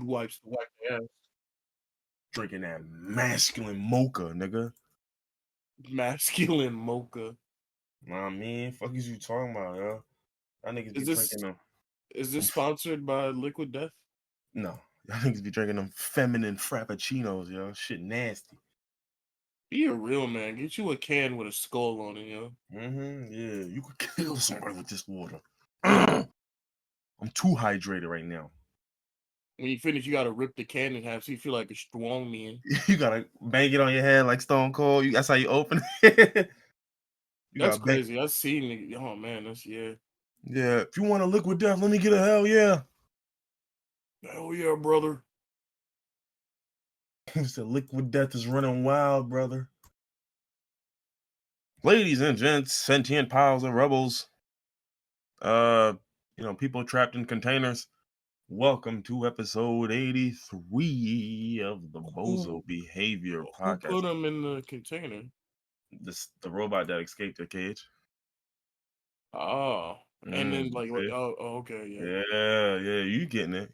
wipes to wipe their ass. Drinking that masculine mocha, nigga. Masculine mocha. Nah, man, fuck is you talking about, yo? Y'all niggas be Is drinking this them. is this sponsored by Liquid Death? No, y'all niggas be drinking them feminine frappuccinos, yo. Shit nasty. Be a real man. Get you a can with a skull on it, yo. Yeah, you could kill somebody with this water. I'm too hydrated right now. When you finish, you gotta rip the can in half so you feel like a strong man. You gotta bang it on your head like Stone Cold. That's how you open it. That's crazy. I seen it. Oh man, that's Yeah, if you want a liquid death, let me get a hell yeah. Hell yeah, brother. He said liquid death is running wild, brother. Ladies and gents, sentient piles of rebels. People trapped in containers. Welcome to episode 83 of the Bozo Behavior Podcast. Who put them in the container? The robot that escaped the cage. Oh, and then okay, yeah, you getting it.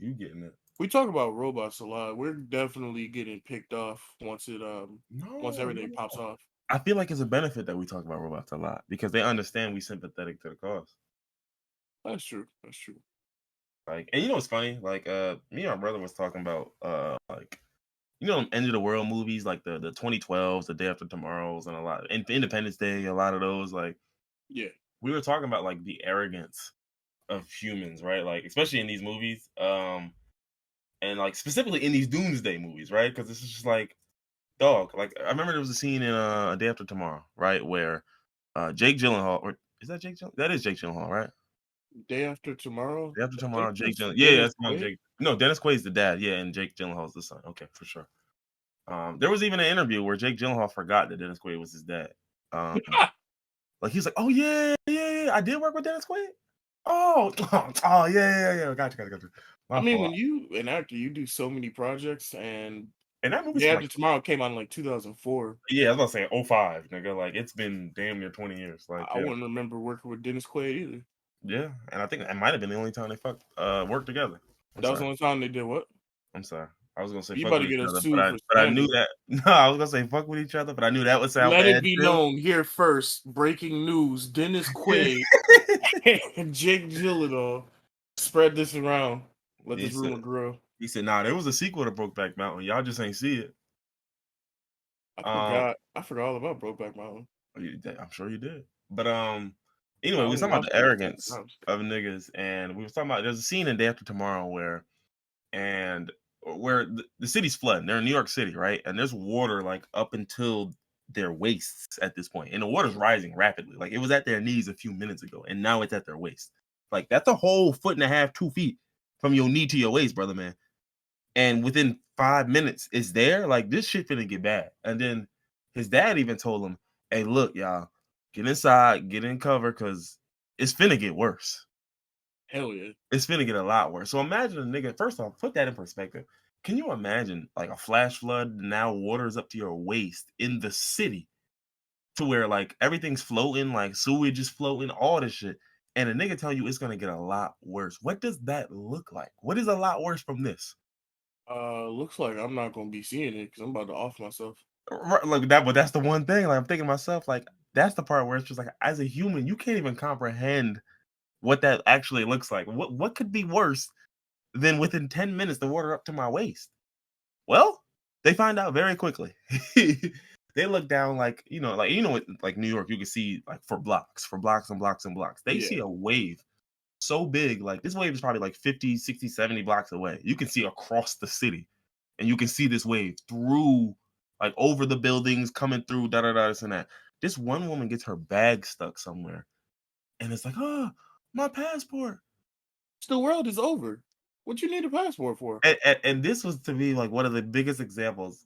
We talk about robots a lot. We're definitely getting picked off once everything pops off. I feel like it's a benefit that we talk about robots a lot because they understand we sympathetic to the cause. That's true. Like, and you know what's funny? Like, me and my brother was talking about end of the world movies like the 2012s, the Day After Tomorrows, and a lot and Independence Day, a lot of those. Like, yeah, we were talking about like the arrogance of humans, right? Like, especially in these movies, and like specifically in these doomsday movies, right? Because this is just like, dog. Like, I remember there was a scene in A Day After Tomorrow, right, where Jake Gyllenhaal, or is that Jake Gyllenhaal? That is Jake Gyllenhaal, right? Day After Tomorrow. Day After Tomorrow, Jake Gyllenhaal. Yeah, that's not Jake. No, Dennis Quaid's the dad. Yeah, and Jake Gyllenhaal's the son. Okay, for sure. There was even an interview where Jake Gyllenhaal forgot that Dennis Quaid was his dad. Like he was like, "Oh yeah, I did work with Dennis Quaid. Oh, yeah. Gotcha. I mean, when you an actor, you do so many projects, and that movie Day After Tomorrow came out in like 2004. Yeah, I was about to say 05, nigga. Like, it's been damn near 20 years. Like, I wouldn't remember working with Dennis Quaid either. Yeah, and I think it might have been the only time they worked together. That was the only time they did what? I'm sorry. I was gonna say you fuck about with to get each us other, sued but I knew that. No, I was gonna say fuck with each other, but I knew that would sound bad. Let it be known here first. Breaking news: Dennis Quaid and Jake Gyllenhaal spread this around. Let this rumor grow. He said, "Nah, there was a sequel to Brokeback Mountain. Y'all just ain't see it." I forgot all about Brokeback Mountain. I'm sure you did. But anyway, we were talking about the arrogance of niggas, and we were talking about there's a scene in Day After Tomorrow where the city's flooding. They're in New York City, right? And there's water like up until their waists at this point, and the water's rising rapidly. Like, it was at their knees a few minutes ago, and now it's at their waist. Like, that's a whole 1.5 feet, 2 feet from your knee to your waist, brother, man. And within 5 minutes, it's there. Like, this shit finna get bad. And then his dad even told him, "Hey, look, y'all, get inside, get in cover, because it's finna get worse." Hell yeah. It's finna get a lot worse. So imagine a nigga, first off, put that in perspective. Can you imagine like a flash flood, now water's up to your waist in the city to where like everything's floating, like sewage is floating, all this shit. And a nigga tell you it's gonna get a lot worse. What does that look like? What is a lot worse from this? Looks like I'm not gonna be seeing it because I'm about to off myself. Right, like that, but that's the one thing. Like, I'm thinking to myself, like, that's the part where it's just like, as a human, you can't even comprehend what that actually looks like. What could be worse than within 10 minutes the water up to my waist? Well, they find out very quickly. They look down like New York, you can see like for blocks and blocks and blocks. They see a wave so big, like this wave is probably like 50, 60, 70 blocks away. You can see across the city, and you can see this wave through, like, over the buildings, coming through, this and that. This one woman gets her bag stuck somewhere, and it's like, oh, my passport. The world is over. What you need a passport for? And this was, to me, like one of the biggest examples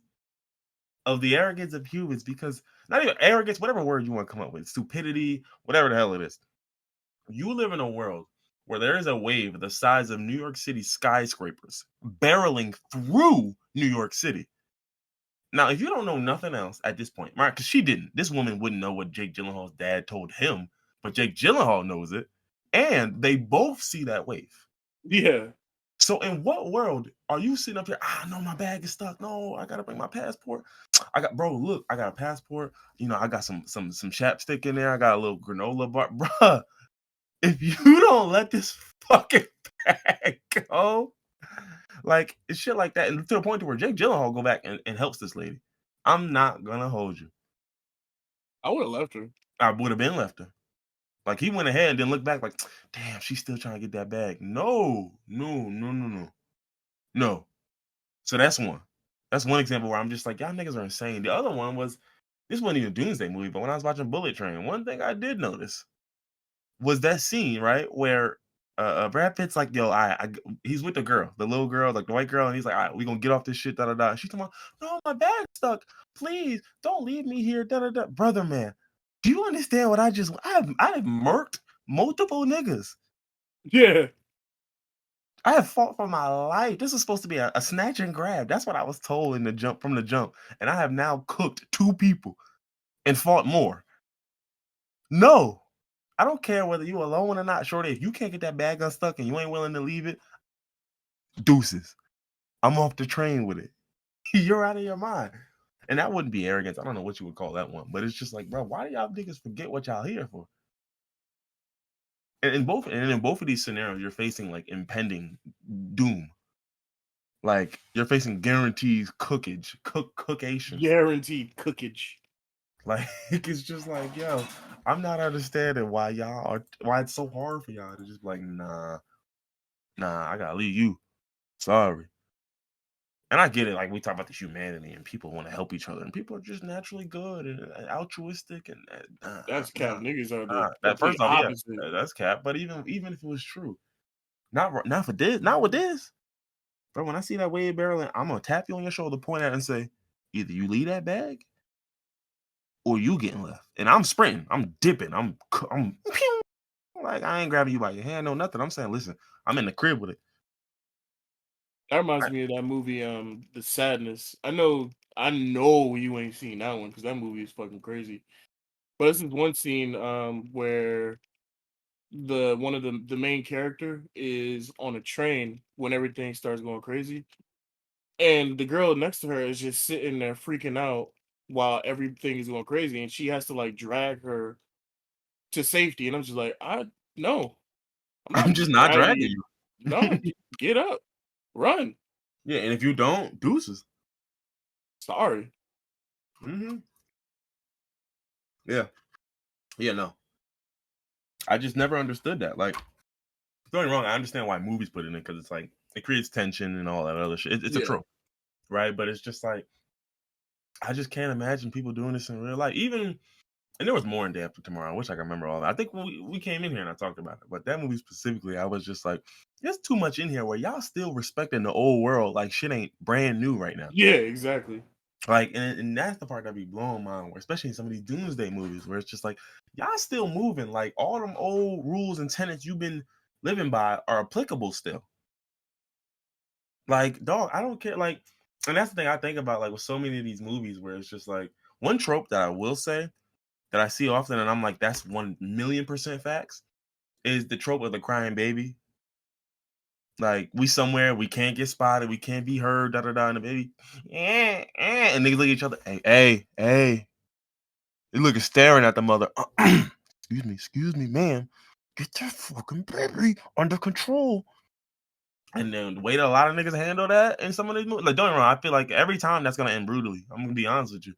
of the arrogance of humans, because not even arrogance, whatever word you want to come up with, stupidity, whatever the hell it is. You live in a world where there is a wave the size of New York City skyscrapers barreling through New York City. Now, if you don't know nothing else at this point, right? Because she didn't. This woman wouldn't know what Jake Gyllenhaal's dad told him, but Jake Gyllenhaal knows it, and they both see that wave. Yeah. So in what world are you sitting up here? No, my bag is stuck. No, I gotta bring my passport. Bro, look, I got a passport. I got some chapstick in there. I got a little granola bar. Bruh, if you don't let this fucking bag go, like it's shit like that, and to the point to where Jake Gyllenhaal go back and helps this lady. I'm not gonna hold you. I would have left her. I would have been left her. Like he went ahead and then looked back like, damn, she's still trying to get that bag. No. So that's one. That's one example where I'm just like, y'all niggas are insane. The other one was, this wasn't even a Doomsday movie, but when I was watching Bullet Train, one thing I did notice was that scene, right, where Brad Pitt's like, yo, he's with the girl, the little girl, like the white girl, and he's like, all right, we gonna get off this shit, da da da. She's talking about, no, my bag's stuck. Please don't leave me here, da da da. Brother, man, do you understand what I have murked multiple niggas. Yeah. I have fought for my life. This is supposed to be a snatch and grab. That's what I was told from the jump. And I have now cooked 2 people and fought more. No, I don't care whether you alone or not, shorty. If you can't get that bag unstuck and you ain't willing to leave it, deuces. I'm off the train with it. You're out of your mind. And that wouldn't be arrogance. I don't know what you would call that one, but it's just like, bro, why do y'all niggas forget what y'all here for? And in both of these scenarios, you're facing like impending doom. Like you're facing guaranteed cookation. Guaranteed cookage. Like it's just like, yo, I'm not understanding why it's so hard for y'all to just be like, nah, I gotta leave you. Sorry. And I get it, like we talk about the humanity and people want to help each other, and people are just naturally good and altruistic and that's cap. Niggas are the that first off, opposite. yeah, that's cap. But even if it was true, not for this, not with this. Bro, when I see that Wade barrel, I'm gonna tap you on your shoulder, point at it, and say, either you leave that bag or you getting left. And I'm sprinting, I'm dipping, I'm like, I ain't grabbing you by your hand, no nothing. I'm saying, listen, I'm in the crib with it. That reminds me of that movie, The Sadness. I know you ain't seen that one because that movie is fucking crazy. But this is one scene where one of the main character is on a train when everything starts going crazy. And the girl next to her is just sitting there freaking out while everything is going crazy, and she has to like drag her to safety. And I'm just like, no, I'm I'm not just not dragging dragging you. you. No, get up, run. Yeah, and if you don't, deuces. Sorry. Mm-hmm. Yeah. Yeah, no. I just never understood that. Like, don't get me wrong, I understand why movies put it in because it's like it creates tension and all that other shit. It's a trope, right? But it's just like I just can't imagine people doing this in real life. Even, and there was more in Day After Tomorrow. I wish I could remember all that. I think we came in here and I talked about it, but that movie specifically, I was just like, there's too much in here where y'all still respecting the old world like shit ain't brand new right now. Yeah, exactly. Like, and that's the part that be blowing my mind, especially in some of these doomsday movies where it's just like, y'all still moving. Like, all them old rules and tenets you've been living by are applicable still. Like, dog, I don't care. Like, and that's the thing I think about, like, with so many of these movies where it's just like, one trope that I will say that I see often, and I'm like, that's 1,000,000% facts, is the trope of the crying baby. Like, we somewhere, we can't get spotted, we can't be heard, da da da, and the baby, and niggas look at each other, hey. They looking staring at the mother. Excuse me, man. Get that fucking baby under control. And then the way that a lot of niggas handle that in some of these movies, like, don't get me wrong, I feel like every time that's gonna end brutally. I'm gonna be honest with you.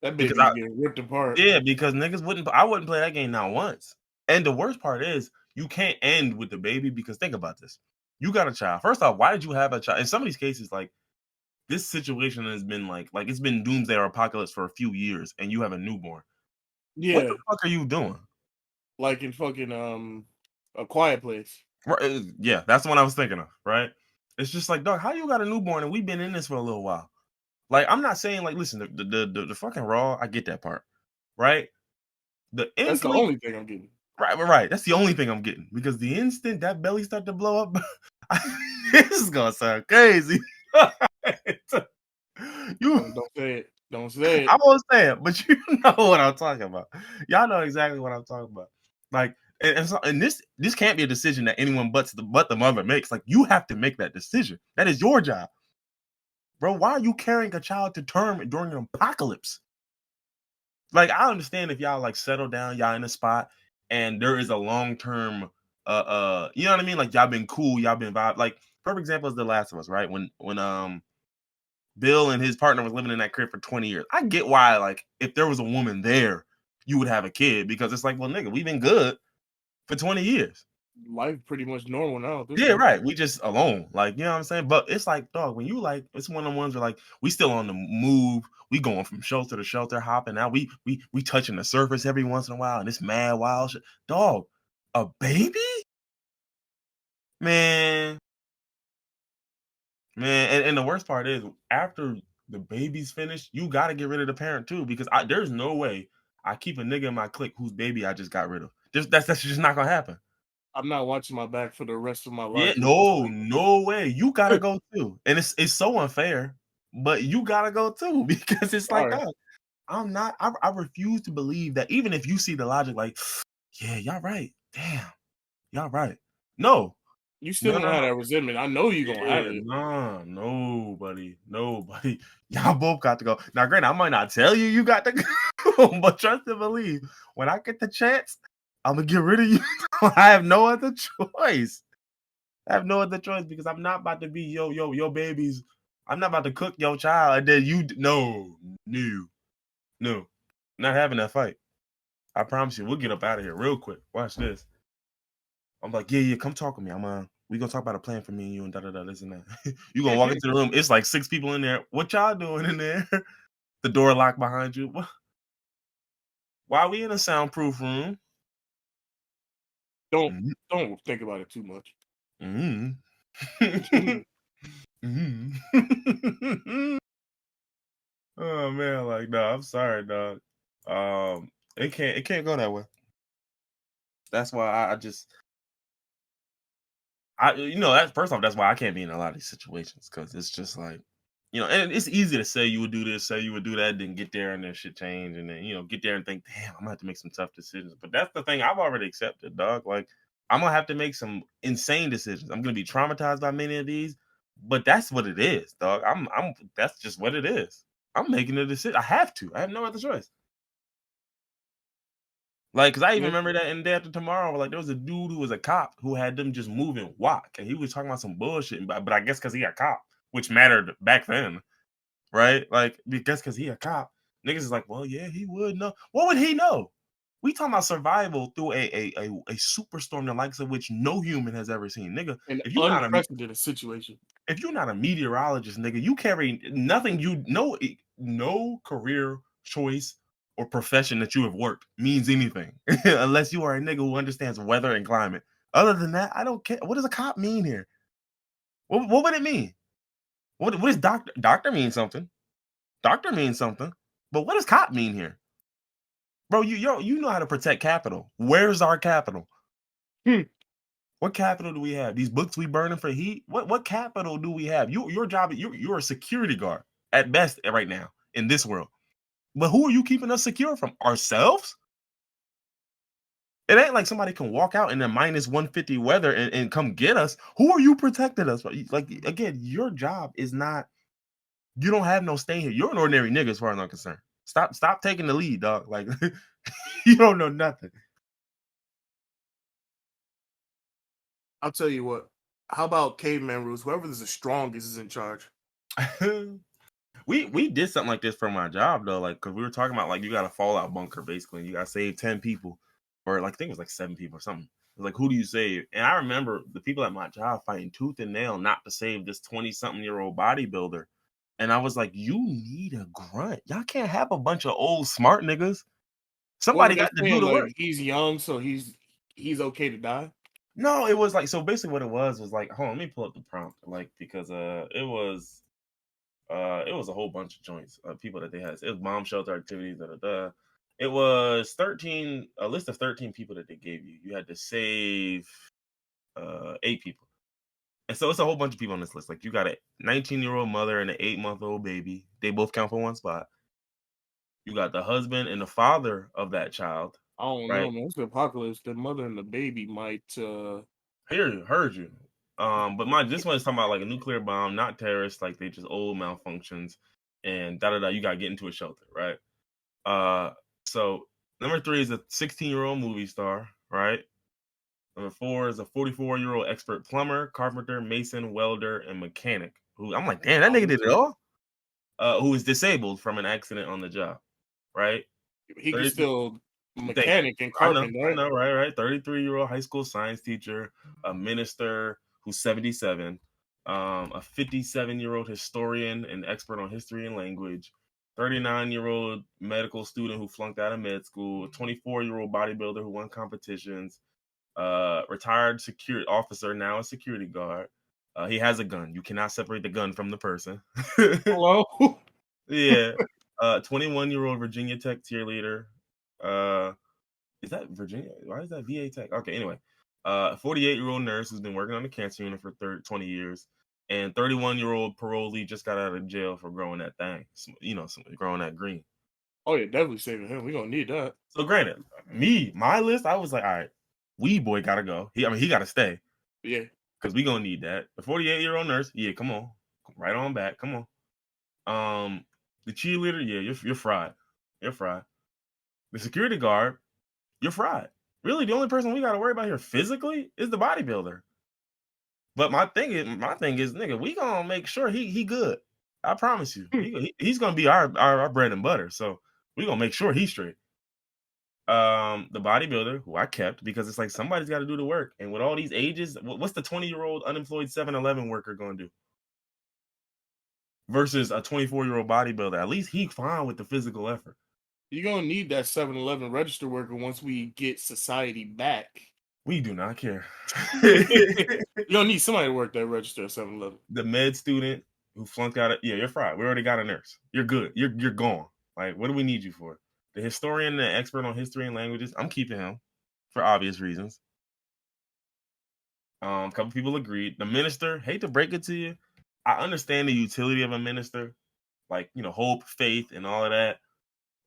That baby's getting ripped apart. Yeah, because niggas I wouldn't play that game not once. And the worst part is you can't end with the baby because think about this. You got a child. First off, why did you have a child? In some of these cases, like this situation has been like it's been doomsday or apocalypse for a few years, and you have a newborn. Yeah. What the fuck are you doing? Like in fucking A Quiet Place. Right, yeah, that's the one I was thinking of, right? It's just like, dog, how you got a newborn and we've been in this for a little while? Like, I'm not saying like, listen, the fucking raw, I get that part, right? That's the only thing I'm getting. Right. That's the only thing I'm getting because the instant that belly start to blow up, this is gonna sound crazy. Don't say it. Don't say it. I won't say it, but you know what I'm talking about. Y'all know exactly what I'm talking about. Like, And this can't be a decision that anyone but the mother makes. Like, you have to make that decision. That is your job, bro. Why are you carrying a child to term during an apocalypse? Like, I understand if y'all like settle down, y'all in a spot, and there is a long term, you know what I mean? Like, y'all been cool, y'all been vibe. Like, perfect example is The Last of Us, right? When Bill and his partner was living in that crib for 20 years. I get why, like, if there was a woman there, you would have a kid, because it's like, well, nigga, we've been good for 20 years. Life pretty much normal now. Yeah, right. We just alone. Like, you know what I'm saying? But it's like, dog, when you like, it's one of the ones where like we still on the move. We going from shelter to shelter, hopping out. We touching the surface every once in a while, and it's mad wild shit. Dog, a baby? Man, man, and the worst part is after the baby's finished, you gotta get rid of the parent too, because there's no way I keep a nigga in my clique whose baby I just got rid of. That's just not gonna happen. I'm not watching my back for the rest of my Yeah, life. no way. You gotta go too. And it's so unfair, but you gotta go too, because it's like, Sorry, dog, I refuse to believe that, even if you see the logic, like, yeah, y'all right. Damn, y'all right. No, you still no, gonna no, have no. that resentment. I know you're gonna have Yeah, it. nah, nobody. Y'all both got to go. Now, granted, I might not tell you you got to go, but trust and believe, when I get the chance, I'm gonna get rid of you. I have no other choice. I have no other choice, because I'm not about to be your babies. I'm not about to cook your child and then no, not having that fight. I promise you, we'll get up out of here real quick. Watch this. I'm like, yeah, come talk with me. We gonna talk about a plan for me and you and da da da this and that. You gonna walk into the room. It's like 6 people in there. What y'all doing in there? The door locked behind you. Why we in a soundproof room? Don't Mhm. don't think about it too much. Mhm. Mhm. Oh man, like, no, I'm sorry, dog. It can't go that way. That's why I just that's first off, that's why I can't be in a lot of these situations, because it's just like, and it's easy to say you would do this, say you would do that, then get there and then shit change, and then get there and think, damn, I'm gonna have to make some tough decisions. But that's the thing, I've already accepted, dog. Like, I'm gonna have to make some insane decisions. I'm gonna be traumatized by many of these, but that's what it is, dog. I'm That's just what it is. I'm making a decision. I have to. I have no other choice. Like, cause I even Yeah, remember that in Day After Tomorrow, like, there was a dude who was a cop who had them just moving walk, and he was talking about some bullshit, but I guess because he a cop, which mattered back then, right? Like, because he a cop, niggas is like, well, yeah, he would know. What would he know? We talking about survival through a superstorm, the likes of which no human has ever seen, nigga. an If you're not a unprecedented situation. if you're not a meteorologist, nigga, you carry nothing. No career choice or profession that you have worked means anything unless you are a nigga who understands weather and climate. Other than that, I don't care. What does a cop mean here? What would it mean? What does doctor? Doctor means something. Doctor means something. But what does cop mean here, bro? You know how to protect capital. Where's our capital? Hmm. What capital do we have? These books we burning for heat? What capital do we have? Your job, you're a security guard at best right now in this world. But who are you keeping us secure from? Ourselves? It ain't like somebody can walk out in the minus 150 weather and come get us. Who are you protecting us from? Like, again, your job is not, you don't have no staying here. You're an ordinary nigga as far as I'm concerned. Stop taking the lead, dog. Like, you don't know nothing. I'll tell you what. How about Caveman Rules? Whoever is the strongest is in charge. We did something like this for my job though, like, because we were talking about, like, you got a fallout bunker basically, and you got to save 10 people, or like, I think it was like 7 people or something. It was like, who do you save? And I remember the people at my job fighting tooth and nail not to save this 20-something-year-old bodybuilder, and I was like, you need a grunt. Y'all can't have a bunch of old smart niggas. What were Somebody they got to do saying? the Like work. he's young, so he's okay to die. No, it was like, so basically what it was like, hold on, let me pull up the prompt, like, because it was a whole bunch of joints, people that they had. It was bomb shelter activities. Da, da, da. It was a list of 13 people that they gave you. You had to save 8 people, and so it's a whole bunch of people on this list. Like, you got a 19-year-old mother and an 8-month-old baby. They both count for one spot. You got the husband and the father of that child. I don't right? know, man. It's the apocalypse. The mother and the baby might. Heard you. But this one is talking about like a nuclear bomb, not terrorists. Like they just old malfunctions, and da da da. You got to get into a shelter, right? So number 3 is a 16-year-old movie star, right? Number 4 is a 44-year-old expert plumber, carpenter, mason, welder, and mechanic. Who I'm like, damn, that nigga did it all. Who is disabled from an accident on the job, right? He could 33 still Thank you. mechanic and carpenter, I right? know, right. 33-year-old high school science teacher, a minister who's 77, a 57-year-old historian and expert on history and language, 39-year-old medical student who flunked out of med school, a 24-year-old bodybuilder who won competitions, retired security officer, now a security guard. He has a gun. You cannot separate the gun from the person. Hello. Yeah. 21-year-old Virginia Tech cheerleader. Uh, is that Virginia? Why is that VA Tech? Okay, anyway. 48-year-old nurse who's been working on the cancer unit for 20 years. And 31-year-old parolee just got out of jail for growing that thing. Growing that green. Oh yeah, definitely saving him. We gonna need that. So granted, my list, I was like, all right, Weed Boy gotta go. He gotta stay. Yeah. Because we gonna need that. The 48-year-old nurse, yeah, come on. Right on back. Come on. The cheerleader, yeah, you're fried. You're fried. The security guard, you're fried. Really, the only person we got to worry about here physically is the bodybuilder. But my thing is, nigga, we gonna make sure he good. I promise you, he's gonna be our bread and butter. So we gonna make sure he's straight. The bodybuilder who I kept because it's like somebody's got to do the work. And with all these ages, what's the 20-year-old unemployed 7-Eleven worker gonna do versus a 24-year-old bodybuilder? At least he fine with the physical effort. You're gonna need that 7-Eleven register worker once we get society back. We do not care. You don't need somebody to work that register at 7-Eleven. The med student who flunked out, yeah, you're fried. We already got a nurse. You're good. You're gone. Like, what do we need you for? The historian, the expert on history and languages, I'm keeping him for obvious reasons. A couple people agreed. The minister, hate to break it to you, I understand the utility of a minister, like hope, faith, and all of that.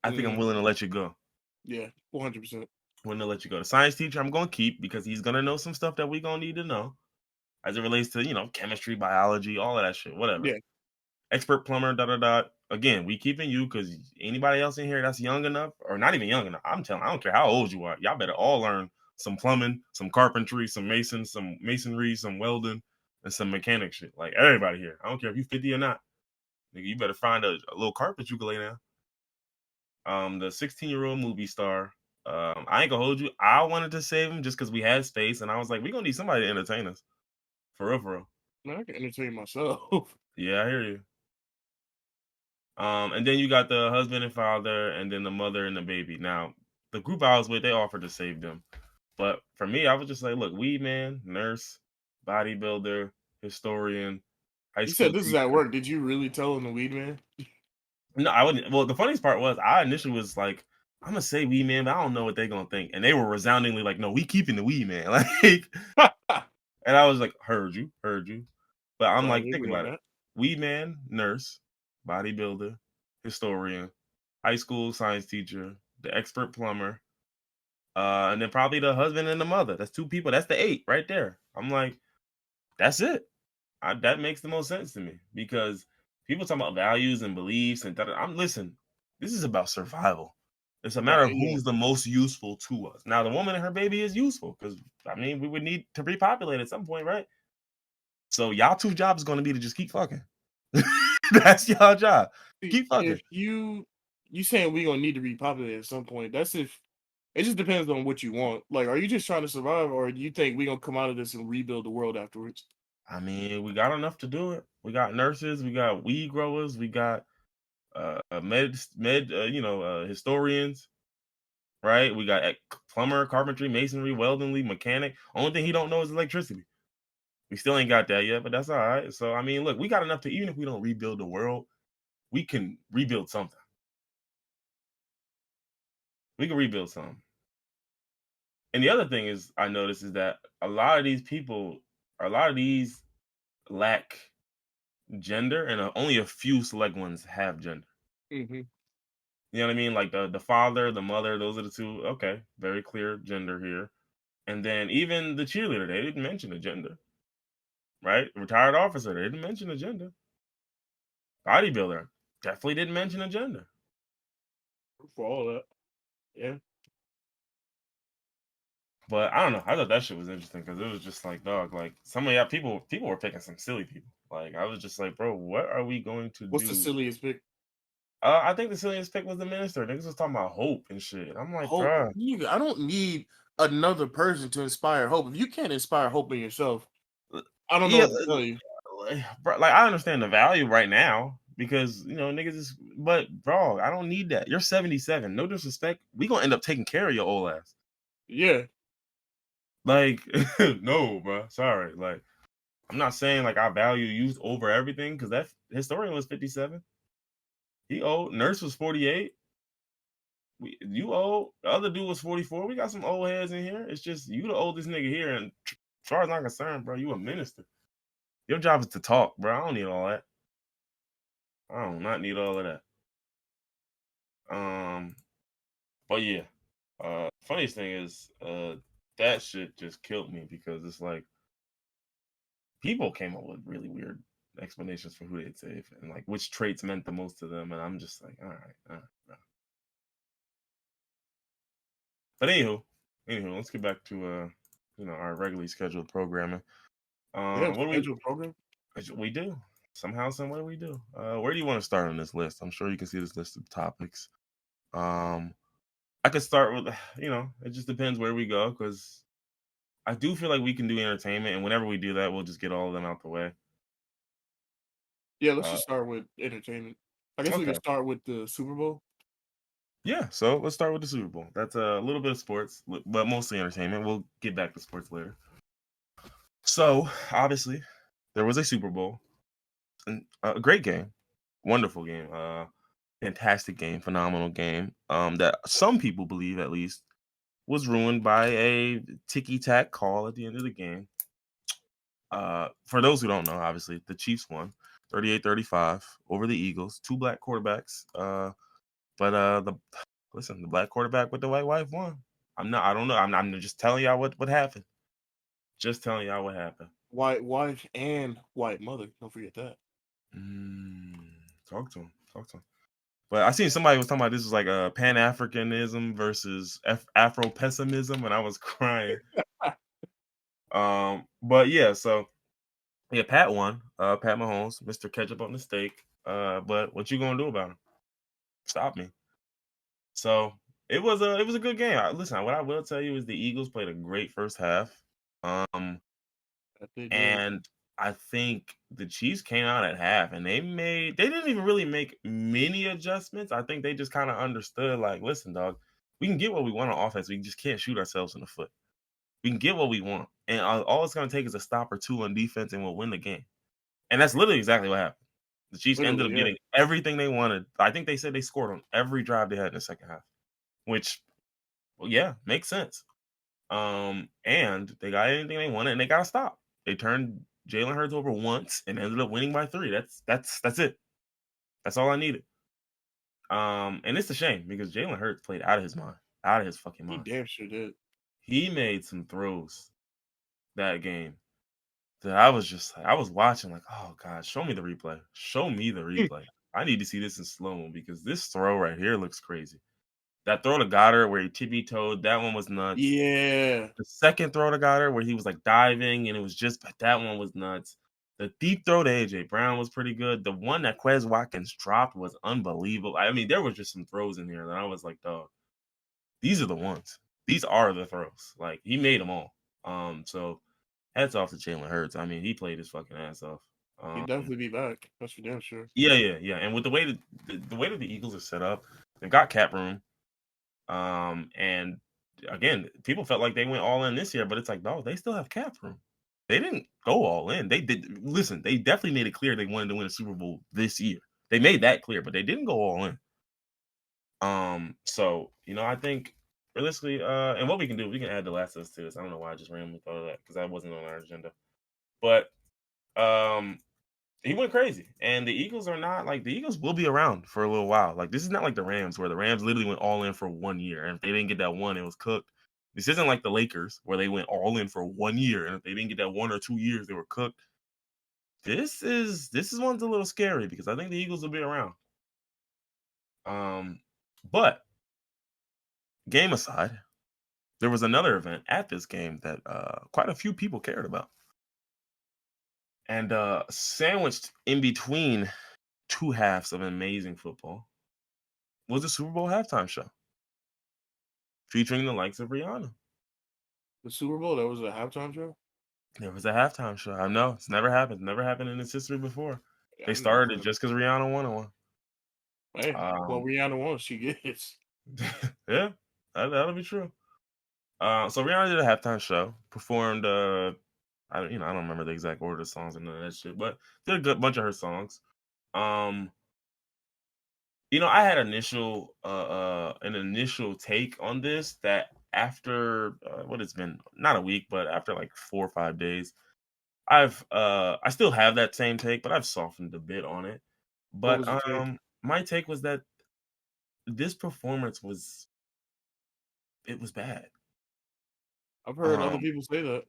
I think I'm willing to let you go. Yeah, 100%. Willing to let you go. The science teacher, I'm going to keep because he's going to know some stuff that we're going to need to know as it relates to chemistry, biology, all of that shit, whatever. Yeah. Expert plumber, da da da. Again, we keeping you because anybody else in here that's young enough, or not even young enough, I don't care how old you are. Y'all better all learn some plumbing, some carpentry, some masonry, some welding, and some mechanic shit. Like everybody here. I don't care if you 50 or not. Nigga, you better find a little carpet you can lay down. The 16-year-old movie star. I ain't gonna hold you. I wanted to save him just because we had space, and I was like, we're gonna need somebody to entertain us. For real, for real. Man, I can entertain myself. Yeah, I hear you. And then you got the husband and father, and then the mother and the baby. Now, the group I was with, they offered to save them. But for me, I was just like, look, weed man, nurse, bodybuilder, historian, high You school said this is teacher. at work. Did you really tell him the weed man? No, I wouldn't. Well, the funniest part was I initially was like, I'm gonna say weed man, but I don't know what they're gonna think. And they were resoundingly like, no, we keeping the weed man. Like, and I was like, heard you. But I'm like, think about it. Weed man, nurse, bodybuilder, historian, high school science teacher, the expert plumber, and then probably the husband and the mother. That's 2 people. That's the 8 right there. I'm like, that's it. That makes the most sense to me because people talk about values and beliefs and listen. This is about survival. It's a matter of who's the most useful to us. Now, the woman and her baby is useful because we would need to repopulate at some point, right? So y'all 2 jobs is going to be to just keep fucking. That's y'all job. Keep fucking. If you saying we gonna need to repopulate at some point, that's if it just depends on what you want. Like, are you just trying to survive, or do you think we gonna come out of this and rebuild the world afterwards? We got enough to do it. We got nurses, we got weed growers, we got historians, right? We got plumber, carpentry, masonry, welding, mechanic. Only thing he don't know is electricity. We still ain't got that yet, but that's all right. So look, we got enough to even if we don't rebuild the world, we can rebuild something. We can rebuild something. And the other thing is I noticed is that a lot of these lack gender, and only a few select ones have gender. Mm-hmm. You know what I mean? Like the father, the mother, those are the two. Okay, very clear gender here. And then even the cheerleader, they didn't mention a gender, right? Retired officer, they didn't mention a gender. Bodybuilder, definitely didn't mention a gender. For all that. Yeah. But I don't know. I thought that shit was interesting because it was just like, dog, like some of y'all people were picking some silly people. Like I was just like, bro, what are we going to What's the do? silliest pick? I think the silliest pick was the minister. Niggas was talking about hope and shit. I'm like, Hope. bro, Nigga, I don't need another person to inspire hope. If you can't inspire hope in yourself, I don't know yeah, what to tell you. bro, like I understand the value right now because niggas is, but bro, I don't need that. You're 77. No disrespect, we gonna end up taking care of your old ass. Yeah. Like, no, bro, sorry. Like, I'm not saying like I value youth over everything because that historian was 57. He old. Nurse was 48. You old. The other dude was 44. We got some old heads in here. It's just you the oldest nigga here, and as far as I'm concerned, bro, you a minister. Your job is to talk, bro. I don't need all that. I do not need all of that. But yeah. Funniest thing is, that shit just killed me because it's like people came up with really weird explanations for who they'd save and like which traits meant the most to them, and I'm just like, all right. Bro. But anywho, let's get back to our regularly scheduled programming. We have a What do scheduled program. we do? Somehow, some way we do. Where do you want to start on this list? I'm sure you can see this list of topics. I could start with, it just depends where we go because I do feel like we can do entertainment, and whenever we do that, we'll just get all of them out the way. Yeah, let's Uh, just start with entertainment. I guess we okay. can start with the Super Bowl. Yeah, so let's start with the Super Bowl. That's a little bit of sports, but mostly entertainment. We'll get back to sports later. So, obviously, there was a Super Bowl, and a great game, wonderful game, fantastic game, phenomenal game. That some people believe, at least, was ruined by a ticky tack call at the end of the game. For those who don't know, obviously, the Chiefs won 38-35 over the Eagles, two black quarterbacks. The black quarterback with the white wife won. I don't know. I'm just telling y'all what happened. Just telling y'all what happened. White wife and white mother. Don't forget that. Mm, talk to him. Talk to him. But I seen somebody was talking about this was like a Pan Africanism versus Afro pessimism, and I was crying. But yeah, so yeah, Pat won. Pat Mahomes, Mr. Ketchup on the steak. But what you gonna do about him? Stop me. So it was a good game. Listen, what I will tell you is the Eagles played a great first half. Um, That they did. and I think the Chiefs came out at half and they didn't even really make many adjustments. I think they just kind of understood, like, listen, dog, we can get what we want on offense. We just can't shoot ourselves in the foot. We can get what we want. And all it's going to take is a stop or two on defense and we'll win the game. And that's literally exactly what happened. The Chiefs ended Literally, up yeah. getting everything they wanted. I think they said they scored on every drive they had in the second half, which, well, yeah, makes sense. And they got anything they wanted and they got to stop. They turned Jalen Hurts over once and ended up winning by 3. That's it. That's all I needed. And it's a shame because Jalen Hurts played out of his mind, out of his fucking He mind. damn sure did. He made some throws that game that I was just like, I was watching like, oh god, show me the replay. Show me the replay. I need to see this in slow mo because this throw right here looks crazy. That throw to Goddard where he tippy toed, that one was nuts. Yeah. The second throw to Goddard where he was like diving and it was just, but that one was nuts. The deep throw to AJ Brown was pretty good. The one that Quez Watkins dropped was unbelievable. I mean, there was just some throws in here that I was like, dog, these are the ones. These are the throws. Like he made them all. So hats off to Jalen Hurts. I mean, he played his fucking ass off. He'd definitely be back. That's for damn sure. Yeah. And with the way that the Eagles are set up, they've got cap room. And again, people felt like they went all in this year, but it's like, no, they still have cap room. They didn't go all in. They did. Listen, they definitely made it clear they wanted to win a Super Bowl this year. They made that clear, but they didn't go all in. So I think realistically, and what we can do, we can add the Last of Us to this. I don't know why I just randomly thought of that because that wasn't on our agenda. But He went crazy, and the Eagles are not like the Eagles will be around for a little while. Like this is not like the Rams, where the Rams literally went all in for 1 year, and if they didn't get that one, it was cooked. This isn't like the Lakers, where they went all in for 1 year, and if they didn't get that 1 or 2 years, they were cooked. This is one's a little scary because I think the Eagles will be around. But game aside, there was another event at this game that quite a few people cared about. And sandwiched in between two halves of amazing football was the Super Bowl halftime show featuring the likes of Rihanna. The Super Bowl, that was a halftime show? There was a halftime show. I know it's never happened. Never happened in its history before. Yeah, They I've never started heard it of just because Rihanna won one. it. Hey, well, Rihanna won, she gets. Yeah, that'll be true. So Rihanna did a halftime show, performed. I don't remember the exact order of songs and none of that shit, but did a good bunch of her songs. I had an initial take on this that after what it's been not a week, but after like 4 or 5 days, I still have that same take, but I've softened a bit on it. What But was the take? my take was that this performance was bad. I've heard other Um, people say that.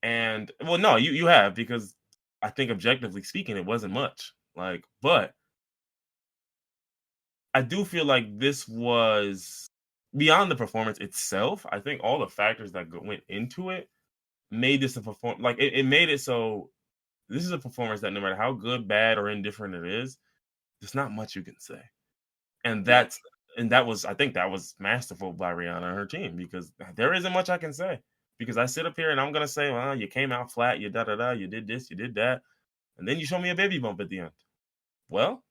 and well, no, you have because I think objectively speaking, it wasn't much. Like, but I do feel like this was beyond the performance itself. I think all the factors that went into it made this a perform like it made it so this is a performance that no matter how good, bad, or indifferent it is, there's not much you can say. And Yeah. that was I think that was masterful by Rihanna and her team because there isn't much I can say. Because I sit up here and I'm gonna say, well, you came out flat, you da da da, you did this, you did that, and then you show me a baby bump at the end. Well,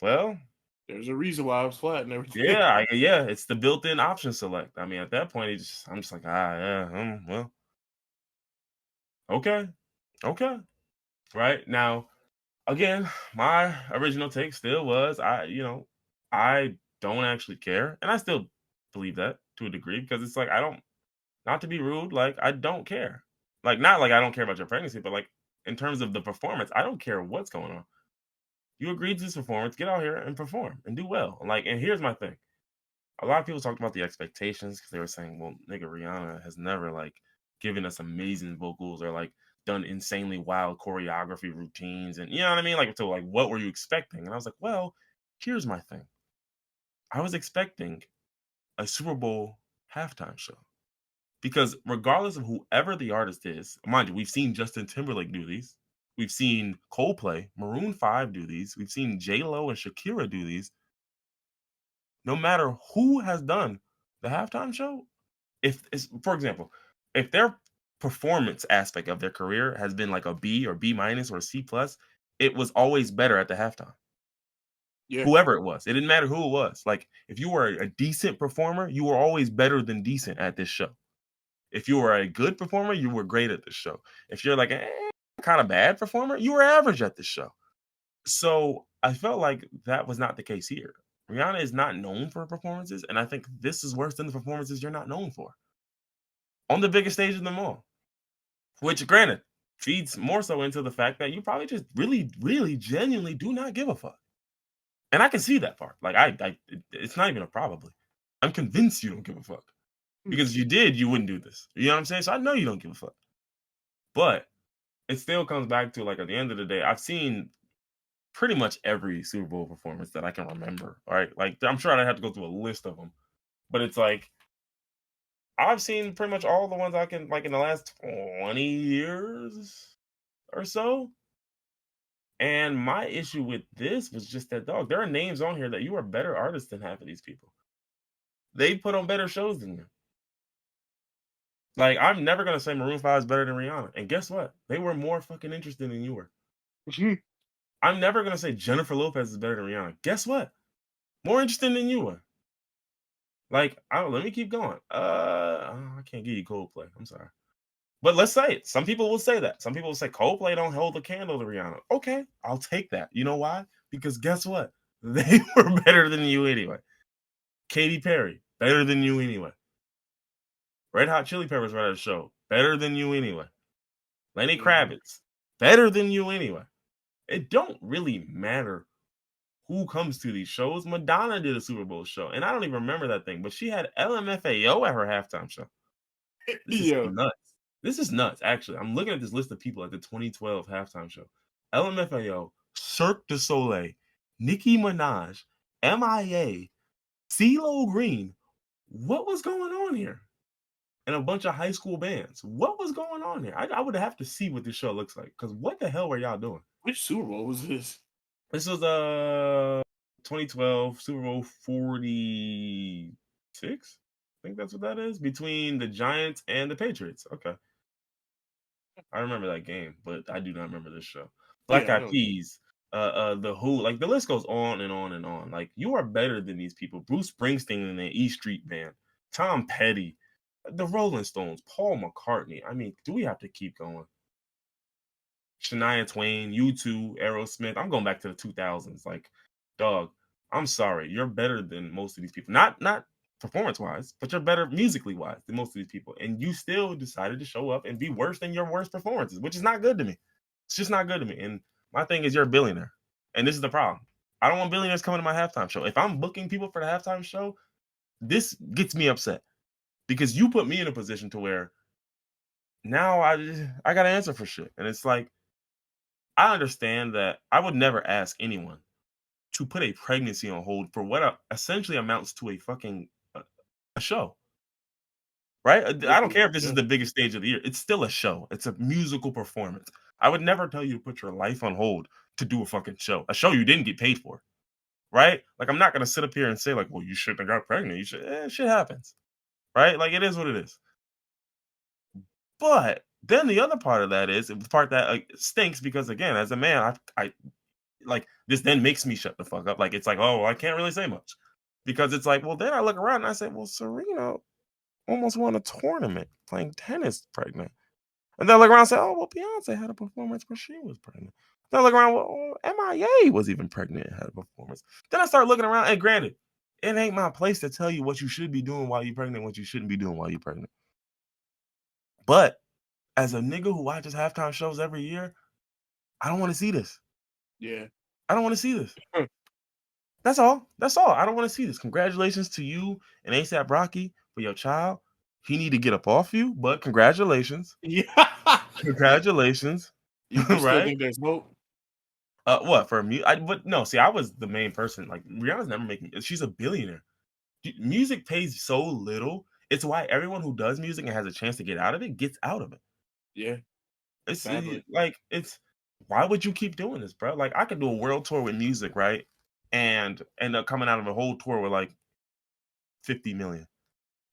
There's a reason why I was flat and everything. yeah, it's the built-in option select. I mean, at that point, I'm just like, yeah, well, okay, right now. Again, my original take still was I don't actually care, and I still believe that to a degree because it's like I don't, not to be rude, like I don't care, like not like I don't care about your pregnancy, but like in terms of the performance, I don't care what's going on. You agreed to this performance, get out here and perform and do well. Like, and here's my thing. A lot of people talked about the expectations because they were saying, well, nigga, Rihanna has never like given us amazing vocals or like done insanely wild choreography routines. And you know what I mean? Like, so like, what were you expecting? And I was like, well, here's my thing. I was expecting a Super Bowl halftime show because regardless of whoever the artist is, mind you, we've seen Justin Timberlake do these. We've seen Coldplay, Maroon 5 do these. We've seen J-Lo and Shakira do these. No matter who has done the halftime show, for example, if their performance aspect of their career has been like a B or B minus or a C plus, it was always better at the halftime. Yeah. Whoever it was, it didn't matter who it was. Like if you were a decent performer, you were always better than decent at this show. If you were a good performer, you were great at this show. If you're like kind of bad performer, you were average at this show. So I felt like that was not the case here. Rihanna is not known for her performances, and I think this is worse than the performances you're not known for on the biggest stage of them all. Which, granted, feeds more so into the fact that you probably just really, really, genuinely do not give a fuck. And I can see that part. Like, it's not even a probably. I'm convinced you don't give a fuck because if you did, you wouldn't do this. You know what I'm saying? So I know you don't give a fuck. But it still comes back to like at the end of the day, I've seen pretty much every Super Bowl performance that I can remember. All right, like I'm sure I'd have to go through a list of them, but it's like I've seen pretty much all the ones I can like in the last 20 years or so. And my issue with this was just that, dog, there are names on here that you are better artists than half of these people. They put on better shows than you. Like, I'm never going to say Maroon 5 is better than Rihanna. And guess what? They were more fucking interesting than you were. I'm never going to say Jennifer Lopez is better than Rihanna. Guess what? More interesting than you were. Like, let me keep going. I can't give you Coldplay. I'm sorry. But let's say it. Some people will say that. Some people will say Coldplay don't hold the candle to Rihanna. Okay, I'll take that. You know why? Because guess what? They were better than you anyway. Katy Perry, better than you anyway. Red Hot Chili Peppers were at a show, better than you anyway. Lenny Kravitz, better than you anyway. it don't really matter who comes to these shows. Madonna did a Super Bowl show, and I don't even remember that thing, but she had LMFAO at her halftime show. This is Yeah. nuts. This is nuts, actually. I'm looking at this list of people at the 2012 halftime show. LMFAO, Cirque du Soleil, Nicki Minaj, MIA, CeeLo Green. What was going on here? And a bunch of high school bands. What was going on here? I would have to see what this show looks like, because what the hell were y'all doing? Which Super Bowl was this? This was 2012 Super Bowl 46. I think that's what that is, between the Giants and the Patriots. Okay, I remember that game, but I do not remember this show. Black Yeah, I Eyed know. Peas, the Who, like the list goes on and on and on. Like, you are better than these people. Bruce Springsteen and the E Street Band, Tom Petty, the Rolling Stones, Paul McCartney. I mean, do we have to keep going? Shania Twain, U2, Aerosmith. I'm going back to the 2000s. Like, dog, I'm sorry, you're better than most of these people. Not performance wise, but you're better musically wise than most of these people. And you still decided to show up and be worse than your worst performances, which is not good to me. It's just not good to me. And my thing is, you're a billionaire, and this is the problem. I don't want billionaires coming to my halftime show. If I'm booking people for the halftime show, this gets me upset, because you put me in a position to where now I got to answer for shit, and it's like, I understand that I would never ask anyone to put a pregnancy on hold for what essentially amounts to a fucking a show, right? I don't care if this is Yeah. the biggest stage of the year. It's still a show. It's a musical performance. I would never tell you to put your life on hold to do a fucking show, a show you didn't get paid for, right? Like, I'm not gonna sit up here and say like, well, you shouldn't have got pregnant. You should. Shit happens, right? Like, it is what it is. But then the other part of that is the part that stinks, because again, as a man, I like, this then makes me shut the fuck up. Like, it's like, oh, I can't really say much, because it's like, well, then I look around and I say, well, Serena almost won a tournament playing tennis pregnant. And then I look around and say, oh, well, Beyonce had a performance where she was pregnant. Then I look around, well, MIA was even pregnant and had a performance. Then I start looking around, and granted, it ain't my place to tell you what you should be doing while you're pregnant, what you shouldn't be doing while you're pregnant. But as a nigga who watches halftime shows every year, I don't want to see this. Yeah. I don't want to see this. That's all. That's all. I don't want to see this. Congratulations to you and ASAP Rocky for your child. He need to get up off you, but congratulations. Yeah. Congratulations. You still Right? think there's hope? What for me? But no, see, I was the main person. Like, Rihanna's never making. She's a billionaire. Music pays so little. It's why everyone who does music and has a chance to get out of it gets out of it. Yeah. It's Sadly. like, it's, why would you keep doing this, bro? Like, I could do a world tour with music, right? And end up coming out of a whole tour with like 50 million.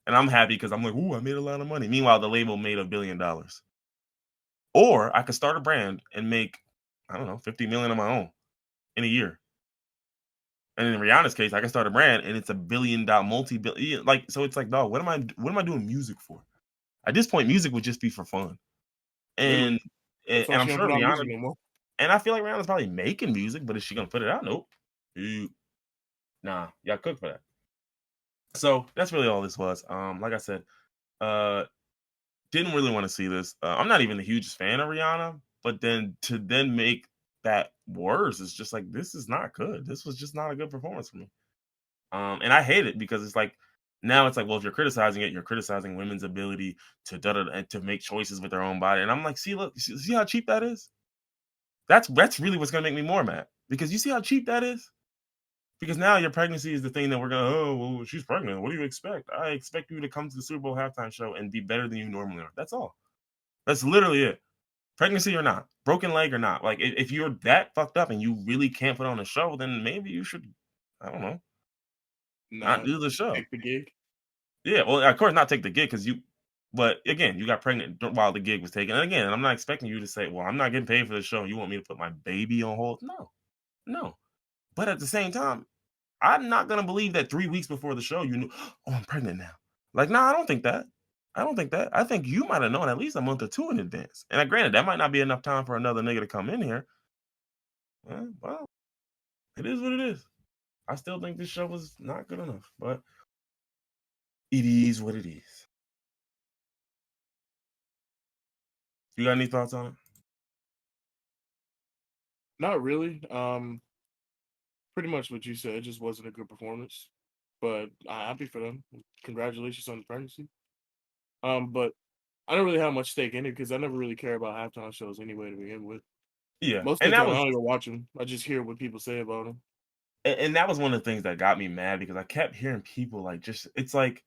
And I'm happy because I'm like, ooh, I made a lot of money. Meanwhile, the label made $1 billion. Or I could start a brand and make, I don't know, 50 million on my own in a year. And in Rihanna's case, I can start a brand and it's $1 billion, multi-billion. Like, so it's like, dog, what am I doing music for? At this point, music would just be for fun. And Literally. That's why I'm she don't sure put out Rihanna, music no more. and I feel like Rihanna's probably making music, but is she gonna put it out? Nope. Nah, y'all cook for that. So that's really all this was. Like I said, uh, didn't really want to see this. I'm not even the hugest fan of Rihanna, but then to then make that worse is just like, this is not good. This was just not a good performance for me. And I hate it, because it's like, now it's like, well, if you're criticizing it, you're criticizing women's ability to to make choices with their own body. And I'm like, see, look, see how cheap that is? That's really what's gonna make me more mad, because you see how cheap that is? Because now your pregnancy is the thing that we're gonna, oh, well, she's pregnant. What do you expect? I expect you to come to the Super Bowl halftime show and be better than you normally are. That's all. That's literally it. Pregnancy or not, broken leg or not. Like, if you're that fucked up and you really can't put on a show, then maybe you should, I don't know, not Nah. do the show. Take the gig. Yeah, well, of course, not take the gig, because you. But again, you got pregnant while the gig was taken. And again, I'm not expecting you to say, "Well, I'm not getting paid for the show. You want me to put my baby on hold?" No, no. But at the same time, I'm not gonna believe that 3 weeks before the show you knew, oh, I'm pregnant now. Like, nah, I don't think that. I don't think that. I think you might have known at least a month or two in advance. And granted, that might not be enough time for another nigga to come in here. Well, it is what it is. I still think this show was not good enough, but it is what it is. You got any thoughts on it? Not really. Pretty much what you said. It just wasn't a good performance, but I'm happy for them. Congratulations on the pregnancy. But I don't really have much stake in it because I never really care about halftime shows anyway to begin with. Yeah, Most and of the that time, I was don't even watch them. I just hear what people say about them. and that was one of the things that got me mad because I kept hearing people like just it's like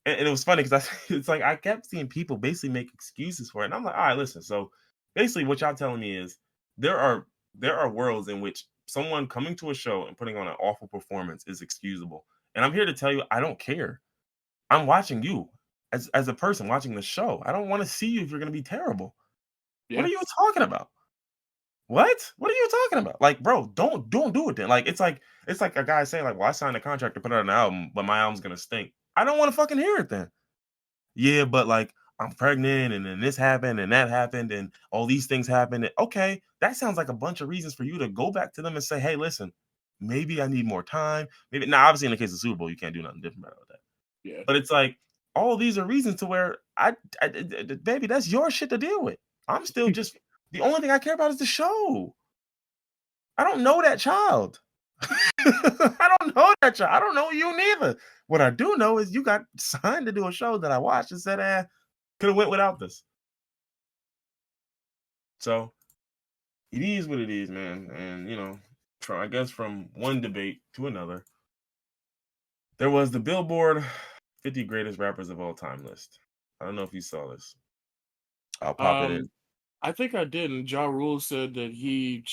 and it was funny because I it's like I kept seeing people basically make excuses for it. And I'm like, all right, listen. So basically what y'all telling me is there are there are worlds in which someone coming to a show and putting on an awful performance is excusable. And I'm here to tell you, I don't care. I'm watching you as a person watching the show. I don't want to see you if you're gonna be terrible. What Yeah, are you talking about? What? What are you talking about? Like, bro, don't do it then. Like, it's like a guy saying, like, well, I signed a contract to put out an album, but my album's gonna stink. I don't want to fucking hear it then. Yeah, but like I'm pregnant and then this happened and that happened and all these things happened. Okay, that sounds like a bunch of reasons for you to go back to them and say, hey, listen, maybe I need more time. Maybe now, obviously, in the case of Super Bowl, you can't do nothing different about that. yeah. But it's like all these are reasons to where baby, that's your shit to deal with. I'm still just the only thing I care about is the show. I don't know that child. I don't know that child. I don't know you neither. What I do know is you got signed to do a show that I watched and said, could have went without this. So it is what it is, man. And I guess from one debate to another, there was the Billboard 50 greatest rappers of all time list. I don't know if you saw this. I'll pop it in. Um, I think I did, and Ja Rule said that he's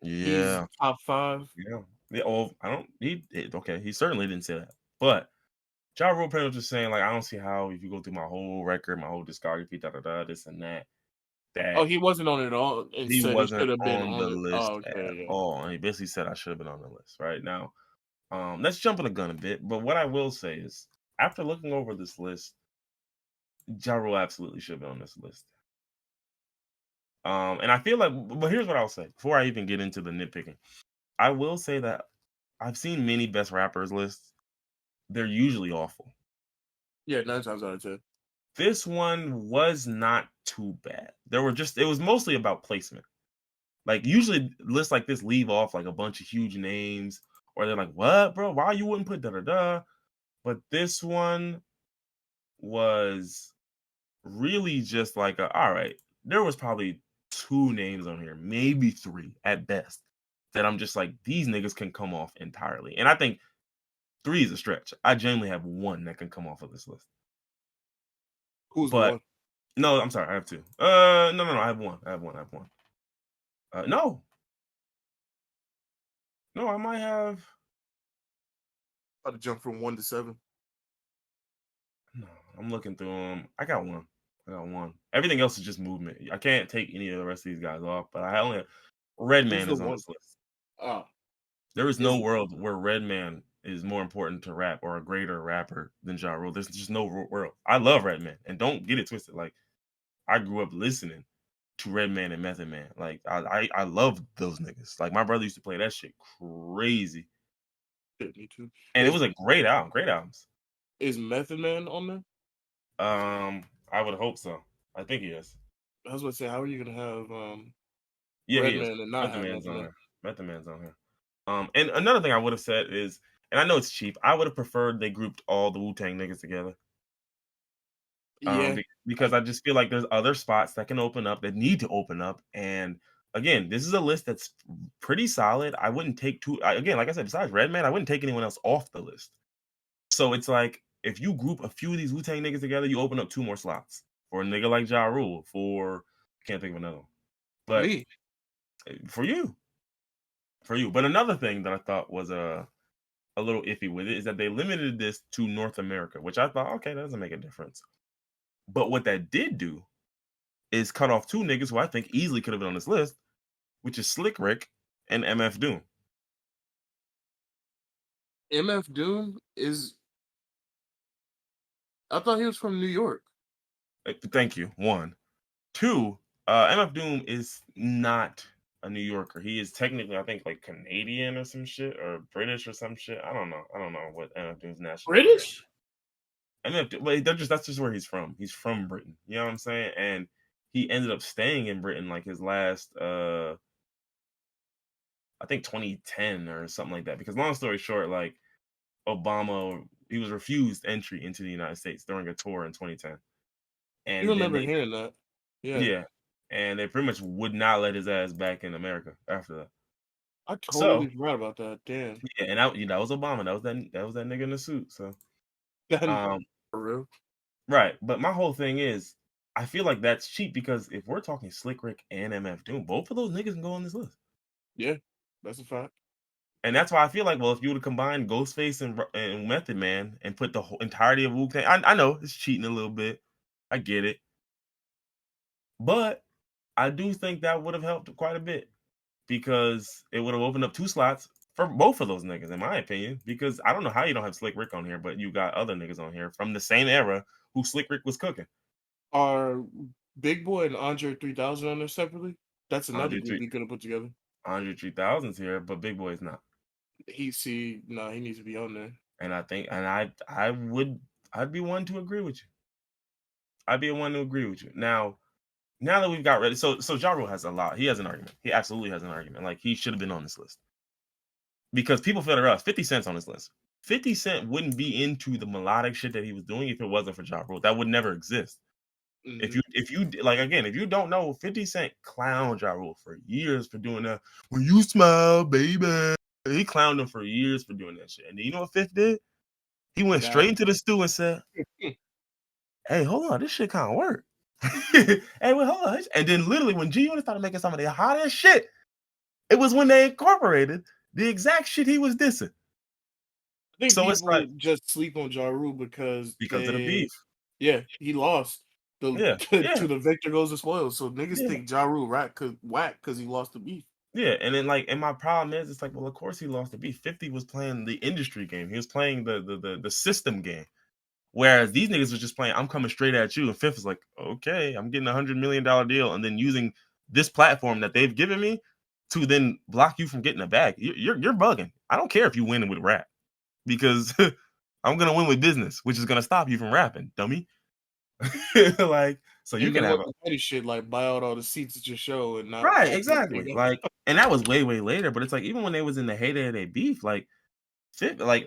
Yeah. top five. Yeah. Yeah. Oh, I don't okay. He certainly didn't say that. But Ja Rule pretty much just saying, like, I don't see how if you go through my whole record, my whole discography, this and that, Oh, that he wasn't on it at all, and he said he wasn't should have been on the on it. Oh, list at okay, yeah. all. And he basically said I should have been on the list right now. Let's jump in the gun a bit. But what I will say is, after looking over this list, Ja Rule absolutely should have been on this list. And I feel like, but here's what I'll say before I even get into the nitpicking. I will say that I've seen many best rappers lists. They're usually awful. Yeah, 9 times out of 10. This one was not too bad. It was mostly about placement. Like usually lists like this leave off like a bunch of huge names, or they're like, "What, bro? Why you wouldn't put da da da?" But this one was really just like, all right. There was probably two names on here, maybe three at best, that I'm just like, these niggas can come off entirely. And I think three is a stretch. I genuinely have one that can come off of this list. Who's the But one? no, I'm sorry, I have two. No, I have one. I have one. No, no, I might have. About to jump from 1 to 7. No, I'm looking through them. I got one. I got one. Everything else is just movement. I can't take any of the rest of these guys off. But I only have Who's Redman the is on one? this list. Ah, There is no is world where Redman is more important to rap or a greater rapper than Ja Rule. There's just no world. I love Redman, and don't get it twisted. Like I grew up listening to Redman and Method Man. Like I love those niggas. Like my brother used to play that shit crazy, shit, me too. and it Is was a great album. Great albums. is Method Man on there? I would hope so. I think he is. I was about to say, how are you gonna have Yeah, he is. Redman and not Method have Man's Method on Man? here. Method Man's on here. And another thing I would have said is, and I know it's cheap. I would have preferred they grouped all the Wu Tang niggas together. Yeah, Because I I just feel like there's other spots that can open up that need to open up. And again, this is a list that's pretty solid. I wouldn't take again, like I said, besides Redman, I wouldn't take anyone else off the list. So it's like if you group a few of these Wu Tang niggas together, you open up two more slots for a nigga like Ja Rule. Can't think of another one, but me. for you, But another thing that I thought was a little iffy with it is that they limited this to North America, which I thought, okay, that doesn't make a difference. But what that did do is cut off two niggas who I think easily could have been on this list, which is Slick Rick and MF Doom. MF Doom is. I thought he was from New York. Thank you. One. Two, MF Doom is not a New Yorker. He is technically, I think, like Canadian or some shit, or British or some shit. I don't know. I don't know what MF Doom's nationality is. British? But that's just where he's from. He's from Britain. You know what I'm saying? And he ended up staying in Britain like his last I think 2010 or something like that. Because long story short, like Obama, he was refused entry into the United States during a tour in 2010, You and then remember they hearing that? Yeah, yeah, and they pretty much would not let his ass back in America after that. I So totally forgot about that. Damn, yeah, and that was Obama. That was that nigga in the suit. So that um, for real. right. But my whole thing is, I feel like that's cheap because if we're talking Slick Rick and MF Doom, both of those niggas can go on this list. Yeah, that's a fact. And that's why I feel like, well, if you would have combined Ghostface and Method Man and put the whole entirety of Wu Tang, I know it's cheating a little bit. I get it. But I do think that would have helped quite a bit because it would have opened up 2 slots for both of those niggas, in my opinion. Because I don't know how you don't have Slick Rick on here, but you got other niggas on here from the same era who Slick Rick was cooking. Are Big Boy and Andre 3000 on there separately? That's another Andre group 3 we could have put together. Andre 3000's here, but Big Boy is not. He needs to be on there. And I think, and I'd be one to agree with you. I'd be one to agree with you. Now that we've got ready, so Ja Rule has a lot. He has an argument. He absolutely has an argument. Like he should have been on this list because people feel it. 50 Cent's on this list. 50 Cent wouldn't be into the melodic shit that he was doing if it wasn't for Ja Rule. That would never exist. Hmm. If you like again, if you don't know, 50 Cent clowned Ja Rule for years for doing that. When you smile, baby, he clowned him for years for doing that shit. And you know what Fifth did? He went That straight into the stew and said, "Hey, hold on, this shit kind of work." Hey, wait, hold on. And then literally when G Unit started making some of their hottest shit, it was when they incorporated the exact shit he was dissing. I think So it's like people just sleep on Ja Rule because because of the beef. yeah, he lost the Yeah, yeah, to the victor goes the spoils. So niggas yeah, think Ja Rule whack because he lost the beef. yeah. And then like, and my problem is, it's like, well, of course he lost the beef. 50 was playing the industry game. He was playing the system game. Whereas these niggas was just playing, I'm coming straight at you. And Fifth is like, okay, I'm getting $100 million deal, and then using this platform that they've given me to then block you from getting a bag. You're bugging. I don't care if you win with rap because I'm gonna win with business, which is gonna stop you from rapping, dummy. Like, so you And the can have a little petty shit like buy out all the seats at your show and not right, open the exactly. thing up. Like, and that was way later. But it's like even when they was in the heyday of their beef, like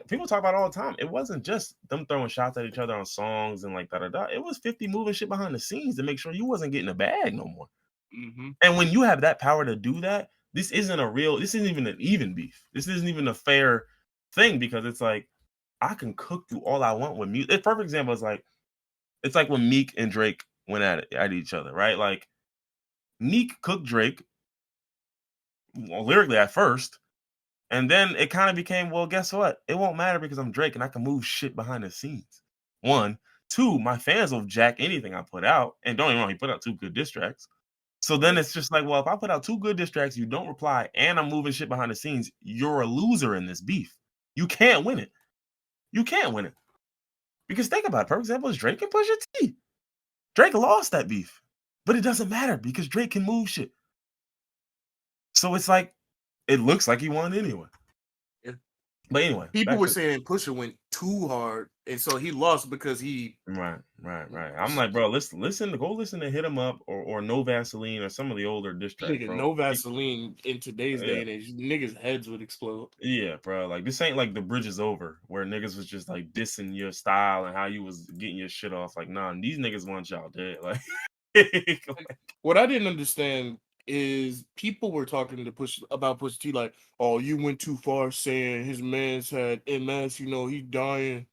people talk about it all the time. It wasn't just them throwing shots at each other on songs and like da da da. It was 50 moving shit behind the scenes to make sure you wasn't getting a bag no more. Hmm. And when you have that power to do that, this isn't even an even beef. This isn't even a fair thing because it's like I can cook you all I want with music. A perfect example is like it's like when Meek and Drake went at each other, right? Like Meek cooked Drake lyrically at first, and then it kind of became, well, guess what? It won't matter because I'm Drake and I can move shit behind the scenes. One, two, my fans will jack anything I put out. And don't get me wrong, he put out 2 good diss tracks. So then Yeah. it's just like, well, if I put out 2 good diss tracks, you don't reply, and I'm moving shit behind the scenes, you're a loser in this beef. You can't win it. You can't win it. Because think about it. For example, is Drake and Pusha T. Drake lost that beef. But it doesn't matter because Drake can move shit. So it's like, it looks like he won anyway. Yeah. But anyway, People back were to saying Pusha went too hard, and so he lost because he right. I'm like, bro, go listen to Hit 'Em Up or No Vaseline or some of the older diss tracks, nigga bro. no Vaseline in today's Yeah, day and age. Niggas' heads would explode. yeah, bro. Like this ain't like The Bridge Is Over, where niggas was just like dissing your style and how you was getting your shit off. Like, nah, these niggas want y'all dead. Like, Like, what I didn't understand is people were talking to Push about Push T like, oh, you went too far saying his man's had MS, he dying.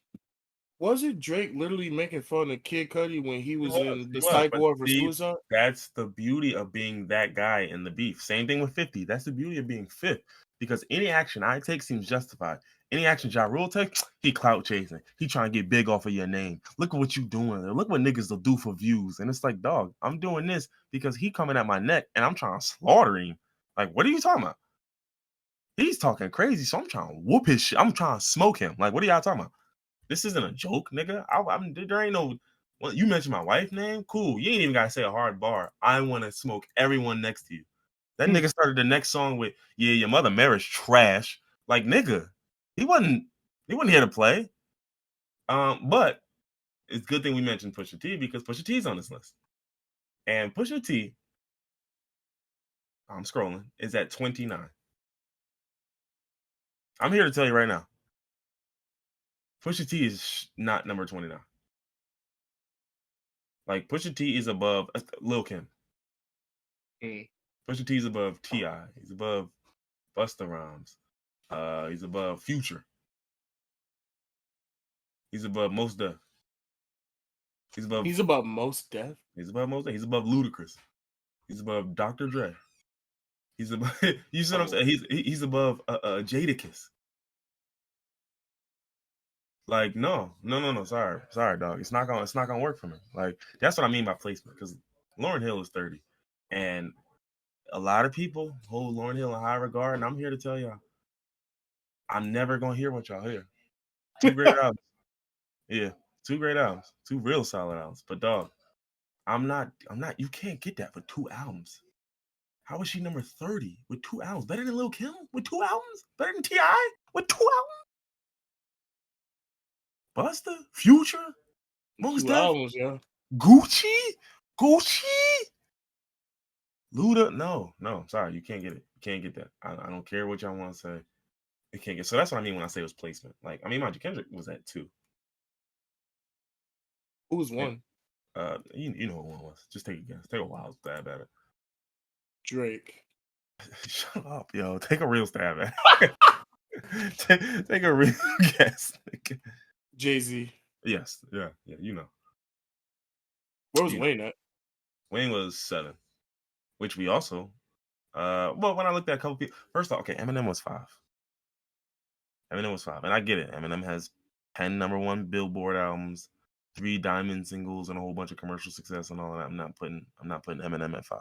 Wasn't Drake literally making fun of Kid Cudi when he was in He the was, psych but ward for see, suicide? that's the beauty of being that guy in the beef. Same thing with 50. That's the beauty of being Fifth. Because any action I take seems justified. Any action Ja Rule takes, he clout chasing. He trying to get big off of your name. Look at what you doing. Look what niggas will do for views. And it's like, dog, I'm doing this because he coming at my neck and I'm trying to slaughter him. Like, what are you talking about? He's talking crazy, so I'm trying to whoop his shit. I'm trying to smoke him. Like, what are y'all talking about? This isn't a joke, nigga. There ain't no. Well, you mentioned my wife name. Cool. You ain't even gotta say a hard bar. I want to smoke everyone next to you. That Hmm. nigga started the next song with, "Yeah, your mother marriage trash." Like, nigga, he wasn't. He wasn't here to play. But it's a good thing we mentioned Pusha T because Pusha T's on this list, and Pusha T, I'm scrolling, is at 29. I'm here to tell you right now. Pusha T is not number 29. Like Pusha T is above Lil Kim. Mm. Pusha T is above T.I. He's above Busta Rhymes. He's above Future. He's above Most Def. He's above. He's above most death. He's above Most Def. He's above Ludacris. He's above Dr. Dre. He's above. You see what I'm saying? He's above Jadakiss. Like no. Sorry, dog. It's not gonna work for me. Like that's what I mean by placement. Because Lauryn Hill is 30, and a lot of people hold Lauryn Hill in high regard, and I'm here to tell y'all, I'm never gonna hear what y'all hear. 2 great albums. Yeah, 2 great albums. 2 real solid albums. But dog, I'm not. You can't get that for 2 albums. How is she number 30 with 2 albums? Better than Lil Kim with 2 albums? Better than T.I. with 2 albums? Busta? Future? Mos 2 Def? albums, yeah. Gucci? Luda? No. Sorry, you can't get it. You can't get that. I don't care what y'all want to say. It can't get. So that's what I mean when I say it was placement. Like, I mean, mind you, Kendrick was at 2. Who was And, one? you know who one was. Just take a guess. Take a wild stab at it. Drake. Shut up, yo. Take a real stab at it. take a real guess. Jay-Z. Yes. Yeah. You know. Where was Wayne at? Wayne was 7, which we also. Well, when I looked at a couple people, first off, okay, Eminem was 5. And I get it. Eminem has 10 number 1 Billboard albums, 3 diamond singles, and a whole bunch of commercial success and all of that. I'm not putting Eminem at 5.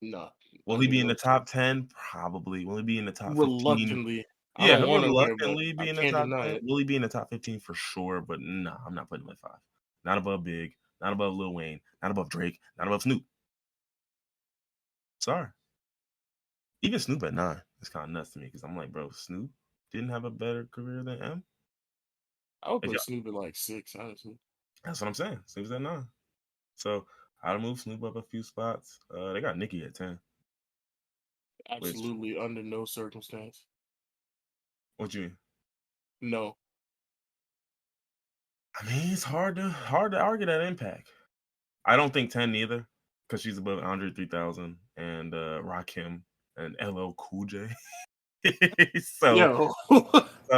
No. Will he be in the top 10? Probably. Will he be in the top 15? Reluctantly. I Yeah, don't he'll want him there, but reluctantly I be in the can't top deny 10. it. Will he be in the top 15 for sure? But no, I'm not putting him at 5. Not above Big, not above Lil Wayne, not above Drake, not above Snoop. Sorry. Even Snoop at 9 is kind of nuts to me because I'm like, bro, Snoop didn't have a better career than M. I would put Snoop at like 6, honestly. That's what I'm saying. Snoop's at 9. So I'd move Snoop up a few spots. They got Nicki at 10. Absolutely under no circumstance. What you mean? No. I mean, it's hard to argue that impact. I don't think 10 neither, because she's above Andre 3000 and Rakim and LL Cool J. Yo.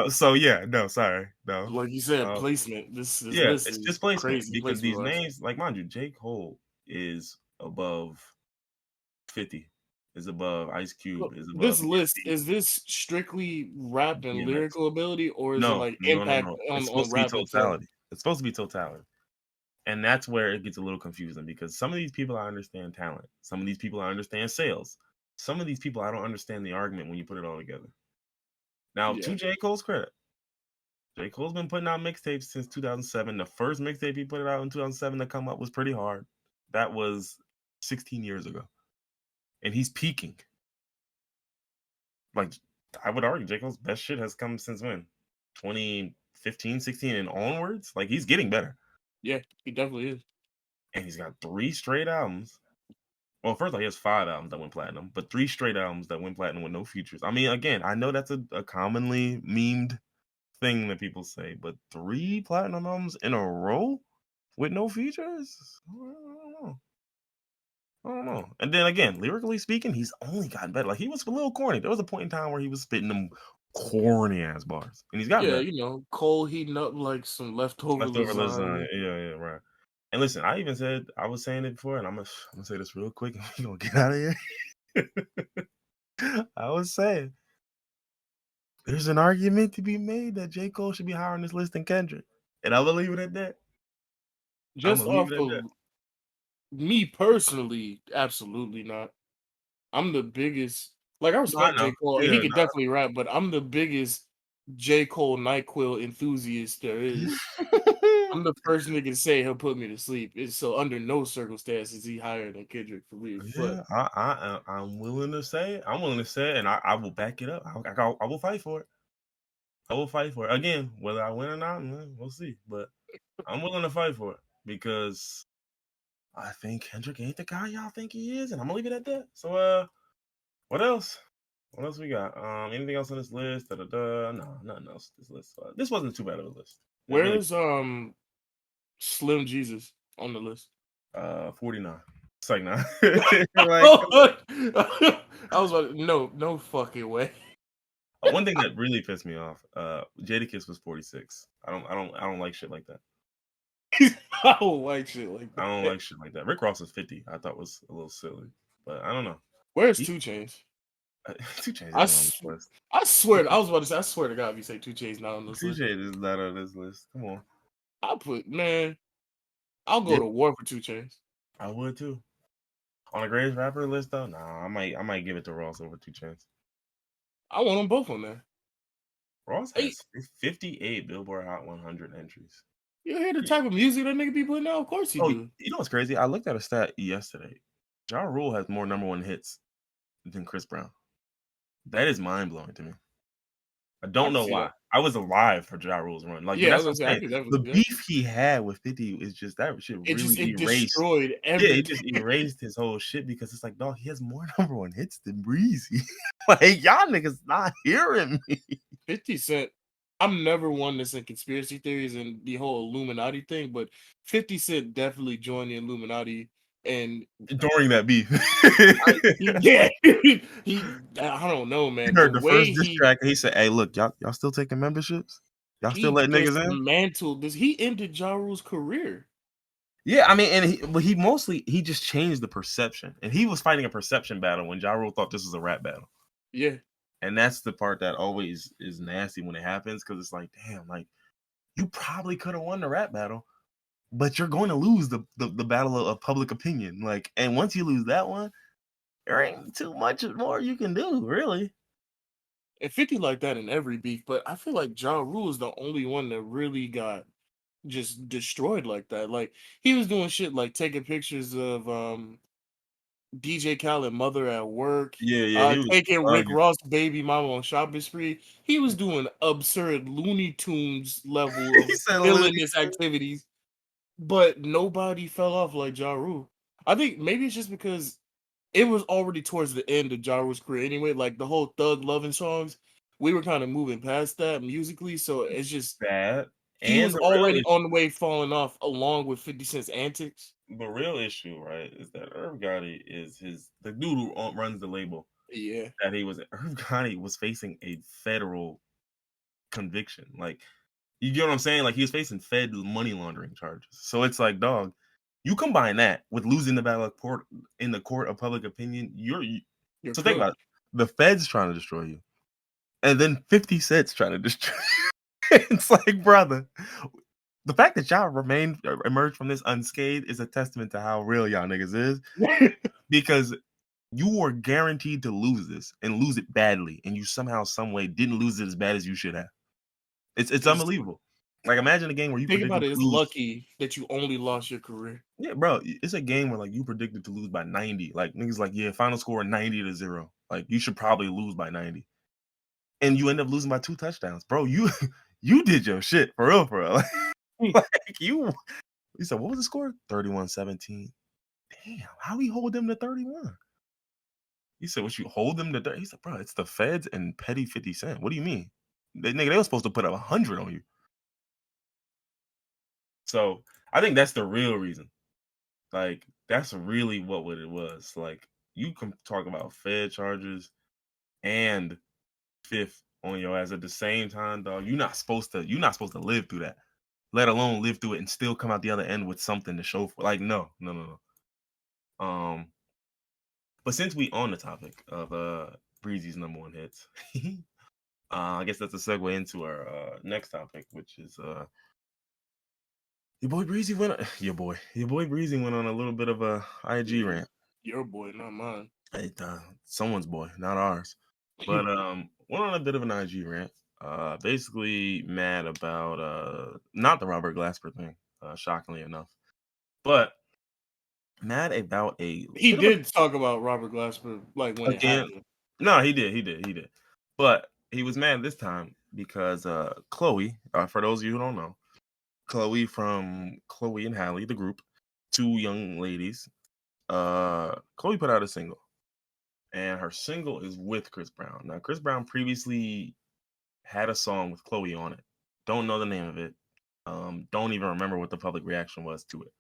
so yeah, no, sorry, no. Like you said, placement. This Yeah, list it's is just placement crazy because placement these wise. names, like mind you, J. Cole is above 50, is above Ice Cube, is above This list, Nipsey. is this strictly rap and DMX. lyrical ability, or is it No. like impact It's on supposed to be rap itself? totality. It's supposed to be totality. And that's where it gets a little confusing because some of these people I understand talent. Some of these people I understand sales. Some of these people I don't understand the argument when you put it all together. Now, to J. Cole's credit, J. Cole's been putting out mixtapes since 2007. The first mixtape he put out in 2007 to come up was pretty hard. That was 16 years ago. And he's peaking. Like, I would argue J. Cole's best shit has come since when? 2015, 16 and onwards? Like, he's getting better. Yeah, he definitely is. And he's got 3 straight albums. Well, first of all, he has 5 albums that went platinum, but 3 straight albums that went platinum with no features. I mean, again, I know that's a commonly memed thing that people say, but 3 platinum albums in a row with no features? I don't know. And then again, lyrically speaking, he's only gotten better. Like he was a little corny. There was a point in time where he was spitting them corny ass bars, and he's gotten better. You know, Cole heating up like some leftover lasagna. Yeah, right. And listen, I was saying it before, and I'm gonna say this real quick, and we gonna get out of here. I was saying there's an argument to be made that J. Cole should be higher on this list than Kendrick, and I'm gonna leave it at that. Just off of me personally, absolutely not. I'm the biggest. Like I respect J. Cole. He could definitely rap, but I'm the biggest J. Cole NyQuil enthusiast there is. I'm the first nigga to say he'll put me to sleep. So under no circumstances is he higher than Kendrick for me. Yeah, I'm willing to say it. I'm willing to say it, and I will back it up. I will fight for it. I will fight for it. Again, whether I win or not, we'll see. But I'm willing to fight for it because I think Kendrick ain't the guy y'all think he is, and I'm gonna leave it at that. So, what else? What else we got? Anything else on this list? No, nothing else. This list. This wasn't too bad of a list. It really. Where's Slim Jesus on the list? 49. It's like nah. Like I was like, no fucking way. one thing that really pissed me off. Jadakiss was 46. I don't like shit like that. I don't like shit like I don't that. like shit like that. Rick Ross was 50. I thought was a little silly, but I don't know. Where's He, 2 Chainz? 2 Chainz I, isn't on s- this list. I swear, I was about to say, I swear to God, if you say 2 Chainz not on this 2 list, Chainz is not on this list. Come on. I'll go Yeah, to war for 2 Chainz. I would too. On the greatest rapper list though, nah, I might give it to Ross over 2 Chainz. I want them both on there. Ross Hey, has 58 Billboard Hot 100 entries. you hear the type of music that nigga be putting out? Of course he Oh, do. you know what's crazy? I looked at a stat yesterday. Ja Rule has more number one hits than Chris Brown. That is mind blowing to me. I I don't can know see why. that. I was alive for Ja Rule's run. Like, but Yeah, I was that's what gonna say, I'm I saying. could definitely The see that. beef he had with 50 is just that shit really It erased. destroyed Yeah, it everything. just erased his whole shit because it's like, dog, he has more number one hits than Breezy. Like, y'all niggas not hearing me. 50 Cent. I'm never one that's in conspiracy theories and the whole Illuminati thing, but 50 Cent definitely joined the Illuminati, and During that beef. yeah, I don't know, He man. The heard the way first diss track. He said, "Hey, look, y'all still taking memberships? Y'all still he letting niggas in?" dismantled this, he ended Ja Rule's career. Yeah, I mean, but he just changed the perception, and he was fighting a perception battle when Ja Rule thought this was a rap battle, Yeah, and that's the part that always is nasty when it happens because it's like, damn, like you probably could have won the rap battle, but you're going to lose the battle of public opinion, like, and once you lose that one, there ain't too much more you can do, really. and 50 like that in every beef, but I feel like Ja Rule is the only one that really got just destroyed like that. Like he was doing shit like taking pictures of DJ Khaled mother at work, Yeah, he was taking Rick bugging. Ross baby mama on shopping spree. He was doing absurd Looney Tunes level He of said, "Literally, villainous activities, but nobody fell off like Ja Rule. I think maybe it's just because it was already towards the end of Ja Rule's career anyway. Like the whole Thug Loving songs, we were kind of moving past that musically, so it's just bad." he And was the real already on issue the way falling off along with 50 Cent's antics. the real issue, right, is that Irv Gotti is the dude who runs the label. Yeah, That Irv Gotti was facing a federal conviction. Like, you get what I'm saying? Like, he was facing Fed money laundering charges. So it's like, dog, you combine that with losing the battle of court in the court of public opinion. you're So think about cooked. it. The Fed's trying to destroy you, and then 50 Cent's trying to destroy. It's like, brother, the fact that y'all emerged from this unscathed is a testament to how real y'all niggas is, because you were guaranteed to lose this and lose it badly, and you somehow, some way, didn't lose it as bad as you should have. It's It's unbelievable. Like, imagine a game where you think about predicted it. to It's lose. lucky that you only lost your career. Yeah, bro, it's a game where like you predicted to lose by 90. Like, niggas like, yeah, final score 90-0. Like, you should probably lose by 90, and you end up losing by 2 touchdowns, bro. You you did your shit for real, for real. Like, you said, what was the score? 31-17. Damn, how we hold them to 31? He said, what, you hold them to 30? He said, bro, it's the Feds and petty 50 Cent. What do you mean? They were supposed to put up 100 on you. So I think that's the real reason. Like, that's really what it was. Like, you can talk about Fed charges and fifth on your ass at the same time, dog. You're not supposed to live through that, let alone live through it and still come out the other end with something to show for. Like, no. But since we on the topic of Breezy's number one hits, I guess that's a segue into our next topic, which is your boy Breezy your boy Breezy went on a little bit of a IG Yeah, rant. your boy, not mine. Hey, someone's boy, not ours. But went on a bit of an IG rant. Basically mad about not the Robert Glasper thing, shockingly enough, but mad about a He bit of a did talk about Robert Glasper like when it again. happened. No, he did. But he was mad this time because Chloe, for those of you who don't know, Chloe from Chloe and Halle, the group, two young ladies. Chloe put out a single, and her single is with Chris Brown. Now, Chris Brown previously had a song with Chloe on it. Don't know the name of it. Don't even remember what the public reaction was to it.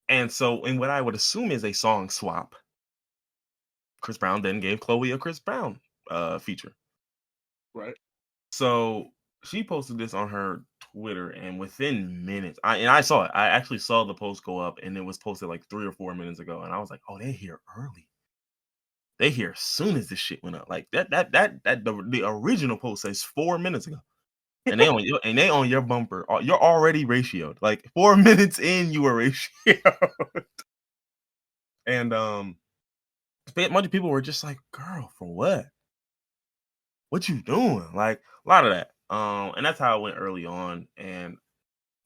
And so, in what I would assume is a song swap, Chris Brown then gave Chloe a Chris Brown feature. Right. So she posted this on her Twitter, and within minutes, I saw it. I actually saw the post go up, and it was posted like 3 or 4 minutes ago, and I was like, "Oh, they here early. They here as soon as this shit went up. Like the original post says 4 minutes ago, and they on your bumper. You're already ratioed. Like 4 minutes in, you were ratioed, and a bunch of people were just like, "Girl, for what? What you doing?" Like a lot of that. And that's how it went early on. And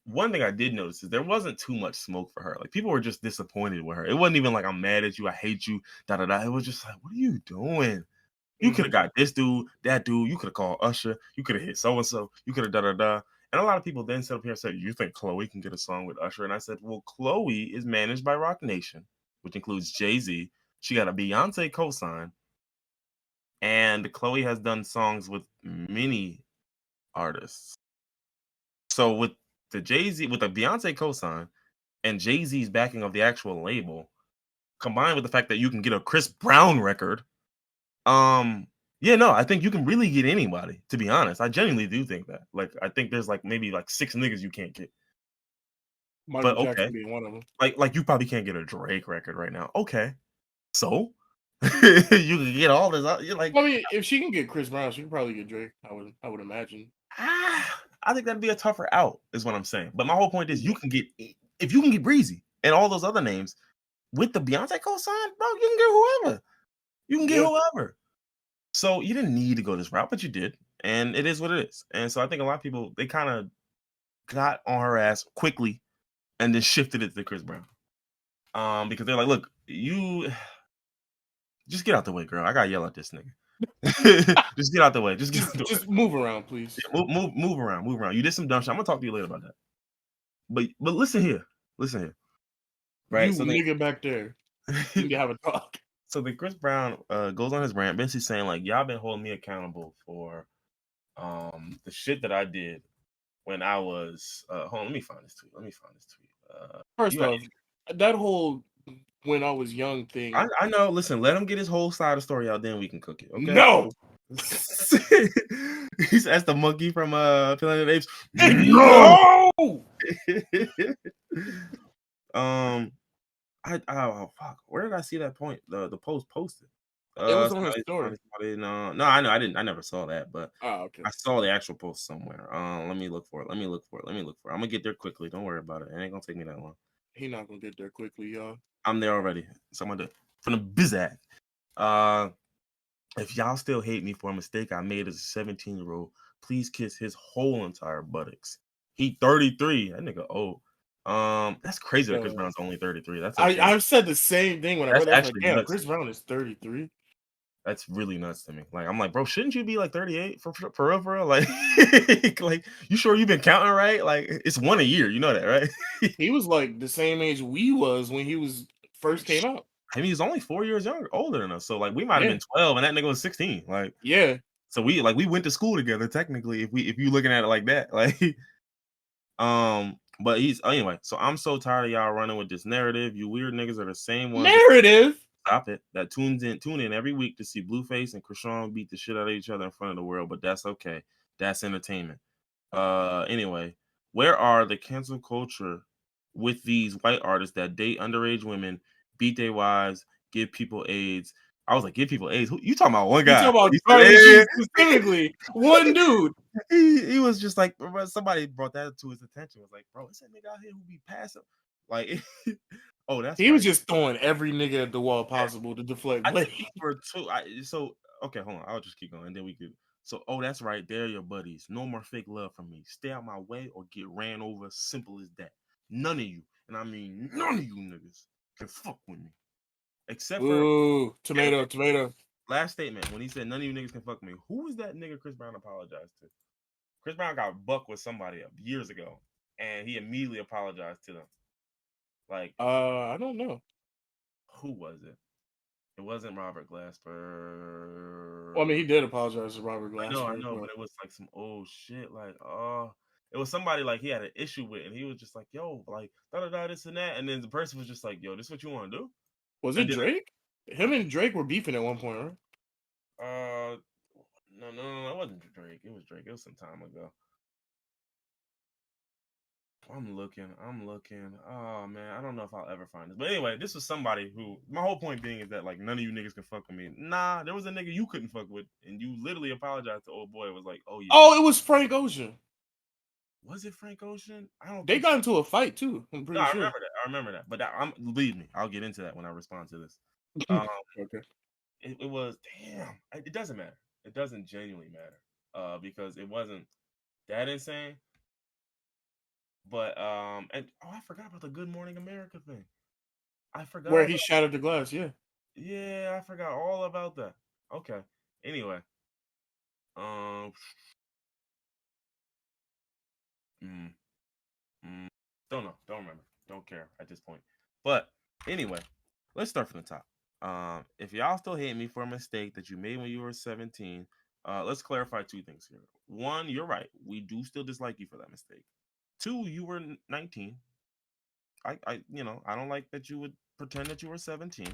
one thing I did notice is there wasn't too much smoke for her. Like people were just disappointed with her. It wasn't even like I'm mad at you, I hate you, da da da. It was just like, what are you doing? You could have got this dude, that dude. You could have called Usher. You could have hit so and so. You could have da da da. And a lot of people then sit up here and said, "You think Chloe can get a song with Usher?" And I said, "Well, Chloe is managed by Roc Nation, which includes Jay-Z. She got a Beyonce cosign, and Chloe has done songs with many artists. So with the Jay-Z, with the Beyonce cosign and Jay-Z's backing of the actual label, combined with the fact that you can get a Chris Brown record, yeah, no, I think you can really get anybody, to be honest. I genuinely do think that. Like, I think there's like maybe like 6 niggas you can't get. Michael But Jackson okay. being one of them. Like you probably can't get a Drake record right now. Okay. So you can get all this. You're like, I mean, if she can get Chris Brown, she can probably get Drake. I would imagine. I think that'd be a tougher out, is what I'm saying. But my whole point is, Yeah. you can get, if you can get Breezy and all those other names with the Beyonce cosign, bro, you can get whoever. You can get Yeah. whoever. So you didn't need to go this route, but you did, and it is what it is. And so I think a lot of people, they kind of got on her ass quickly and then shifted it to Chris Brown. Because they're like, look, you just get out the way, girl. I gotta yell at this nigga. Just get out the way. Just get out the way. Just move around, please. Yeah, move around. You did some dumb shit. I'm gonna talk to you later about that. But listen here. Right. You So nigga back there. We need to have a talk. so the Chris Brown goes on his rant, basically saying like, y'all been holding me accountable for the shit that I did when I was hold on, let me find this tweet. First off, that whole when I was young thing. I know. Listen, let him get his whole side of the story out, then we can cook it. Okay. No. That's the monkey from Planet of the Apes. No. Oh fuck, where did I see that point? The post posted. It was on his story. No, I know, I never saw that, but okay. I saw the actual post somewhere. Let me look for it. I'm gonna get there quickly. Don't worry about it. It ain't gonna take me that long. He not gonna get there quickly, y'all. I'm there already. So I'm gonna do it from the bizak. If y'all still hate me for a mistake I made as a 17-year-old, please kiss his whole entire buttocks. He 33. That nigga old. That's crazy that Chris Brown's only 33. That's I've said the same thing when I read that. Like, damn, nuts. Chris Brown is 33. That's really nuts to me. Like, I'm like, bro, shouldn't you be like 38 for real? Like, like, you sure you've been counting right? Like, it's one a year, you know that, right? He was like the same age we was when he was first came out. I mean, he's only 4 years older than us. So like, we might have been 12, and that nigga was 16. Like, yeah. So we went to school together technically. If you looking at it like that, like, but anyway. So I'm so tired of y'all running with this narrative. You weird niggas are the same ones. Narrative. Stop it. That tune in every week to see Blueface and Krishan beat the shit out of each other in front of the world, but that's okay. That's entertainment. Anyway, where are the cancel culture with these white artists that date underage women, beat their wives, give people AIDS? I was like, give people AIDS? Who you talking about? One guy. You talking about specifically one dude. He was just like, somebody brought that to his attention. Was like, bro, it's that nigga out here who be passive. Like, oh, that's he was just throwing every nigga at the wall possible to deflect blame. So okay, hold on. I'll just keep going, and then we could. So, oh, that's right. They're your buddies. No more fake love from me. Stay out my way or get ran over. Simple as that. None of you, and I mean none of you niggas, can fuck with me. Except for tomato. Last statement when he said none of you niggas can fuck with me. Who is that nigga Chris Brown apologized to? Chris Brown got bucked with somebody years ago, and he immediately apologized to them. Like, I don't know. Who was it? It wasn't Robert Glasper. Well, I mean, he did apologize to Robert I Glasper, know, but it was like some old shit. Like, it was somebody like he had an issue with, and he was just like, "Yo, like da da da this and that," and then the person was just like, "Yo, this what you want to do?" was it And then, Drake? Him and Drake were beefing at one point, right? no, it wasn't Drake. It was Drake. It was some time ago. I'm looking. Oh man, I don't know if I'll ever find this. But anyway, this was somebody who. My whole point being is that like none of you niggas can fuck with me. Nah, there was a nigga you couldn't fuck with, and you literally apologized to old boy. It was like, oh yeah, Oh, it was Frank Ocean. was it Frank Ocean? I don't They think got so. into a fight too. I'm No, pretty I sure. remember that. I remember that. But I'm believe me, I'll get into that when I respond to this. Um, Okay. it was damn. It doesn't matter. It doesn't genuinely matter. Because it wasn't that insane. But and I forgot about the Good Morning America thing. I forgot Where he about. shattered the glass. Yeah. Yeah, I forgot all about that. Okay. Anyway, um, mm, mm, don't know, don't remember, don't care at this point. But anyway, let's start from the top. If y'all still hate me for a mistake that you made when you were 17, let's clarify two things here. One, you're right. We do still dislike you for that mistake. Two, you were 19. I don't like that you would pretend that you were 17.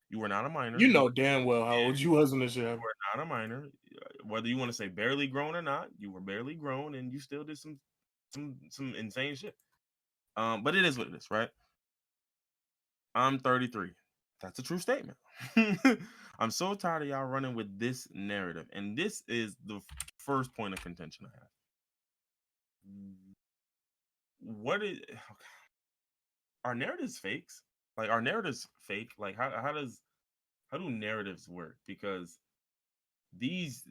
You were not a minor. You know damn well how old you was when this shit You happened. were not a minor. Whether you want to say barely grown or not, you were barely grown, and you still did some insane shit. But it is what it is, right? I'm 33. That's a true statement. I'm so tired of y'all running with this narrative, and this is the first point of contention I have. What is our narratives fakes? Like our narratives fake? Like how do narratives work? Because these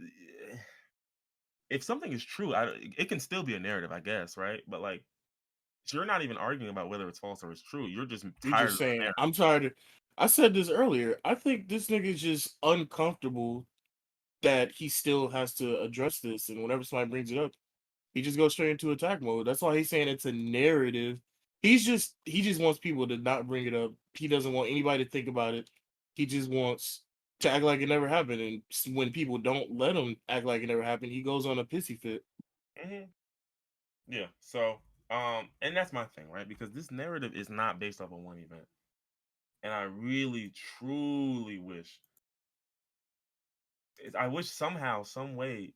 if something is true, it can still be a narrative, I guess, right? But like, you're not even arguing about whether it's false or it's true. You're just You tired just of the saying, narrative. I'm tired of. I said this earlier. I think this nigga's just uncomfortable that he still has to address this, and whenever somebody brings it up, he just goes straight into attack mode. That's why he's saying it's a narrative. He just wants people to not bring it up. He doesn't want anybody to think about it. He just wants to act like it never happened. And when people don't let him act like it never happened, he goes on a pissy fit. Hmm. Yeah. So, and that's my thing, right? Because this narrative is not based off of one event, and I really, truly wish. I wish somehow, some way,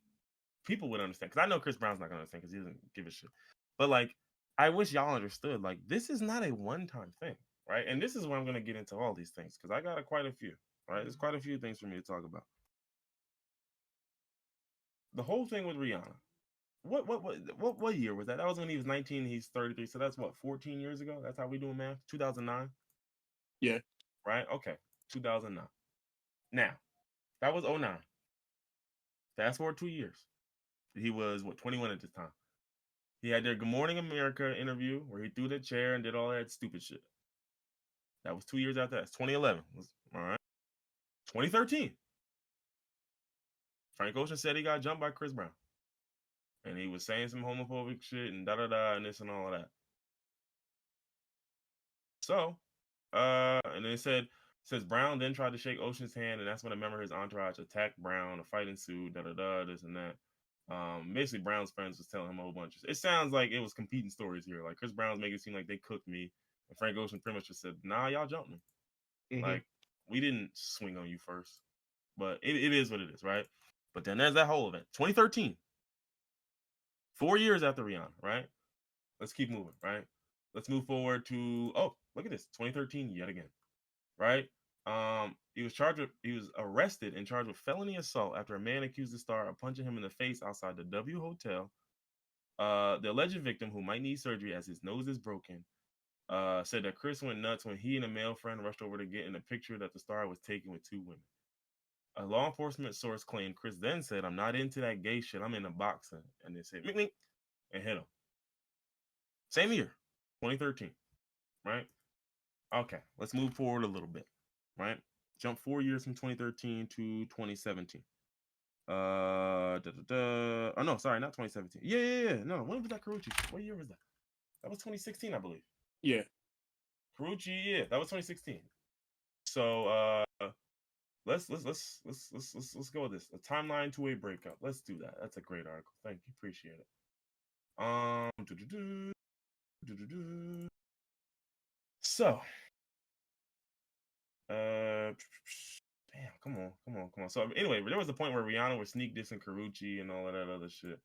people would understand. Because I know Chris Brown's not gonna understand because he doesn't give a shit. But like, I wish y'all understood. Like, this is not a one-time thing, right? And this is where I'm gonna get into all these things because I got quite a few. Right? There's quite a few things for me to talk about. The whole thing with Rihanna. What year was that? That was when he was 19. He's 33. So that's what 14 years ago. That's how we doing math. 2009, Yeah. right? Okay, 2009. Now that was '09. Fast forward 2 years. He was what 21 at this time. He had their Good Morning America interview where he threw the chair and did all that stupid shit. That was 2 years after that. It's 2011. All right. 2013. Frank Ocean said he got jumped by Chris Brown, and he was saying some homophobic shit and da da da and this and all of that. So, and it says Brown then tried to shake Ocean's hand, and that's when a member of his entourage attacked Brown. A fight ensued. Da da da. This and that. Basically, Brown's friends was telling him a whole bunch. It sounds like it was competing stories here. Like Chris Brown's making it seem like they cooked me, and Frank Ocean pretty much just said, "Nah, y'all jumped me. Hmm. Like we didn't swing on you first." But it is what it is, right? But then there's that whole event, 2013, 4 years after Rihanna, right? Let's keep moving, right? Let's move forward to look at this, 2013 yet again, right? He was arrested and charged with felony assault after a man accused the star of punching him in the face outside the W Hotel. The alleged victim, who might need surgery as his nose is broken, said that Chris went nuts when he and a male friend rushed over to get in a picture that the star was taking with two women. A law enforcement source claimed Chris then said, "I'm not into that gay shit. I'm into boxing." And they said, "Mink, mink," and hit him. Same year, 2013, right? Okay, let's move forward a little bit, right? Jump 4 years from 2013 to 2017. Oh no, sorry, not 2017. Yeah. No, when was that Karuchi? What year was that? That was 2016, I believe. Yeah. Karuchi, yeah, that was 2016. So, let's go with this. A timeline to a breakup. Let's do that. That's a great article. Thank you. Appreciate it. So, damn, come on. So anyway, there was a point where Rihanna was sneak dissing Karrueche and all of that other shit.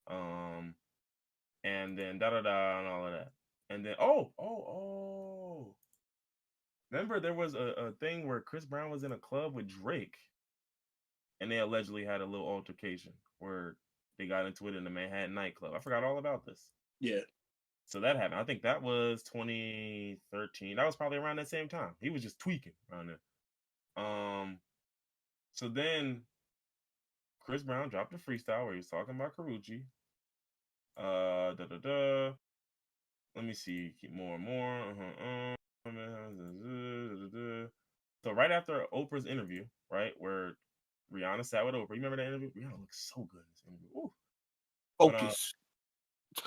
And then da da da and all of that. And then remember there was a thing where Chris Brown was in a club with Drake, and they allegedly had a little altercation where they got into it in the Manhattan nightclub. I forgot all about this. Yeah. So that happened. I think that was 2013. That was probably around that same time. He was just tweaking around there. So then Chris Brown dropped a freestyle where he was talking about Karrueche. Let me see. Keep more and more. So right after Oprah's interview, right, where Rihanna sat with Oprah. You remember that interview? Rihanna looks so good in this interview. Ooh. Focus.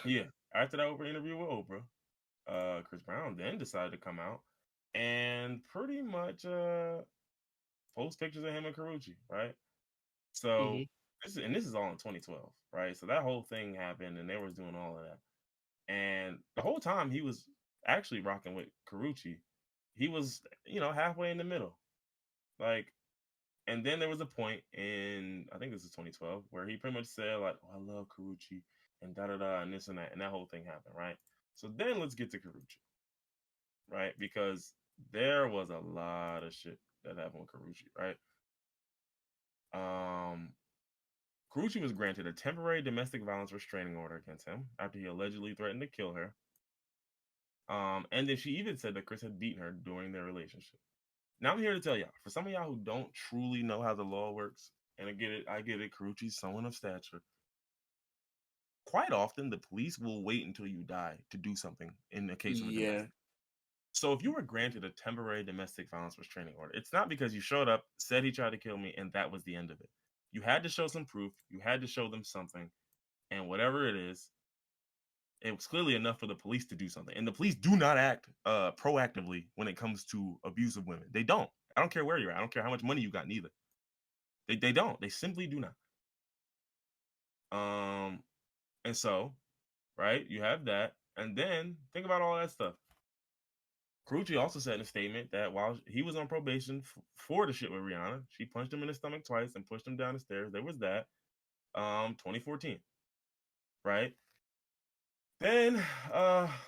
Yeah. After that Oprah interview with Oprah, Chris Brown then decided to come out and pretty much post pictures of him and Karrueche, right? So this is all in 2012, right? So that whole thing happened, and they was doing all of that, and the whole time he was actually rocking with Karrueche. He was, halfway in the middle, like. And then there was a point in, I think this is 2012, where he pretty much said, like, oh, I love Karrueche and da-da-da and this and that whole thing happened, right? So then let's get to Karrueche, right? Because there was a lot of shit that happened with Karrueche, right? Karrueche was granted a temporary domestic violence restraining order against him after he allegedly threatened to kill her. And then she even said that Chris had beaten her during their relationship. Now I'm here to tell y'all, for some of y'all who don't truly know how the law works, and I get it, Karrueche's someone of stature. Quite often, the police will wait until you die to do something in the case of a domestic. So if you were granted a temporary domestic violence restraining order, it's not because you showed up, said he tried to kill me, and that was the end of it. You had to show some proof. You had to show them something. And whatever it is, it was clearly enough for the police to do something. And the police do not act proactively when it comes to abuse of women. They don't. I don't care where you're at. I don't care how much money you got, neither. They don't. They simply do not. And so, right, you have that. And then think about all that stuff. Karrueche also said in a statement that while he was on probation for the shit with Rihanna, she punched him in the stomach twice and pushed him down the stairs. There was that. 2014. Right? Then,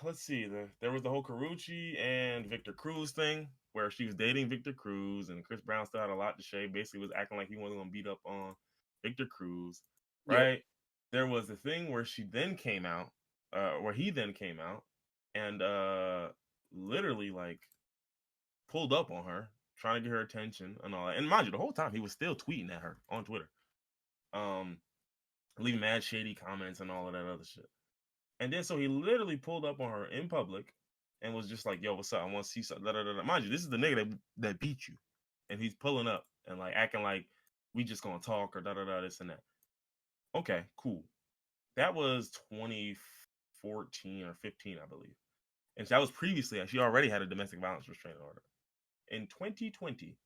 let's see. There was the whole Karrueche and Victor Cruz thing, where she was dating Victor Cruz, and Chris Brown still had a lot to say. Basically, was acting like he wasn't gonna beat up on Victor Cruz, right? Yep. There was the thing where she then came out, where he then came out, and literally like pulled up on her, trying to get her attention and all that. And mind you, the whole time he was still tweeting at her on Twitter, leaving mad shady comments and all of that other shit. And then so he literally pulled up on her in public and was just like, yo, what's up? I want to see something. Mind you, this is the nigga that beat you. And he's pulling up and like acting like we just gonna talk or this and that. Okay, cool. That was 2014 or 15, I believe. And that was previously, she already had a domestic violence restraining order. In 2020,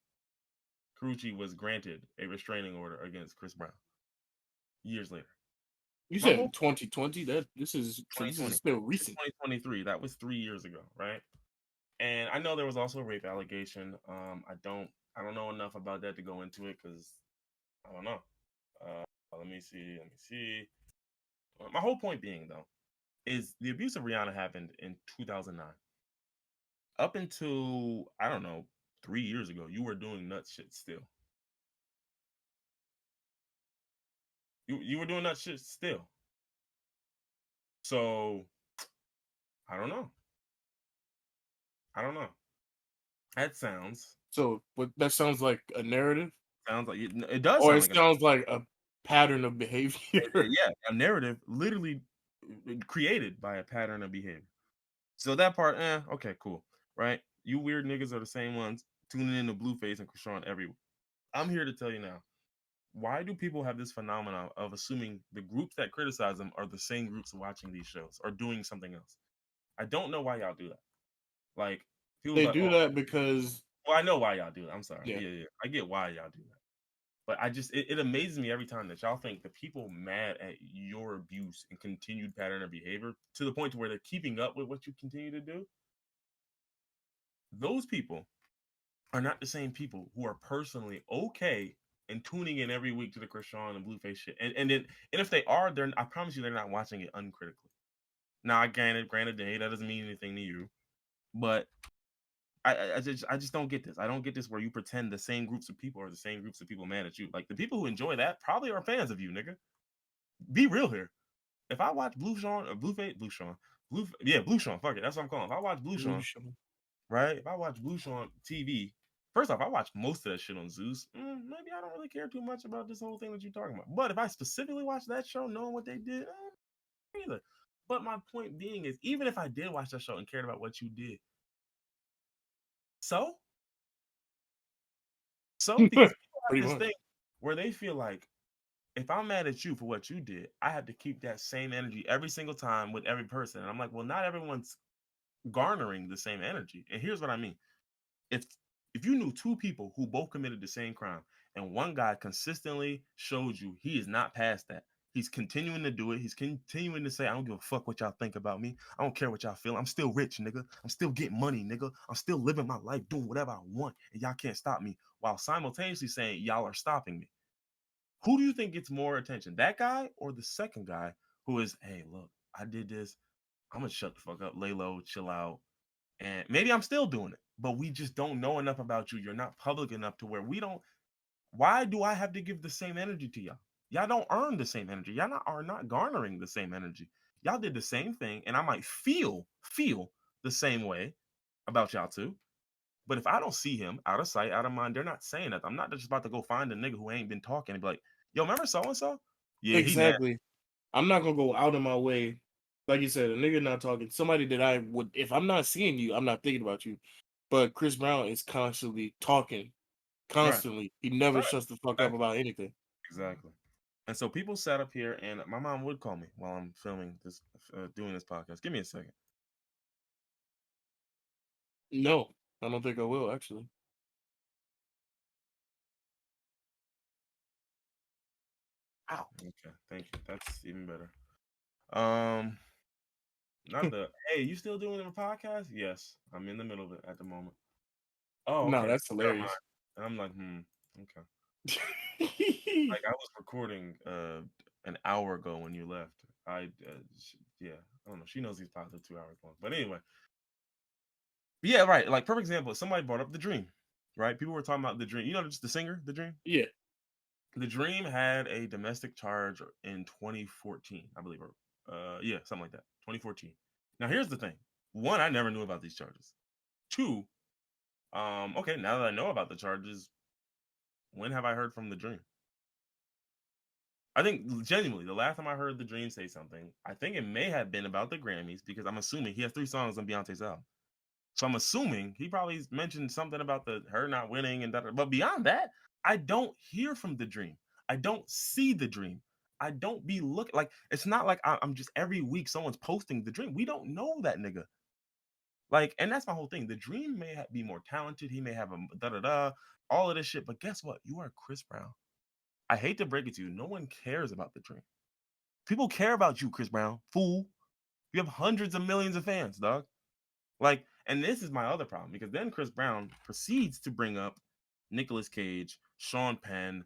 Karrueche was granted a restraining order against Chris Brown. Years later. You said 2020? This is still recent. 2023. That was 3 years ago, right? And I know there was also a rape allegation. I don't know enough about that to go into it because I don't know. Let me see. My whole point being though is the abuse of Rihanna happened in 2009. Up until, I don't know, 3 years ago, you were doing nut shit still. You were doing that shit still. So, I don't know. That sounds. So, that sounds like a narrative? Sounds like it does. Or it sounds like a pattern of behavior. Yeah, a narrative literally created by a pattern of behavior. So that part, okay, cool. Right? You weird niggas are the same ones tuning in to Blueface and Krishan everywhere. I'm here to tell you now. Why do people have this phenomenon of assuming the groups that criticize them are the same groups watching these shows or doing something else? I don't know why y'all do that. Like, they do that because Well, I know why y'all do that. I'm sorry. Yeah. Yeah. I get why y'all do that. But I just it amazes me every time that y'all think the people mad at your abuse and continued pattern of behavior to the point to where they're keeping up with what you continue to do. Those people are not the same people who are personally okay and tuning in every week to the Krishan and Blueface shit. And if they are, they're I promise you they're not watching it uncritically. Now, granted, hey, that doesn't mean anything to you, but I just don't get this. I don't get this where you pretend the same groups of people are the same groups of people mad at you. Like the people who enjoy that probably are fans of you, nigga. Be real here. If I watch Blue Sean or Blue Sean, fuck it, that's what I'm calling. If I watch Blue Sean, right? If I watch Blue Sean TV, first off, I watch most of that shit on Zeus. Maybe I don't really care too much about this whole thing that you're talking about. But if I specifically watch that show, knowing what they did, either. But my point being is, even if I did watch that show and cared about what you did, so because people have Pretty this much. thing where they feel like if I'm mad at you for what you did, I have to keep that same energy every single time with every person. And I'm like, well, not everyone's garnering the same energy. And here's what I mean. If if you knew two people who both committed the same crime and one guy consistently showed you he is not past that, he's continuing to do it, he's continuing to say, I don't give a fuck what y'all think about me, I don't care what y'all feel, I'm still rich, nigga, I'm still getting money, nigga, I'm still living my life, doing whatever I want, and y'all can't stop me, while simultaneously saying y'all are stopping me. Who do you think gets more attention, that guy or the second guy who is, hey, look, I did this, I'm gonna shut the fuck up, lay low, chill out, and maybe I'm still doing it, but we just don't know enough about you. You're not public enough to where we don't. Why do I have to give the same energy to y'all? Y'all don't earn the same energy. Are not garnering the same energy. Y'all did the same thing, and I might feel the same way about y'all too. But if I don't see him out of sight, out of mind, they're not saying that. I'm not just about to go find a nigga who ain't been talking and be like, "Yo, remember so and so? Yeah, he mad." Exactly. I'm not gonna go out of my way. Like you said, a nigga not talking. Somebody that I would, if I'm not seeing you, I'm not thinking about you. But Chris Brown is constantly talking. Right, Constantly. He never right, shuts the fuck up exactly. about anything. Exactly. And so people sat up here, and my mom would call me while I'm filming this, doing this podcast. Give me a second. No, I don't think I will, actually. Ow. Okay, thank you. That's even better. Um, not the hey, you still doing a podcast? Yes, I'm in the middle of it at the moment. Oh, No, okay. that's Never mind. hilarious. And I'm like, okay. Like I was recording an hour ago when you left. Yeah, I don't know. She knows these pods are 2 hours long, but anyway, yeah, right. Like perfect example. Somebody brought up the Dream, right? People were talking about the Dream. You know, just the singer, the Dream. Yeah. The Dream had a domestic charge in 2014, I believe, or yeah, something like that. 2014. Now here's the thing. One, I never knew about these charges. Two, okay, now that I know about the charges, when have I heard from the Dream? I think genuinely, the last time I heard the Dream say something, I think it may have been about the Grammys because I'm assuming he has 3 songs on Beyonce's album. So I'm assuming he probably mentioned something about the her not winning and that. But beyond that, I don't hear from the Dream. I don't see the Dream. I don't be looking like it's not like I'm just every week someone's posting the Dream. We don't know that nigga. Like, and that's my whole thing. The Dream may be more talented. He may have a da da da, all of this shit. But guess what? You are Chris Brown. I hate to break it to you. No one cares about the Dream. People care about you, Chris Brown. Fool. You have hundreds of millions of fans, dog. Like, and this is my other problem because then Chris Brown proceeds to bring up Nicolas Cage, Sean Penn,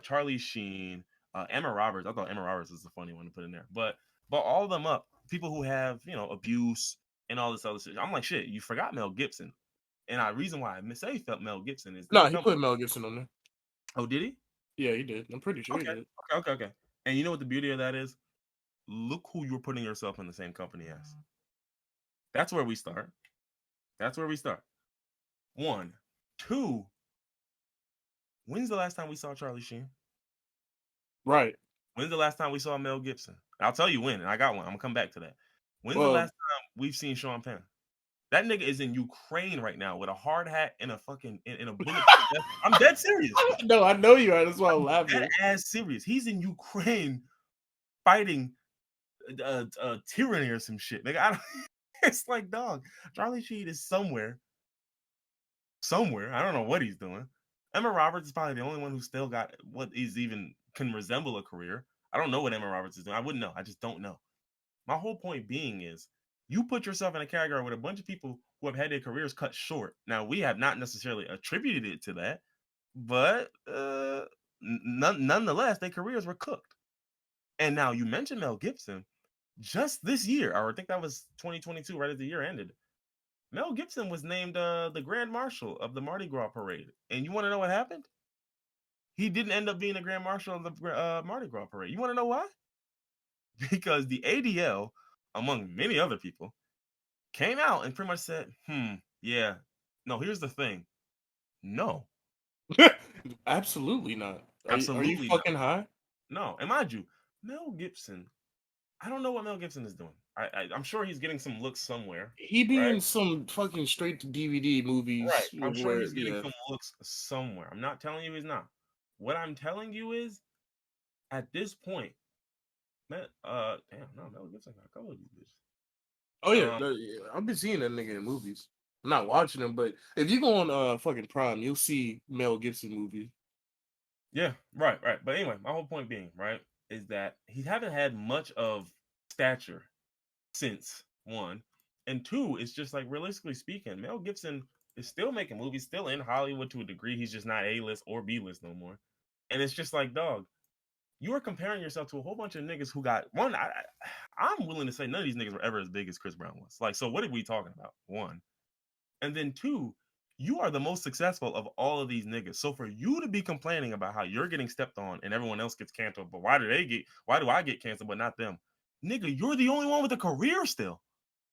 Charlie Sheen, Emma Roberts. I thought Emma Roberts was a funny one to put in there, but all of them up, people who have abuse and all this other shit. I'm like, shit, you forgot Mel Gibson, and the reason why I say felt Mel Gibson is No, this he company. put Mel Gibson on there. Oh, did he? Yeah, he did. I'm pretty sure he Okay, did. okay. And you know what the beauty of that is? Look who you're putting yourself in the same company as. That's where we start. That's where we start. One, two. When's the last time we saw Charlie Sheen? Right. When's the last time we saw Mel Gibson? I'll tell you when, and I got one. I'm gonna come back to that. When's the Well, last time we've seen Sean Penn? That nigga is in Ukraine right now with a hard hat and a fucking in a bulletproof vest. I'm dead serious. no, I know you are. That's why I'm Dead laughing. ass serious. He's in Ukraine fighting tyranny or some shit. Nigga, it's like, dog, Charlie Sheen is somewhere somewhere. I don't know what he's doing. Emma Roberts is probably the only one who still got what is even can resemble a career. I don't know what Emma Roberts is doing. I wouldn't know. I just don't know. My whole point being is you put yourself in a category with a bunch of people who have had their careers cut short. Now, we have not necessarily attributed it to that, but nonetheless, their careers were cooked. And now you mentioned Mel Gibson. Just this year, or I think that was 2022, right as the year ended, Mel Gibson was named the Grand Marshal of the Mardi Gras parade. And you want to know what happened? He didn't end up being the Grand Marshal of the Mardi Gras parade. You want to know why? Because the ADL, among many other people, came out and pretty much said, yeah, no, here's the thing. No, Absolutely not. Are you absolutely not. fucking high? No. And mind you, Mel Gibson, I don't know what Mel Gibson is doing. I'm sure he's getting some looks somewhere, He be right? in some fucking straight to DVD Right. movies I'm sure where he's getting some looks somewhere. I'm not telling you he's not. What I'm telling you is, at this point, man, damn, no, Mel Gibson got a couple of these oh bitches. yeah, I've been seeing that nigga in movies. I'm not watching them, but if you go on fucking Prime, you'll see Mel Gibson movies. Yeah, right. But anyway, my whole point being, right, is that he haven't had much of stature since one, and two, it's just like realistically speaking, Mel Gibson is still making movies, still in Hollywood to a degree. He's just not A list or B list no more, and it's just like, dog, you are comparing yourself to a whole bunch of niggas who got one. I'm willing to say none of these niggas were ever as big as Chris Brown was. Like, so what are we talking about? One, and then two, you are the most successful of all of these niggas. So for you to be complaining about how you're getting stepped on and everyone else gets canceled, but why do I get canceled but not them? Nigga, you're the only one with a career still.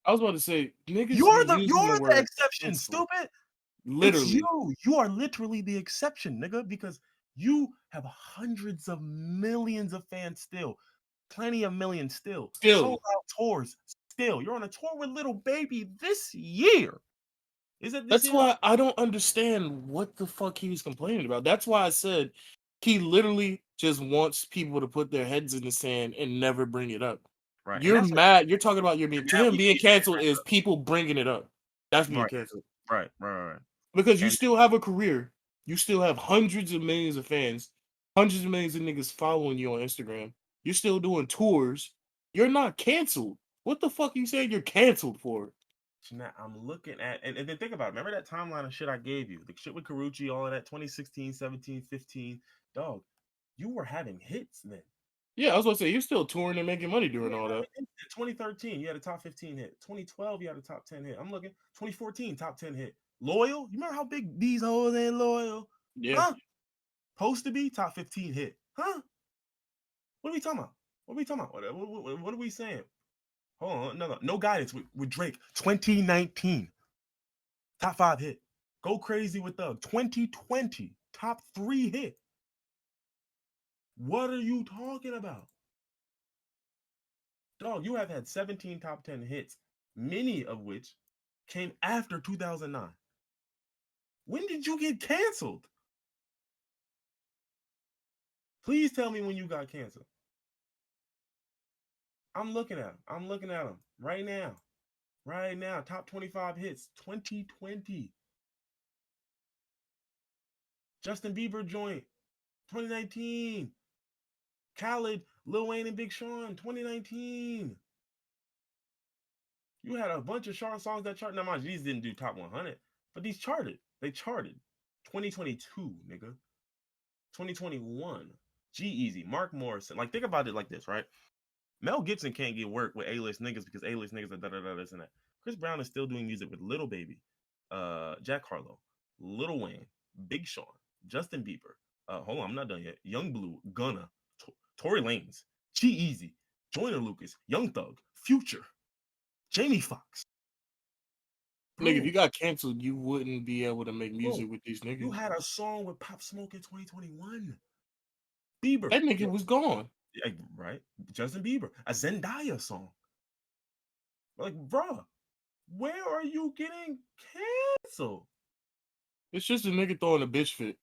I was about to say niggas be using the You're the word exception, cancel. stupid. It's Literally, you. You are literally the exception, nigga, because you have hundreds of millions of fans still. Plenty of millions still. Sold still. out tours still. You're on a tour with Little Baby this year. Is it this That's year? why I don't understand what the fuck he was complaining about. That's why I said he literally just wants people to put their heads in the sand and never bring it up. Right. And You're that's mad. You're talking about you're you're being to mad him we being can't even canceled is people bringing it up. That's being Right, canceled right. because you And still have a career. You still have hundreds of millions of fans, hundreds of millions of niggas following you on Instagram. You're still doing tours. You're not canceled. What the fuck you saying you're canceled for? now I'm looking at and then think about it. Remember that timeline of shit I gave you? The shit with Karuchi, all of that 2016, 17, 15. Dog, you were having hits then. Yeah, I was gonna say you're still touring and making money You doing were all that. having hits. In 2013, you had a top 15 hit. 2012, you had a top 10 hit. I'm looking. 2014, top 10 hit. Loyal? You remember how big these hoes ain't loyal? Yeah. Huh? Supposed to be top 15 hit. Huh? What are we talking about? What are we talking about? What are we saying? Hold on, no guidance with Drake. 2019, top 5 hit. Go crazy with Thug. 2020, top 3 hit. What are you talking about? Dog, you have had 17 top 10 hits, many of which came after 2009. When did you get canceled? Please tell me when you got canceled. I'm looking at him. I'm looking at him right now. Right now, top 25 hits, 2020. Justin Bieber joint, 2019. Khalid, Lil Wayne, and Big Sean, 2019. You had a bunch of short songs that chart. Now, mind you, these didn't do top 100, but these charted. They charted. 2022, nigga. 2021. G-Eazy, Mark Morrison. Like, think about it like this, right? Mel Gibson can't get work with A-list niggas because A-list niggas are da-da-da, this and that. Chris Brown is still doing music with Little Baby, Jack Harlow, Lil Wayne, Big Sean, Justin Bieber. Hold on, I'm not done yet. Young Blue, Gunna, Tory Lanez, G-Eazy, Joyner Lucas, Young Thug, Future, Jamie Foxx. Nigga, if Bro, you got canceled, you wouldn't be able to make bro, music with these you niggas. had a song with Pop Smoke in 2021. Bieber, That nigga was gone. right? Justin Bieber, a Zendaya song. Like, bruh, where are you getting canceled? It's just a nigga throwing a bitch fit.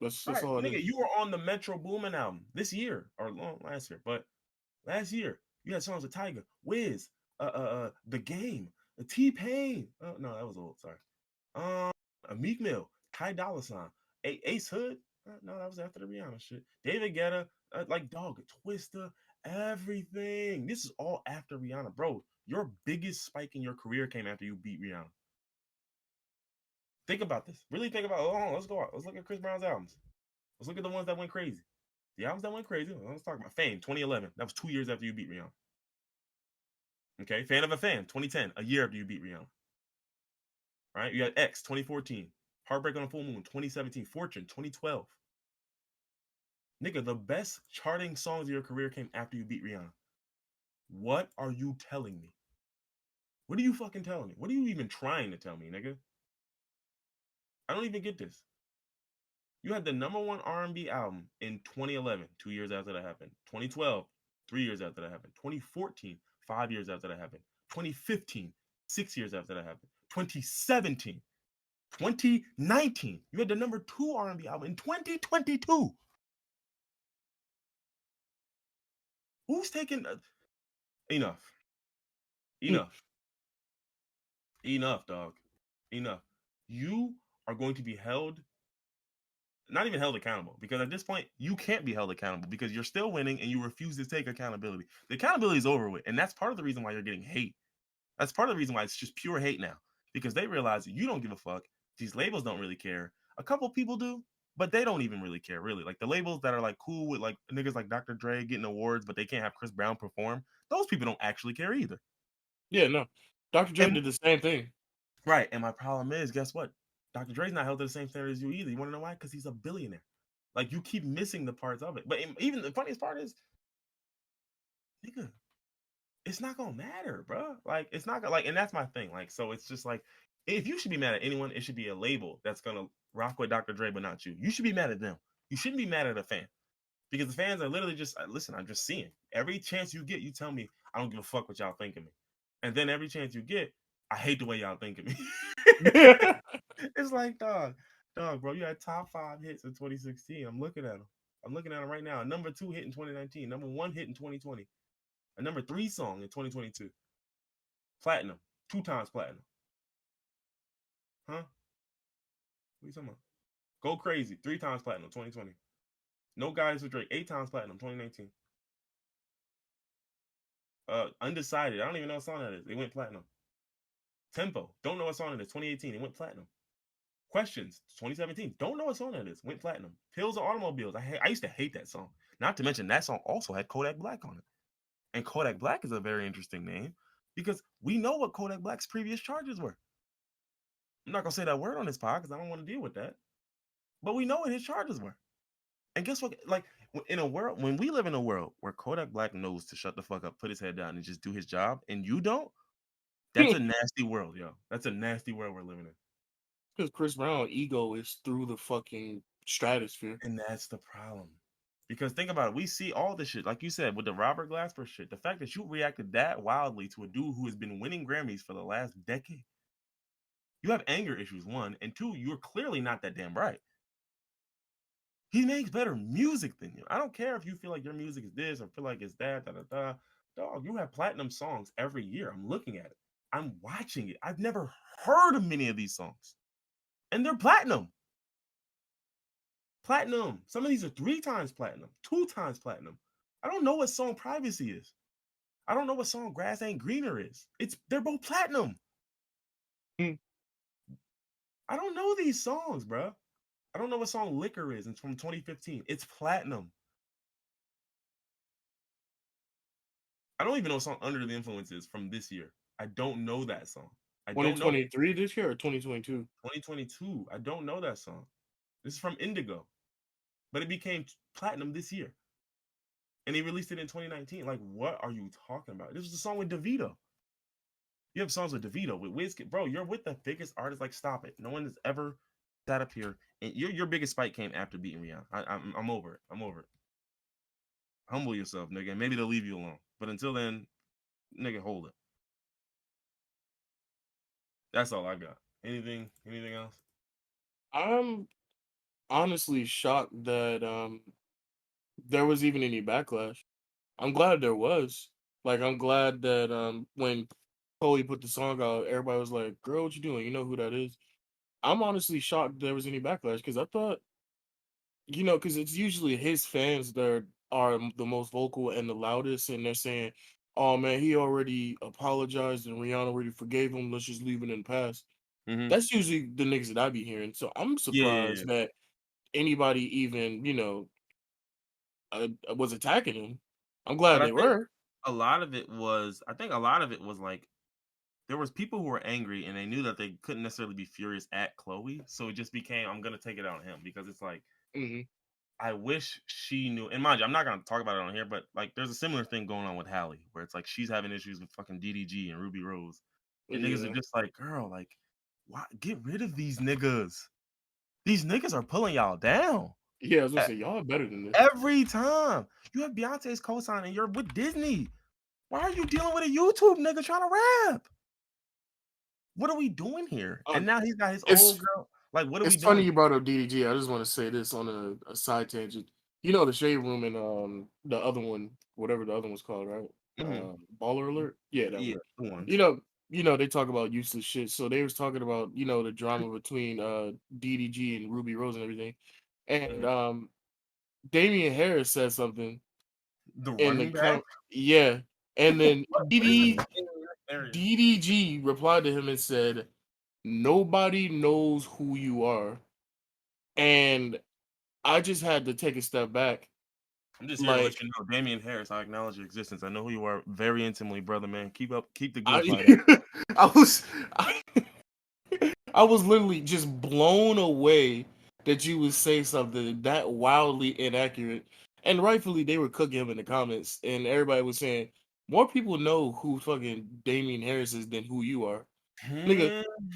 That's Right, all it nigga, is. you were on the Metro Boomin album this year or last year, but last year you had songs with Tyga, Wiz, The Game, T Pain. Oh no, that was old. Sorry. A Meek Mill, Ty Dolla $ign, Ace Hood. No, that was after the Rihanna shit. David Guetta, like dog, Twista, everything. This is all after Rihanna, bro. Your biggest spike in your career came after you beat Rihanna. Think about this. Really think about. Hold on, let's go out. Let's look at Chris Brown's albums. Let's look at the ones that went crazy. The albums that went crazy. Let's talk about Fame, 2011. That was 2 years after you beat Rihanna. Okay, Fan of a Fan, 2010, a year after you beat Rihanna. Right? You got X, 2014. Heartbreak on a Full Moon, 2017. Fortune, 2012. Nigga, the best charting songs of your career came after you beat Rihanna. What are you telling me? What are you fucking telling me? What are you even trying to tell me, nigga? I don't even get this. You had the #1 R&B album in 2011, 2 years after that happened. 2012, 3 years after that happened. 2014, 5 years after that happened. 2015, 6 years after that happened. 2017, 2019, you had the #2 R&B album in 2022. Who's taking enough? Enough, dog. Enough. You are going to be held, not even held accountable, because at this point you can't be held accountable because you're still winning and you refuse to take accountability. The accountability is over with, and that's part of the reason why you're getting hate. That's part of the reason why it's just pure hate now, because they realize you don't give a fuck. These labels don't really care. A couple people do, but they don't even really care, really. Like the labels that are like cool with like niggas like Dr. Dre getting awards, but they can't have Chris Brown perform. Those people don't actually care either. Yeah, no. Dr. Dre And did the same thing. right, and my problem is, guess what? Dr. Dre's not held to the same standard as you either. You want to know why? Because he's a billionaire. Like you keep missing the parts of it. But even the funniest part is, nigga, it's not gonna matter, bro. Like it's not gonna like, and that's my thing. Like, so it's just like, if you should be mad at anyone, it should be a label that's gonna rock with Dr. Dre, but not you. You should be mad at them. You shouldn't be mad at a fan, because the fans are literally just listen. I'm just seeing every chance you get, you tell me I don't give a fuck what y'all think of me, and then every chance you get, I hate the way y'all think of me. It's like, dog, bro. You had top 5 hits in 2016. I'm looking at them. I'm looking at them right now. A #2 hit in 2019. #1 hit in 2020. A #3 song in 2022. Platinum. 2 times platinum. Huh? What are you talking about? Go Crazy. 3 times platinum. 2020. No Guidance with Drake. 8 times platinum. 2019. Undecided. I don't even know what song that is. It went platinum. Tempo. Don't know what song it is. 2018. It went platinum. Questions, 2017. Don't know what song that is. Went platinum. Pills or Automobiles. I used to hate that song. Not to mention that song also had Kodak Black on it. And Kodak Black is a very interesting name because we know what Kodak Black's previous charges were. I'm not gonna say that word on this pod because I don't want to deal with that. But we know what his charges were. And guess what? Like in a world, when we live in a world where Kodak Black knows to shut the fuck up, put his head down, and just do his job, and you don't, that's a nasty world, yo. That's a nasty world we're living in. Because Chris Brown ego is through the fucking stratosphere. And that's the problem. Because think about it, we see all this shit, like you said, with the Robert Glasper shit. The fact that you reacted that wildly to a dude who has been winning Grammys for the last decade. You have anger issues, 1, and 2, you're clearly not that damn bright. He makes better music than you. I don't care if you feel like your music is this or feel like it's that, Dog, you have platinum songs every year. I'm looking at it. I'm watching it. I've never heard of many of these songs. And they're platinum. Platinum. Some of these are 3 times platinum, 2 times platinum. I don't know what song Privacy is. I don't know what song Grass Ain't Greener is. They're both platinum. I don't know these songs, bro. I don't know what song Liquor is. It's from 2015. It's platinum. I don't even know what song Under the Influence is from this year. I don't know that song. I don't know. 2023 this year or 2022? 2022. I don't know that song. This is from Indigo. But it became platinum this year. And he released it in 2019. Like, what are you talking about? This was a song with DeVito. You have songs with DeVito, with Wizkid. Bro, you're with the biggest artists. Like, stop it. No one has ever sat up here. And your biggest spike came after beating Rihanna. I'm over it. I'm over it. Humble yourself, nigga. And maybe they'll leave you alone. But until then, nigga, hold it. That's all I got. Anything else? I'm honestly shocked that there was even any backlash. I'm glad there was. Like, I'm glad that when Chloe put the song out, everybody was like, "Girl, what you doing? You know who that is?" I'm honestly shocked there was any backlash because I thought, because it's usually his fans that are the most vocal and the loudest, and they're saying, "Oh man, he already apologized and Rihanna already forgave him. Let's just leave it in the past." Mm-hmm. That's usually the niggas that I be hearing. So I'm Yeah, yeah, yeah. surprised that anybody even, was attacking him. I'm glad But I they think were. a lot of it was. I think a lot of it was like there was people who were angry and they knew that they couldn't necessarily be furious at Chloe, so it just became I'm gonna take it out on him because it's like Hmm. I wish she knew. And mind you, I'm not gonna talk about it on here, but like there's a similar thing going on with Hallie where it's like she's having issues with fucking DDG and Ruby Rose, and niggas are Yeah, just like, girl, like, why get rid of these niggas? These niggas are pulling y'all down yeah. I was gonna E- say y'all are better than this. every time. You have Beyonce's cosign and you're with Disney. Why are you dealing with a YouTube nigga trying to rap? What are we doing here? And Um, now he's got his old it's girl. Like, what are we it's funny doing? you brought up DDG. I just want to say this on a side tangent. You know the shade room and the other one, whatever the other one's called, right? Hmm. Baller alert. Yeah, that Yeah, one. the You ones. know, they talk about useless shit. So they was talking about the drama between DDG and Ruby Rose and everything. And Mhm. Damian Harris said something The in the running back. yeah, and then What is this in this area? DDG replied to him and said, "Nobody knows who you are." And I just had to take a step back. I'm just here to let Like you know, Damian Harris. I acknowledge your existence. I know who you are very intimately, brother. Man, keep up, keep the good I fight up. I was I, I was literally just blown away that you would say something that wildly inaccurate. And rightfully they were cooking him in the comments and everybody was saying more people know who fucking Damian Harris is than who you are. Nigga, Hmm.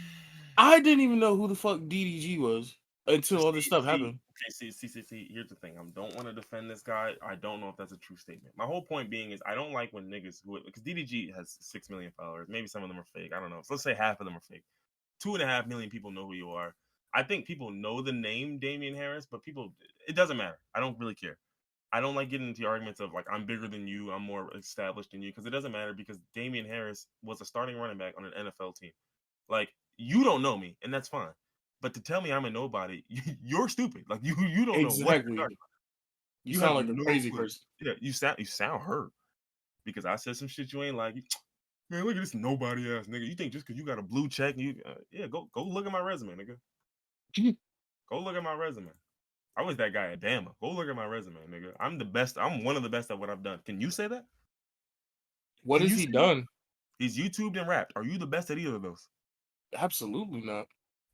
I didn't even know who the fuck DDG was until all this stuff See, happened. okay, see. Here's the thing. I don't want to defend this guy. I don't know if that's a true statement. My whole point being is I don't like when niggas who because DDG has 6 million followers. Maybe some of them are fake. I don't know. So let's say half of them are fake. 2.5 million people know who you are. I think people know the name Damian Harris, but people it doesn't matter. I don't really care. I don't like getting into the arguments of like I'm bigger than you, I'm more established than you, because it doesn't matter because Damian Harris was a starting running back on an NFL team. Like you don't know me, and that's fine. But to tell me I'm a nobody, you're stupid. Like you don't know what you're talking Exactly. about. You You sound have like a no crazy clue. person. Yeah, you sound hurt because I said some shit you ain't like. Man, look at this nobody ass nigga. You think just because you got a blue check, yeah, go look at my resume, nigga. Go look at my resume. I was that guy at Bama. Go look at my resume, nigga. I'm the best. I'm one of the best at what I've done. Can you say that? What Can has you he say that? done? He's YouTubed and rapped. Are you the best at either of those? Absolutely not.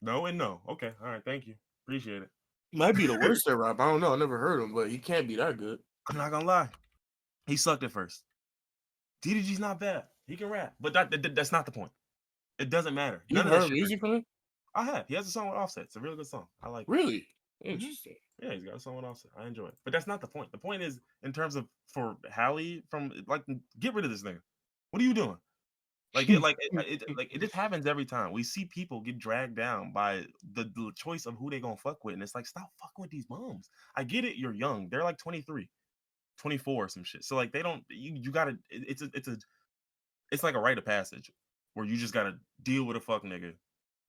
No and no. Okay. All right. Thank you. Appreciate it. Might be the worst at rap. I don't know. I never heard him, but he can't be that good. I'm not gonna lie. He sucked at first. DDG's not bad. He can rap, but that's not the point. It doesn't matter. None You've of that heard shit. music from him? I have. He has a song with Offset. It's a really good song. I like it. Really? Hmm. Interesting. Yeah, he's got a song with Offset. I enjoy it. But that's not the point. The point is, in terms of for Hallie, from like, get rid of this nigga. What are you doing? Like it just happens every time. We see people get dragged down by the choice of who they gonna fuck with, and it's like stop fucking with these bums. I get it, you're young. They're like 23, 24 or some shit. So like they don't you gotta it's like a rite of passage where you just gotta deal with a fuck nigga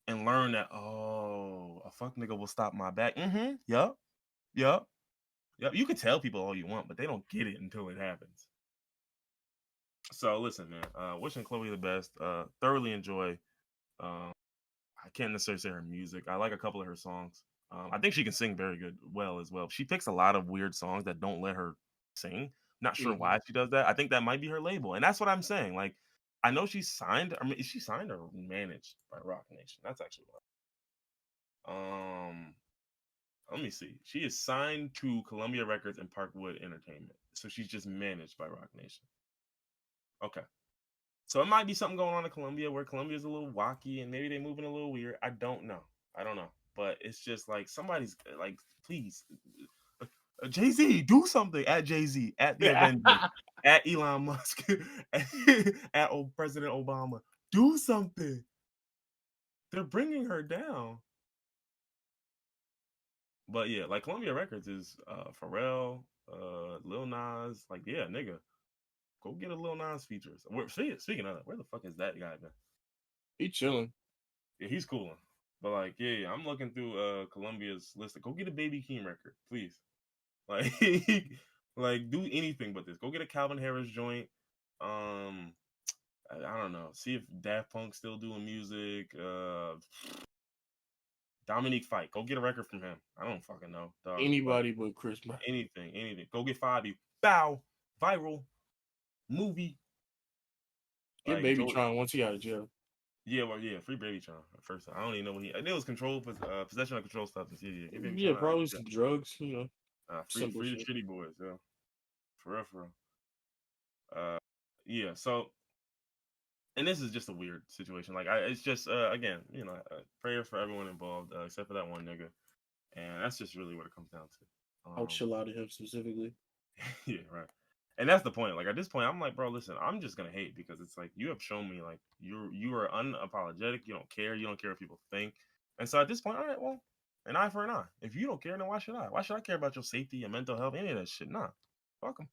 and learn that a fuck nigga will stop my back. Mm-hmm. Yup. Yup. Yup. You can tell people all you want, but they don't get it until it happens. So listen, man. Wishing Chloe the best. Thoroughly enjoy. Um, I can't necessarily say her music. I like a couple of her songs. I think she can sing very good, well as well. She picks a lot of weird songs that don't let her sing. Not sure Mhm. why she does that. I think that might be her label, and that's what I'm saying. Like, I know she's signed. I mean, is she signed or managed by Rock Nation? That's actually what. Let me see. She is signed to Columbia Records and Parkwood Entertainment, so she's just managed by Rock Nation. Okay. So it might be something going on in Colombia where Colombia's a little wacky and maybe they're moving a little weird. I don't know. I don't know. But it's just like somebody's like, please, Jay Z, do something at Jay Z, at the Avengers, at Elon Musk, at President Obama. Do something. They're bringing her down. But yeah, like Columbia Records is Pharrell, Lil Nas. Like, yeah, nigga, go get a Lil Nas features. Speaking of that, where the fuck is that guy been? He chilling. Yeah, he's cooling. But like, yeah, I'm looking through Colombia's list. Go get a Baby Keem record, please. Like, like do anything but this. Go get a Calvin Harris joint. I don't know. See if Daft Punk's still doing music. Dominique Fike. Go get a record from him. I don't fucking know, dog. But Anybody but Chris Brown. anything. Go get Fabi. Bow. Viral. Movie. Get Like Baby Joe. Tron once he out of jail. Yeah, well, yeah, free Baby Tron. First, I don't even know what he. I knew it was possession of control substance. Yeah, get Baby Yeah, Tron. probably some drugs. You know, Free, simple free the shit. shitty boys. Yeah, for real, for real. Yeah. So, and this is just a weird situation. Like, it's just again, prayers for everyone involved, except for that one nigga, and that's just really what it comes down to. I'll chill out of him specifically. Yeah, right. And that's the point. Like at this point, I'm like, bro, listen, I'm just gonna hate because it's like you have shown me like you are unapologetic. You don't care. You don't care what people think. And so at this point, all right, well, an eye for an eye. If you don't care, then why should I? Why should I care about your safety, your mental health, any of that shit? Nah, fuck them.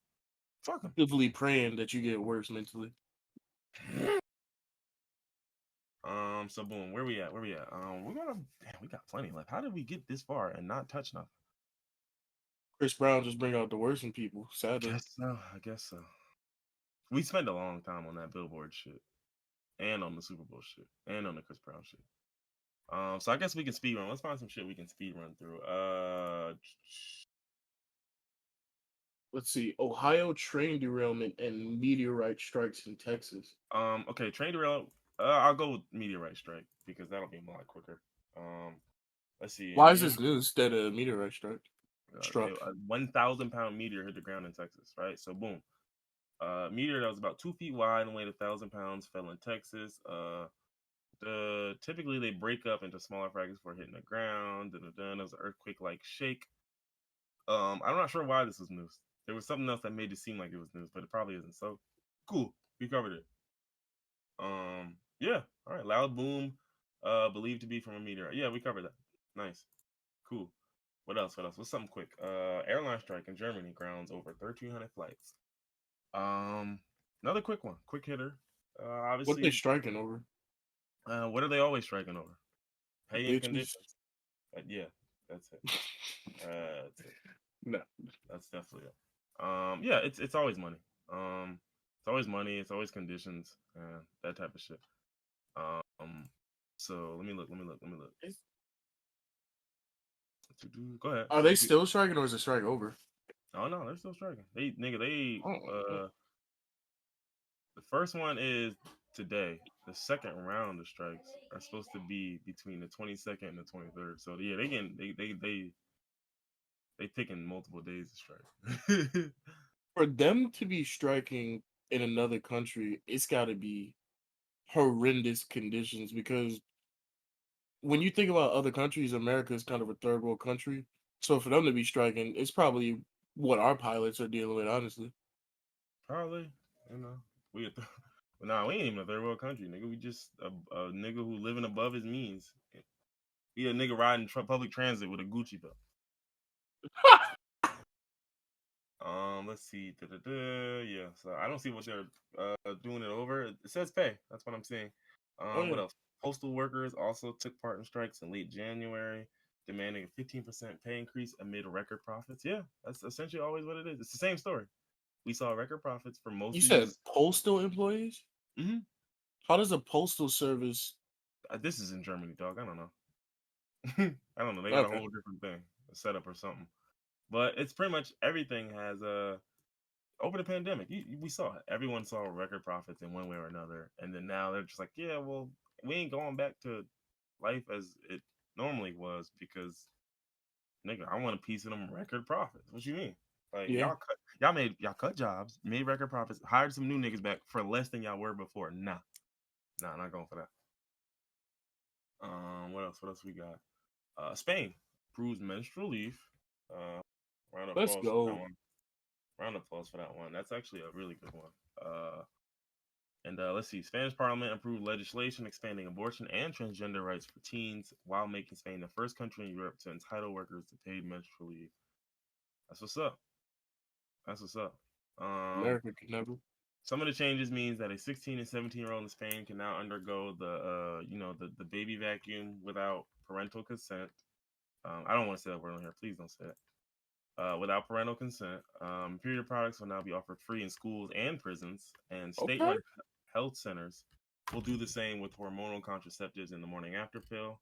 Fuck them. Actively praying that you get worse mentally. So boom, where we at? We got plenty left. How did we get this far and not touch nothing? Chris Brown just bring out the worst in people. Sadly, I guess so. We spent a long time on that Billboard shit, and on the Super Bowl shit, and on the Chris Brown shit. So I guess we can speed run. Let's find some shit we can speed run through. let's see. Ohio train derailment and meteorite strikes in Texas. Okay, train derail. I'll go with meteorite strike because that'll be a lot quicker. Let's see. Why is this news instead of meteorite strike? Struck. A 1,000-pound meteor hit the ground in Texas, right? So boom. Meteor that was about 2 feet wide and weighed 1,000 pounds fell in Texas. Typically they break up into smaller fragments before hitting the ground. There was an earthquake-like shake. I'm not sure why this was news. There was something else that made it seem like it was news, but it probably isn't. So cool, we covered it. Yeah, all right. Loud boom, believed to be from a meteor. Yeah, we covered that. Nice, cool. What else? What's something quick? Airline strike in Germany grounds over 1,300 flights. Another quick one, quick hitter. Obviously, What they striking over? What are they always striking over? Pay and Bitches. conditions. Yeah, that's it. That's it. No, that's definitely it. Yeah, it's always money. It's always money. It's always conditions. That type of shit. So let me look. Go ahead. Are they still striking or is the strike over? Oh no, they're still striking. The first one is today. The second round of strikes are supposed to be between the 22nd and the 23rd. So yeah, they taking multiple days to strike. For them to be striking in another country, it's got to be horrendous conditions because when you think about other countries, America is kind of a third world country. So for them to be striking, it's probably what our pilots are dealing with, honestly. Probably, we we ain't even a third world country, nigga. We just a nigga who living above his means. We a nigga riding public transit with a Gucci belt. Let's see. Yeah, so I don't see what they're doing it over. It says pay. That's what I'm seeing. What else? Postal workers also took part in strikes in late January, demanding a 15% pay increase amid record profits. Yeah, that's essentially always what it is. It's the same story. We saw record profits for most. You said postal employees? Mm-hmm. How does a postal service? This is in Germany, dog. I don't know. I don't know. They got a whole different thing, a setup or something. But it's pretty much everything has over the pandemic. We saw it. Everyone saw record profits in one way or another, and then now they're just like, yeah, well, we ain't going back to life as it normally was because, nigga, I want a piece of them record profits. What you mean? Like y'all cut jobs, made record profits, hired some new niggas back for less than y'all were before. Nah, not going for that. What else we got? Spain proves menstrual leave. Round of applause for that one. Round of applause for that one. That's actually a really good one. And let's see. Spanish Parliament approved legislation expanding abortion and transgender rights for teens while making Spain the first country in Europe to entitle workers to paid menstrual leave. That's what's up. America could never. Some of the changes means that a 16 and 17-year-old in Spain can now undergo the baby vacuum without parental consent. I don't want to say that word on here. Please don't say it. Without parental consent, period products will now be offered free in schools and prisons, and Okay. state-run health centers will do the same with hormonal contraceptives in the morning after pill.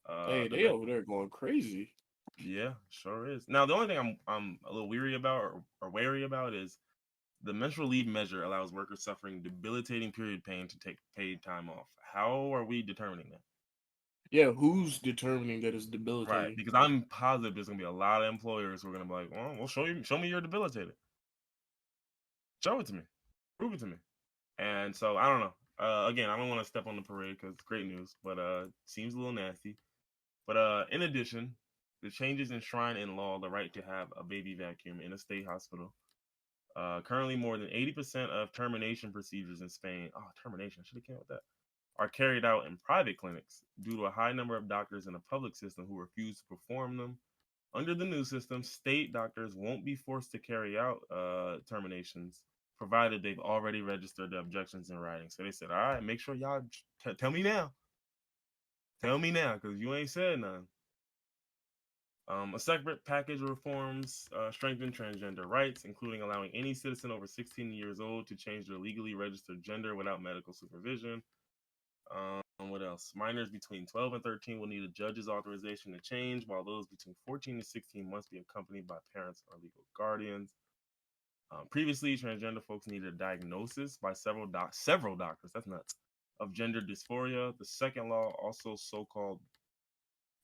Hey, The they over there going crazy. Yeah, sure is. Now, the only thing I'm a little weary about or wary about is the menstrual leave measure allows workers suffering debilitating period pain to take paid time off. How are we determining that? Yeah, who's determining that it's Right, debilitating? because I'm positive there's gonna be a lot of employers who are gonna be like, "Well, show me you're debilitated. Show it to me, prove it to me." And so I don't know. Again, I don't want to step on the parade because it's great news, but seems a little nasty. But in addition, the changes enshrine in law the right to have a baby vacuum in a state hospital. Currently, more than 80% of termination procedures in Spain, termination, I should have came with that, are carried out in private clinics due to a high number of doctors in the public system who refuse to perform them. Under the new system, state doctors won't be forced to carry out terminations, provided they've already registered the objections in writing. So they said, all right, make sure y'all tell me now. Tell me now, because you ain't said none. A separate package of reforms strengthen transgender rights, including allowing any citizen over 16 years old to change their legally registered gender without medical supervision. What else? Minors between 12 and 13 will need a judge's authorization to change, while those between 14 and 16 must be accompanied by parents or legal guardians. Previously, transgender folks needed a diagnosis by several doctors. That's nuts. Of gender dysphoria. The second law also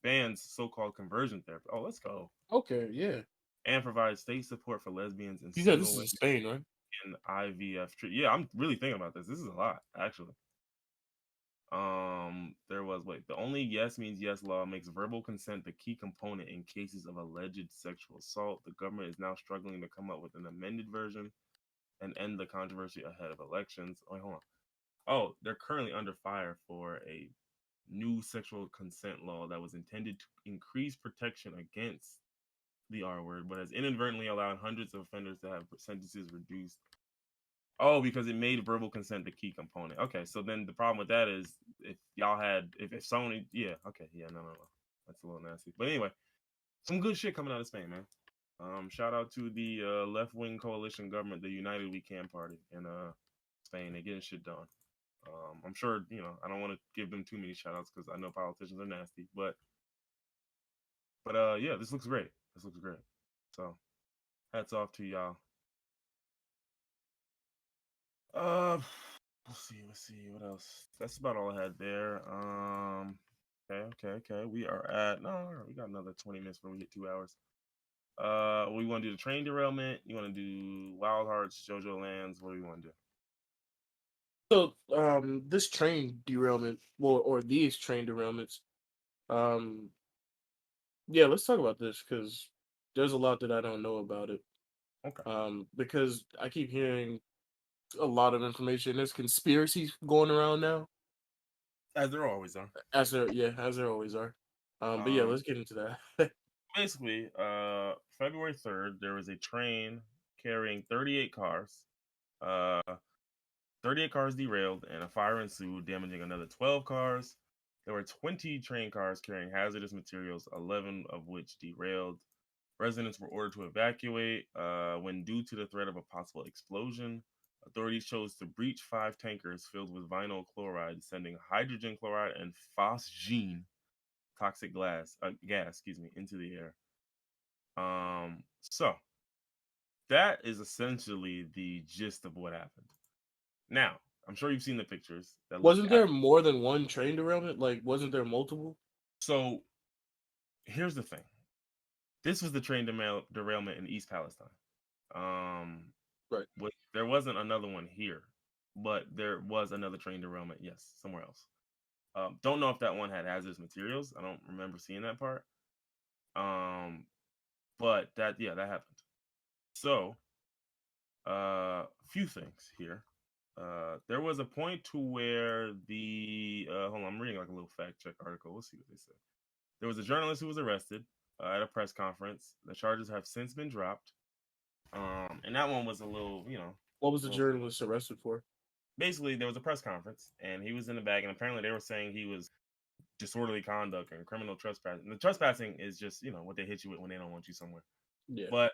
bans so-called conversion therapy. Oh, let's go. Okay, yeah. And provides state support for lesbians and You said single this is women in Spain, right? in IVF treatment. Yeah, I'm really thinking about this. This is a lot, actually. There was the only yes means yes law makes verbal consent the key component in cases of alleged sexual assault. The government is now struggling to come up with an amended version and end the controversy ahead of elections. Wait, hold on. Oh, they're currently under fire for a new sexual consent law that was intended to increase protection against the R word, but has inadvertently allowed hundreds of offenders to have sentences reduced. Oh, because it made verbal consent the key component. Okay, so then the problem with that is if y'all had, if Sony, yeah, okay, yeah, no, that's a little nasty. But anyway, some good shit coming out of Spain, man. Shout out to the left wing coalition government, the United We Can Party in Spain. They're getting shit done. I'm sure I don't want to give them too many shout outs because I know politicians are nasty, but yeah, this looks great. This looks great. So hats off to y'all. Let's see what else. That's about all I had there. Okay. We are at we got another 20 minutes before we hit 2 hours. We want to do the train derailment. You want to do Wild Hearts, Jojolands? What do you want to do? So, this train derailment, well, or these train derailments, um, yeah, let's talk about this because there's a lot that I don't know about it. Okay. Because I keep hearing a lot of information. There's conspiracies going around now, As there always are. as there always are. But yeah, let's get into that. Basically, February 3rd, there was a train carrying 38 cars. 38 cars derailed and a fire ensued, damaging another 12 cars. There were 20 train cars carrying hazardous materials, 11 of which derailed. Residents were ordered to evacuate when, due to the threat of a possible explosion, authorities chose to breach 5 tankers filled with vinyl chloride, sending hydrogen chloride and phosgene, toxic gas, into the air. So that is essentially the gist of what happened. Now, I'm sure you've seen the pictures that look Wasn't there more than one train derailment? Like, wasn't there multiple? So here's the thing. This was the train derailment in East Palestine. Right. There wasn't another one here, but there was another train derailment, yes, somewhere else. Don't know if that one had hazardous materials. I don't remember seeing that part. But that happened. So, few things here. There was a point to where the hold on, I'm reading like a little fact check article. We'll see what they say. There was a journalist who was arrested at a press conference. The charges have since been dropped. And that one was a little, What was the journalist arrested for? Basically, there was a press conference, and he was in the bag, and apparently they were saying he was disorderly conduct and criminal trespassing. The trespassing is just, what they hit you with when they don't want you somewhere. Yeah. But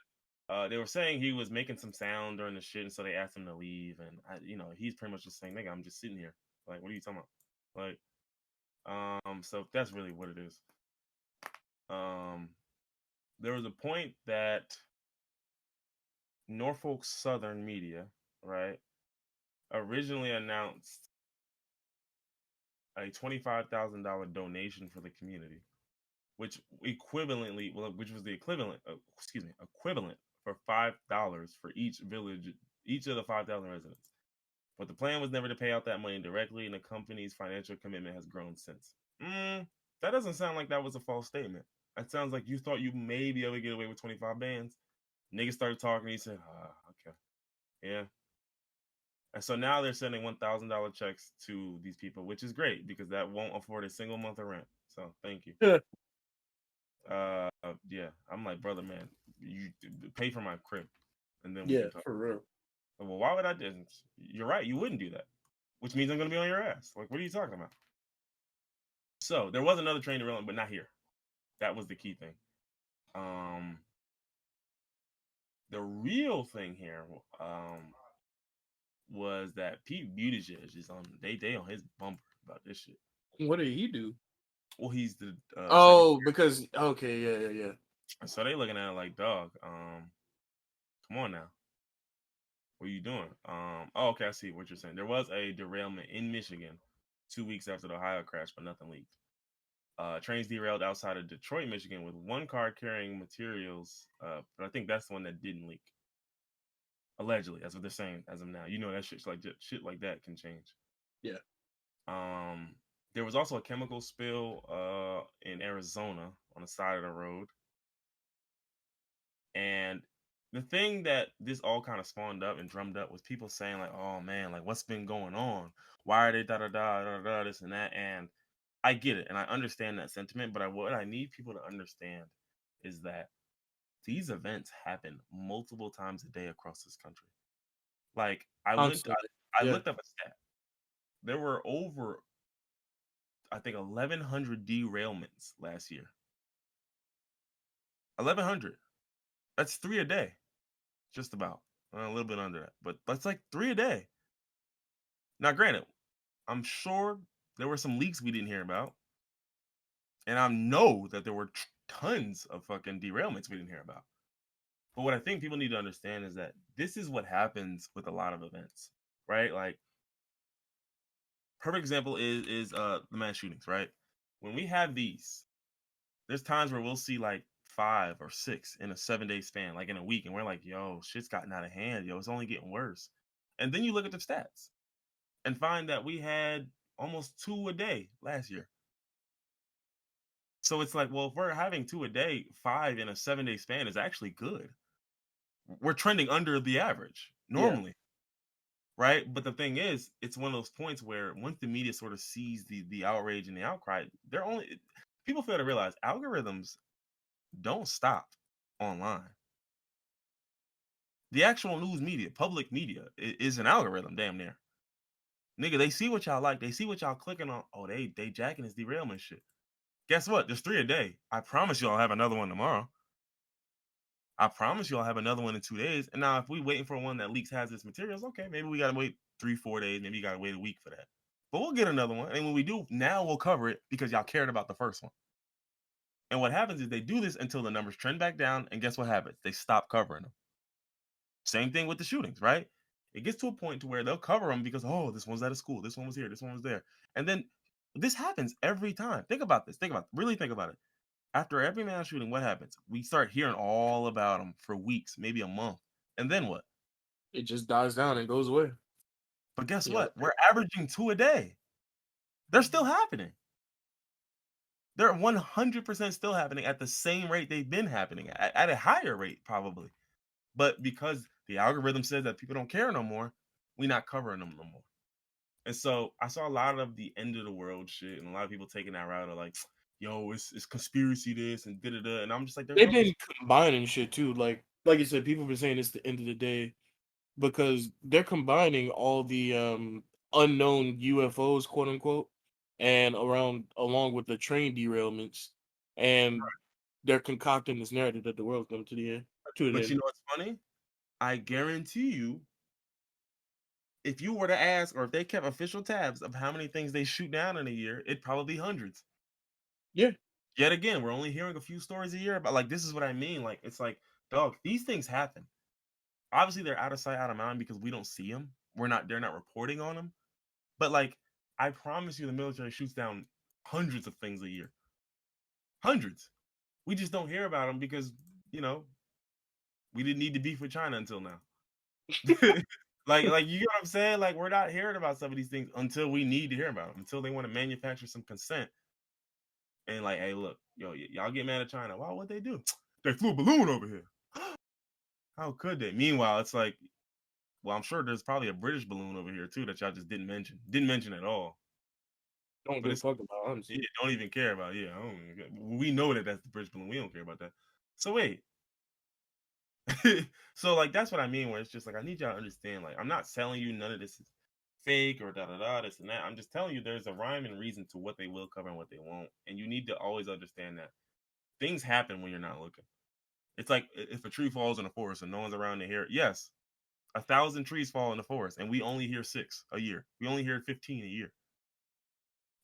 they were saying he was making some sound during the shit, and so they asked him to leave. And he's pretty much just saying, "Nigga, I'm just sitting here. Like, what are you talking about?" Like, so that's really what it is. There was a point that Norfolk Southern media, right, originally announced a $25,000 donation for the community, which was the equivalent for $5 for each village, each of the 5,000 residents. But the plan was never to pay out that money directly, and the company's financial commitment has grown since. That doesn't sound like that was a false statement. That sounds like you thought you may be able to get away with 25 bands. Niggas started talking, he said, okay. Yeah. And so now they're sending $1,000 checks to these people, which is great because that won't afford a single month of rent. So thank you. Yeah. I'm like, brother, man, you pay for my crib, and then we can talk. For real. Well, why would I? You're right. You wouldn't do that, which means I'm going to be on your ass. Like, what are you talking about? So there was another train derailment, but not here. That was the key thing. The real thing here, was that Pete Buttigieg is on they on his bumper about this shit. What did he do? Well, he's the because okay, yeah. So they looking at it like, dog, come on now. What are you doing? Okay, I see what you're saying. There was a derailment in Michigan 2 weeks after the Ohio crash, but nothing leaked. Trains derailed outside of Detroit, Michigan, with one car carrying materials, but I think that's the one that didn't leak. Allegedly, that's what they're saying as of now. That shit like that can change. Yeah. There was also a chemical spill in Arizona on the side of the road. And the thing that this all kind of spawned up and drummed up was people saying like, "Oh man, like what's been going on? Why are they da this and that?" And I get it, and I understand that sentiment. But what I need people to understand is that these events happen multiple times a day across this country. Like I looked up a stat. There were over, I think, 1,100 derailments last year. 1,100. That's 3 a day, just about. A little bit under that, but that's like 3 a day. Now, granted, I'm sure there were some leaks we didn't hear about, and I know that there were tons of fucking derailments we didn't hear about. But what I think people need to understand is that this is what happens with a lot of events, right? Like, perfect example is the mass shootings, right? When we have these, there's times where we'll see like 5 or 6 in a 7-day span, like in a week, and we're like, yo, shit's gotten out of hand, yo, it's only getting worse. And then you look at the stats and find that we had almost 2 a day last year. So it's like, well, if we're having 2 a day, 5 in a 7-day span is actually good. We're trending under the average normally. Right? But the thing is, it's one of those points where once the media sort of sees the outrage and the outcry, people fail to realize algorithms don't stop online. The actual news media, public media, is an algorithm, damn near. Nigga, they see what y'all like. They see what y'all clicking on. Oh, they jacking this derailment shit. Guess what? There's 3 a day. I promise you I'll have another one tomorrow. I promise you I'll have another one in 2 days. And now if we waiting for one that leaks hazardous materials, okay, maybe we got to wait 3-4 days. Maybe you got to wait a week for that. But we'll get another one. And when we do, now we'll cover it because y'all cared about the first one. And what happens is they do this until the numbers trend back down. And guess what happens? They stop covering them. Same thing with the shootings, right? It gets to a point to where they'll cover them because, oh, this one's at a school. This one was here. This one was there. And then this happens every time. Think about this. Really think about it. After every mass shooting, what happens? We start hearing all about them for weeks, maybe a month. And then what? It just dies down and goes away. But guess what? We're averaging 2 a day. They're still happening. They're 100% still happening at the same rate they've been happening, at a higher rate probably. But because the algorithm says that people don't care no more, we're not covering them no more. And so I saw a lot of the end of the world shit, and a lot of people taking that route of like, yo, it's conspiracy this and da-da-da. And I'm just like, they've been combining shit too. Like you said, people have been saying it's the end of the day because they're combining all the unknown UFOs, quote unquote, and along with the train derailments, and they're concocting this narrative that the world's coming to the end. To an But you end. know what's funny? I guarantee you, if you were to ask, or if they kept official tabs of how many things they shoot down in a year, it'd probably be hundreds. Yeah. Yet again, we're only hearing a few stories a year about, like, this is what I mean. Like, it's like, dog, these things happen. Obviously, they're out of sight, out of mind because we don't see them. They're not reporting on them. But like, I promise you, the military shoots down hundreds of things a year. Hundreds. We just don't hear about them because, you know, we didn't need to beef with China until now. like you know what I'm saying? Like, we're not hearing about some of these things until we need to hear about them, until they want to manufacture some consent. And like, hey, look, yo, y'all get mad at China. Wow, what they do? They flew a balloon over here. How could they? Meanwhile, it's like, well, I'm sure there's probably a British balloon over here too that y'all just didn't mention. Didn't mention at all. Don't But give a it's, fuck about, yeah, honestly. don't even care about. Yeah, I don't even care. We know that that's the British balloon. We don't care about that. So wait. So like, that's what I mean. Where it's just like, I need y'all to understand. Like, I'm not telling you none of this is fake or da da da this and that. I'm just telling you there's a rhyme and reason to what they will cover and what they won't, and you need to always understand that things happen when you're not looking. It's like if a tree falls in a forest and no one's around to hear it. Yes, 1,000 trees fall in the forest, and we only hear 6 a year. We only hear 15 a year.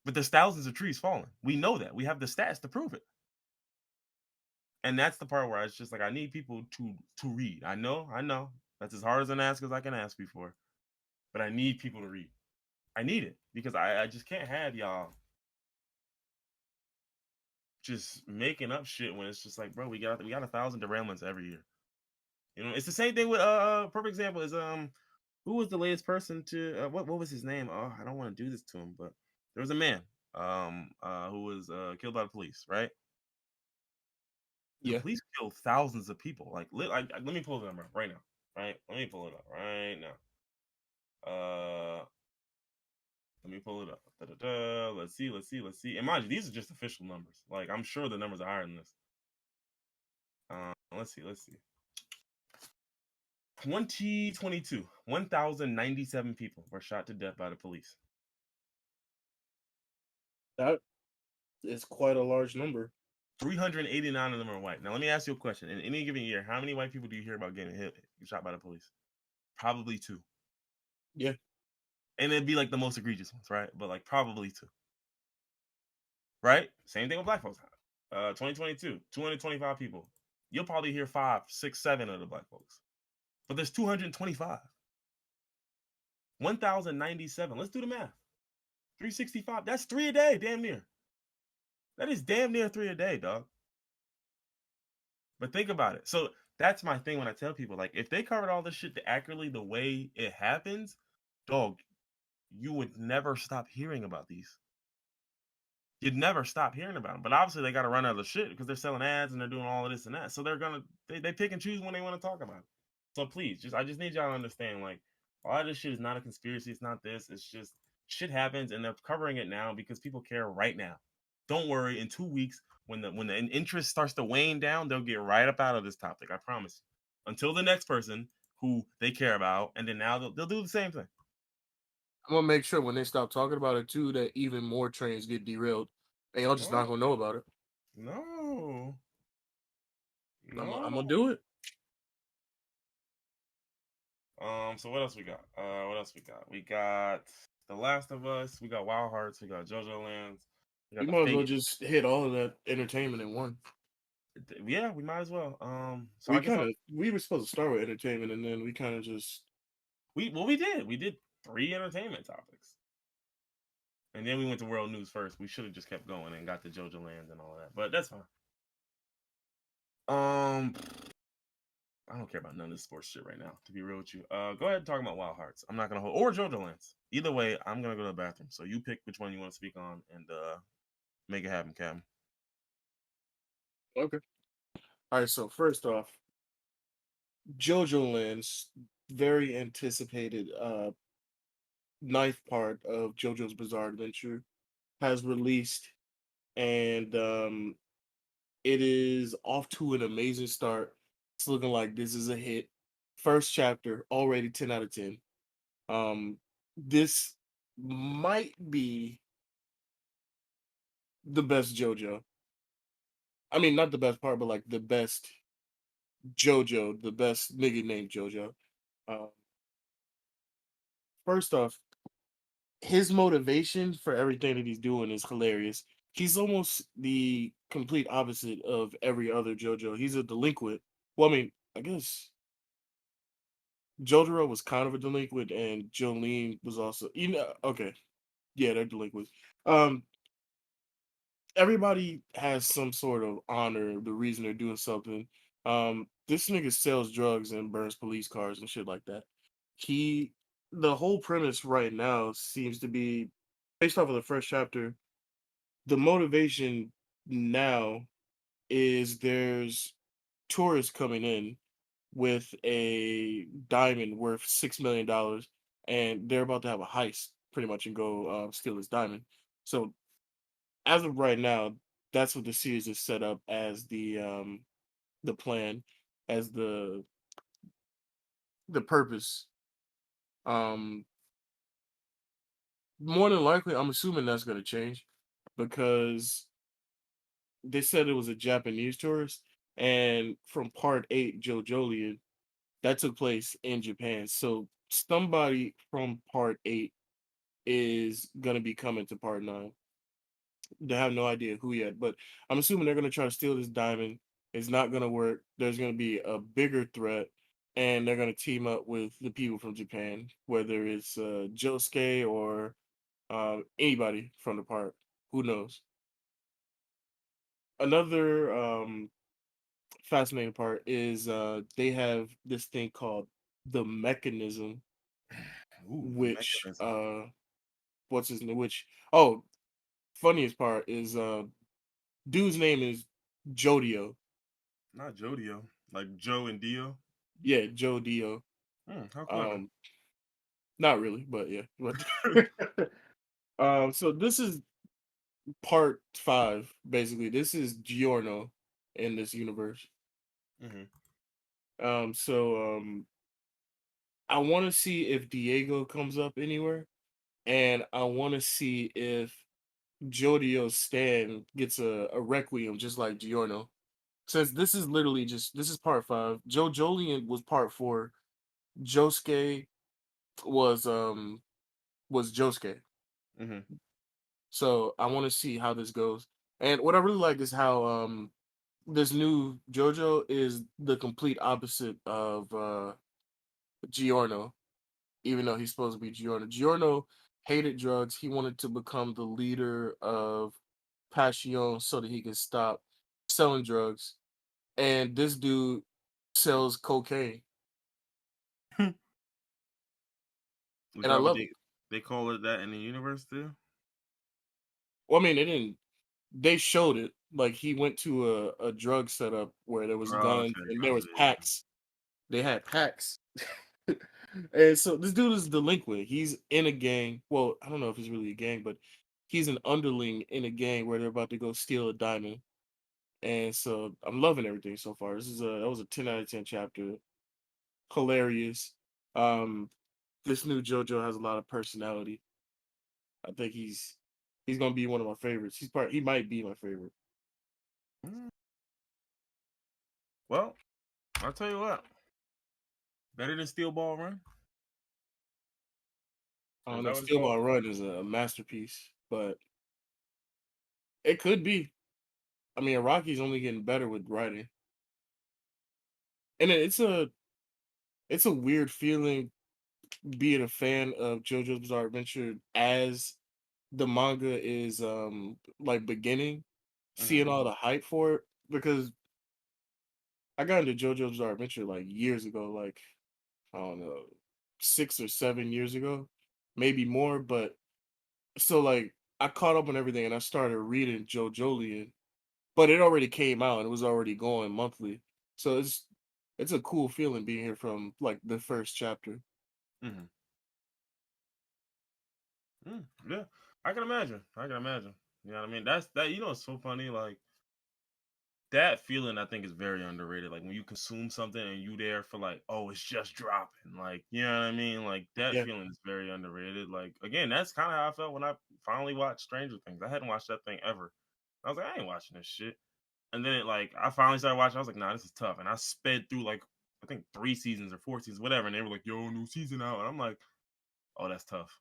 But there's thousands of trees falling. We know that. We have the stats to prove it. And that's the part where it's just like, I need people to read. I know. That's as hard as an ask as I can ask before. But I need people to read. I need it because I just can't have y'all just making up shit when it's just like, bro, we got 1,000 derailments every year. You know, it's the same thing with perfect example is who was the latest person to what was his name? Oh, I don't want to do this to him, but there was a man who was killed by the police, right? The Yeah. police killed thousands of people. Like, let me pull the number up right now. Right? Let me pull it up right now. Let me pull it up. Da-da-da. Let's see. And mind you, these are just official numbers. Like, I'm sure the numbers are higher than this. Let's see. 2022, 1,097 people were shot to death by the police. That is quite a large number. 389 of them are white. Now, let me ask you a question. In any given year, how many white people do you hear about getting shot by the police? Probably 2. Yeah. And it'd be like the most egregious ones, right? But like, probably 2. Right? Same thing with black folks. 2022, 225 people. You'll probably hear 5, 6, 7 of the black folks. But there's 225. 1,097. Let's do the math. 365. That's 3 a day, damn near. That is damn near 3 a day, dog. But think about it. So that's my thing when I tell people, like, if they covered all this shit accurately the way it happens, dog, you would never stop hearing about these. You'd never stop hearing about them. But obviously they got to run out of shit because they're selling ads and they're doing all of this and that. So they pick and choose when they want to talk about it. So please, I just need y'all to understand, like, a lot of this shit is not a conspiracy. It's not this. It's just shit happens and they're covering it now because people care right now. Don't worry. In 2 weeks, when the interest starts to wane down, they'll get right up out of this topic. I promise you. Until the next person who they care about, and then now they'll do the same thing. I'm gonna make sure when they stop talking about it too, that even more trains get derailed, and y'all just not gonna know about it. No. I'm No. gonna do it. So what else we got? We got The Last of Us. We got Wild Hearts. We got Jojolands. We got We the might as well Fate. just hit all of that entertainment in one. Yeah, we might as well. So I guess We were supposed to start with entertainment, and then we kind of just we did 3 entertainment topics, and then we went to world news first. We should have just kept going and got to Jojolands and all of that, but that's fine. I don't care about none of this sports shit right now, to be real with you. Go ahead and talk about Wild Hearts. I'm not gonna hold or Jojolands. Either way, I'm gonna go to the bathroom. So you pick which one you want to speak on and make it happen, Cam. okay. All right. So first off, Jojolands, very anticipated ninth part of JoJo's Bizarre Adventure, has released, and it is off to an amazing start. It's looking like this is a hit. First chapter already 10 out of 10. This might be the best JoJo. I mean, not the best part, but like the best JoJo, the best nigga named JoJo. Uh, First off, his motivation for everything that he's doing is hilarious. He's almost the complete opposite of every other JoJo. He's a delinquent. Well, I mean, I guess Jotaro was kind of a delinquent, and Jolene was also, okay, yeah, they're delinquents. Um, Everybody has some sort of honor, the reason they're doing something. This nigga sells drugs and burns police cars and shit like that. He, the whole premise right now seems to be based off of the first chapter. The motivation now is there's tourists coming in with a diamond worth $6 million, and they're about to have a heist, pretty much, and go steal this diamond. So as of right now, that's what the series is set up as the plan, as the purpose. Um, More than likely, I'm assuming that's gonna change because they said it was a Japanese tourist, and from part 8, Jojolian, that took place in Japan. So somebody from part 8 is gonna be coming to part 9. They have no idea who yet, but I'm assuming they're gonna try to steal this diamond. It's not gonna work. There's gonna be a bigger threat, and they're gonna team up with the people from Japan, whether it's Josuke or anybody from the park. Who knows? Another fascinating part is they have this thing called the mechanism, Ooh, the which mechanism. what's his name? Which, oh, funniest part is dude's name is Jodio. Not Jodio. Like Joe and Dio. Yeah, Joe Dio. How clever. Um, Not really, but yeah. But so this is part 5, basically. This is Giorno in this universe. hmm So I want to see if Diego comes up anywhere, and I want to see if Jodio's stand gets a requiem just like Giorno. Since this is literally just this is part 5. Joe Jolian was part 4. Josuke was Josuke. hmm So I want to see how this goes. And what I really like is how this new JoJo is the complete opposite of Giorno, even though he's supposed to be Giorno. Giorno hated drugs. He wanted to become the leader of Passion so that he could stop selling drugs. And this dude sells cocaine. Is And I that what love it. they call it that in the universe too? Well, I mean, they didn't they showed it. Like he went to a drug setup where there was Oh, guns okay. and there Oh, was yeah. packs. They had packs. And so this dude is delinquent. He's in a gang. Well, I don't know if he's really a gang, but he's an underling in a gang where they're about to go steal a diamond. And so I'm loving everything so far. That was a 10 out of 10 chapter. Hilarious. Um this new JoJo has a lot of personality. I think he's gonna be one of my favorites. He might be my favorite. Mm. Well, I'll tell you what. Better than Steel Ball Run? I Or don't is know. that what it's Steel called? Ball Run is a masterpiece, but it could be. I mean, Rocky's only getting better with writing, and it's a weird feeling being a fan of JoJo's Bizarre Adventure as the manga is like beginning, seeing hmm all the hype for it because I got into JoJo's Bizarre Adventure like years ago, like I don't know, 6 or 7 years ago, maybe more. But so like I caught up on everything and I started reading JoJolion, but it already came out and it was already going monthly. So it's a cool feeling being here from like the first chapter. hmm Yeah, I can imagine. I can imagine. You know what I mean? That's that. You know, it's so funny. Like that feeling, I think is very underrated. Like when you consume something and you there for like, oh, it's just dropping. Like, you know what I mean? Like that Yeah. feeling is very underrated. Like again, that's kind of how I felt when I finally watched Stranger Things. I hadn't watched that thing ever. I was like, I ain't watching this shit. And then I finally started watching. I was like, nah, this is tough. And I sped through I think 3 seasons or 4 seasons, whatever. And they were like, yo, new season out. And I'm like, oh, that's tough.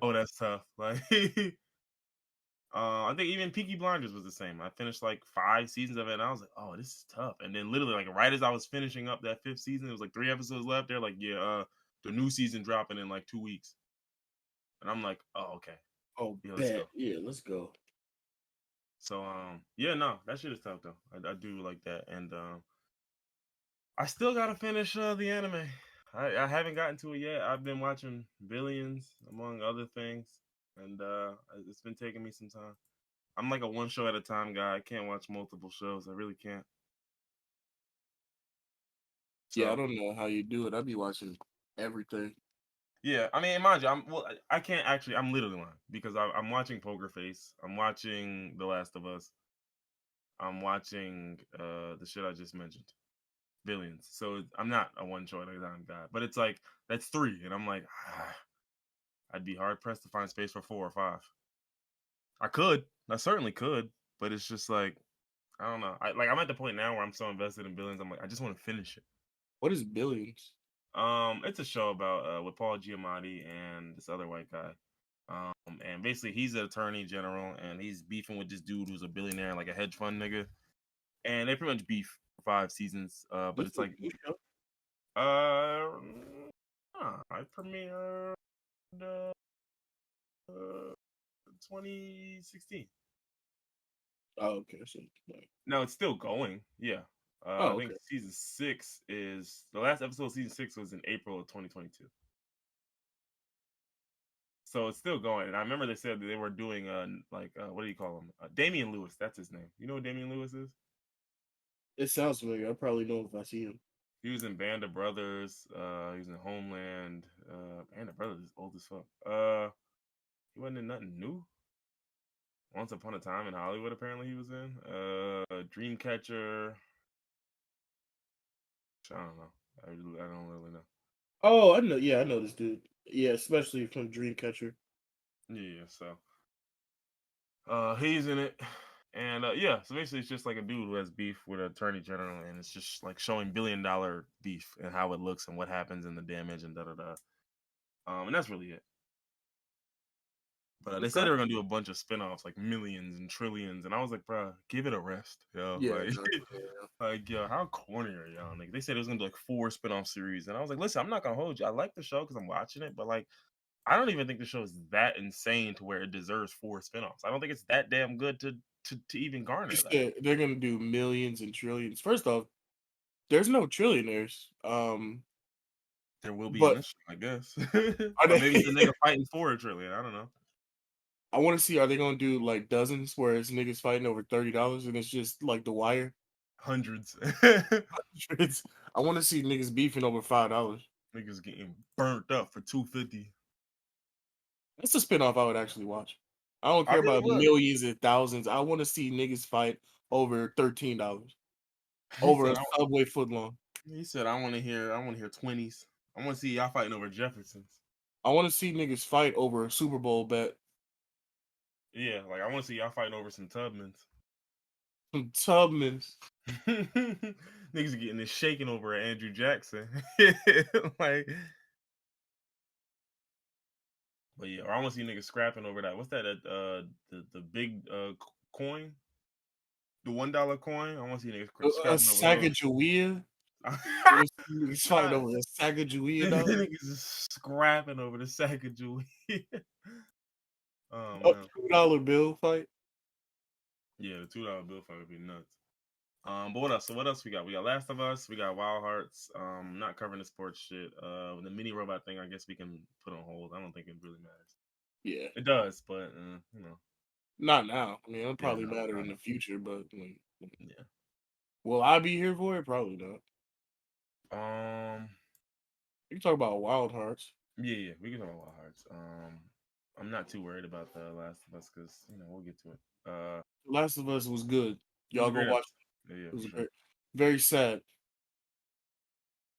Oh, that's tough. I think even Peaky Blinders was the same. I finished 5 seasons of it, and I was like, "Oh, this is tough." And then literally, right as I was finishing up that 5th season, it was 3 episodes left. They're like, "Yeah, the new season dropping in 2 weeks," and I'm like, "Oh, okay, Oh, yeah, let's bet. go." Yeah, let's go. So, yeah, no, that shit is tough though. I do like that, and I still gotta finish the anime. I haven't gotten to it yet. I've been watching Billions, among other things, and it's been taking me some time. I'm like a one show at a time guy. I can't watch multiple shows. I really can't. Yeah, I So don't know how you do it. I be watching everything. yeah, I mean, mind you, I can't actually. I'm literally lying because I'm watching Poker Face. I'm watching The Last of Us. I'm watching the shit I just mentioned, Billions. So I'm not a one show at a time guy, but it's that's 3, and I'm like, I'd be hard pressed to find space for 4 or 5. I could, I certainly could, but it's just I don't know. I'm at the point now where I'm so invested in Billions. I'm like, I just want to finish it. What is Billions? It's a show about with Paul Giamatti and this other white guy. And basically he's an attorney general and he's beefing with this dude who's a billionaire, like a hedge fund nigga. And they pretty much beef for 5 seasons. But This it's is a new show? I premiered uh 2016. Oh, okay. So, No, it's still going. Yeah. I oh, think okay. season 6 is the last episode of season 6 was in April of 2022. So it's still going. And I remember they said that they were doing what do you call him? Damian Lewis, that's his name. You know what Damian Lewis is? It sounds familiar. I probably know if I see him. He was in Band of Brothers. He was in Homeland. Band of Brothers is old as fuck. He wasn't in nothing new. Once Upon a Time in Hollywood, apparently he was in. Dreamcatcher. I don't know. I don't really know. Oh, I know. Yeah, I know this dude. Yeah, especially from Dreamcatcher. Yeah, so he's in it. And yeah, so basically it's just like a dude who has beef with an attorney general, and it's just showing $1 billion beef and how it looks and what happens and the damage and da da da. And that's really it. But they said Okay. they were gonna do a bunch of spinoffs, like millions and trillions, and I was like, bro, give it a rest, yo. Yeah, no, yeah. Yo, how corny are y'all? They said it was gonna be 4 spinoff series, and I was like, listen, I'm not gonna hold you. I like the show because I'm watching it, but I don't even think the show is that insane to where it deserves 4 spinoffs. I don't think it's that damn good to even garner You that. said they're gonna do millions and trillions. First off, there's no trillionaires. There will be in But this show, I guess. are Or they? maybe it's a nigga fighting for a trillion. I don't know. I want to see. Are they gonna do dozens where it's niggas fighting over $30 and it's just like The Wire? Hundreds. I want to see niggas beefing over $5. Niggas getting burnt up for 250. That's a spinoff I would actually watch. I don't I care really about would. millions and thousands. I want to see niggas fight over $13 He over said a Subway footlong. I want to hear 20s. I want to see y'all fighting over Jeffersons. I want to see niggas fight over a Super Bowl bet. Yeah, I want to see y'all fighting over some Tubmans. Tubmans. Niggas are getting this shaking over Andrew Jackson. But yeah, or I want to see niggas scrapping over that. What's that? The big coin, the $1 coin. I want to see niggas A scrapping over those. Sacagawea. Niggas fighting over a Sacagawea dollar. Niggas is scrapping over the Sacagawea. Oh A man, $2 bill fight. yeah, the $2 bill fight would be nuts. But what else? So what else we got? We got Last of Us. We got Wild Hearts. Not covering the sports shit. The mini robot thing, I guess we can put on hold. I don't think it really matters. Yeah, It does, but not now. I mean, it'll yeah, probably no, matter no, in no. the future, but Yeah. will I be here for it? Probably not. Um, You can talk about Wild Hearts. yeah, we can talk about Wild Hearts. I'm not too worried about the Last of Us because we'll get to it. Last of Us was good. It was Y'all a go great watch episode. Yeah, it. It for was sure. very sad.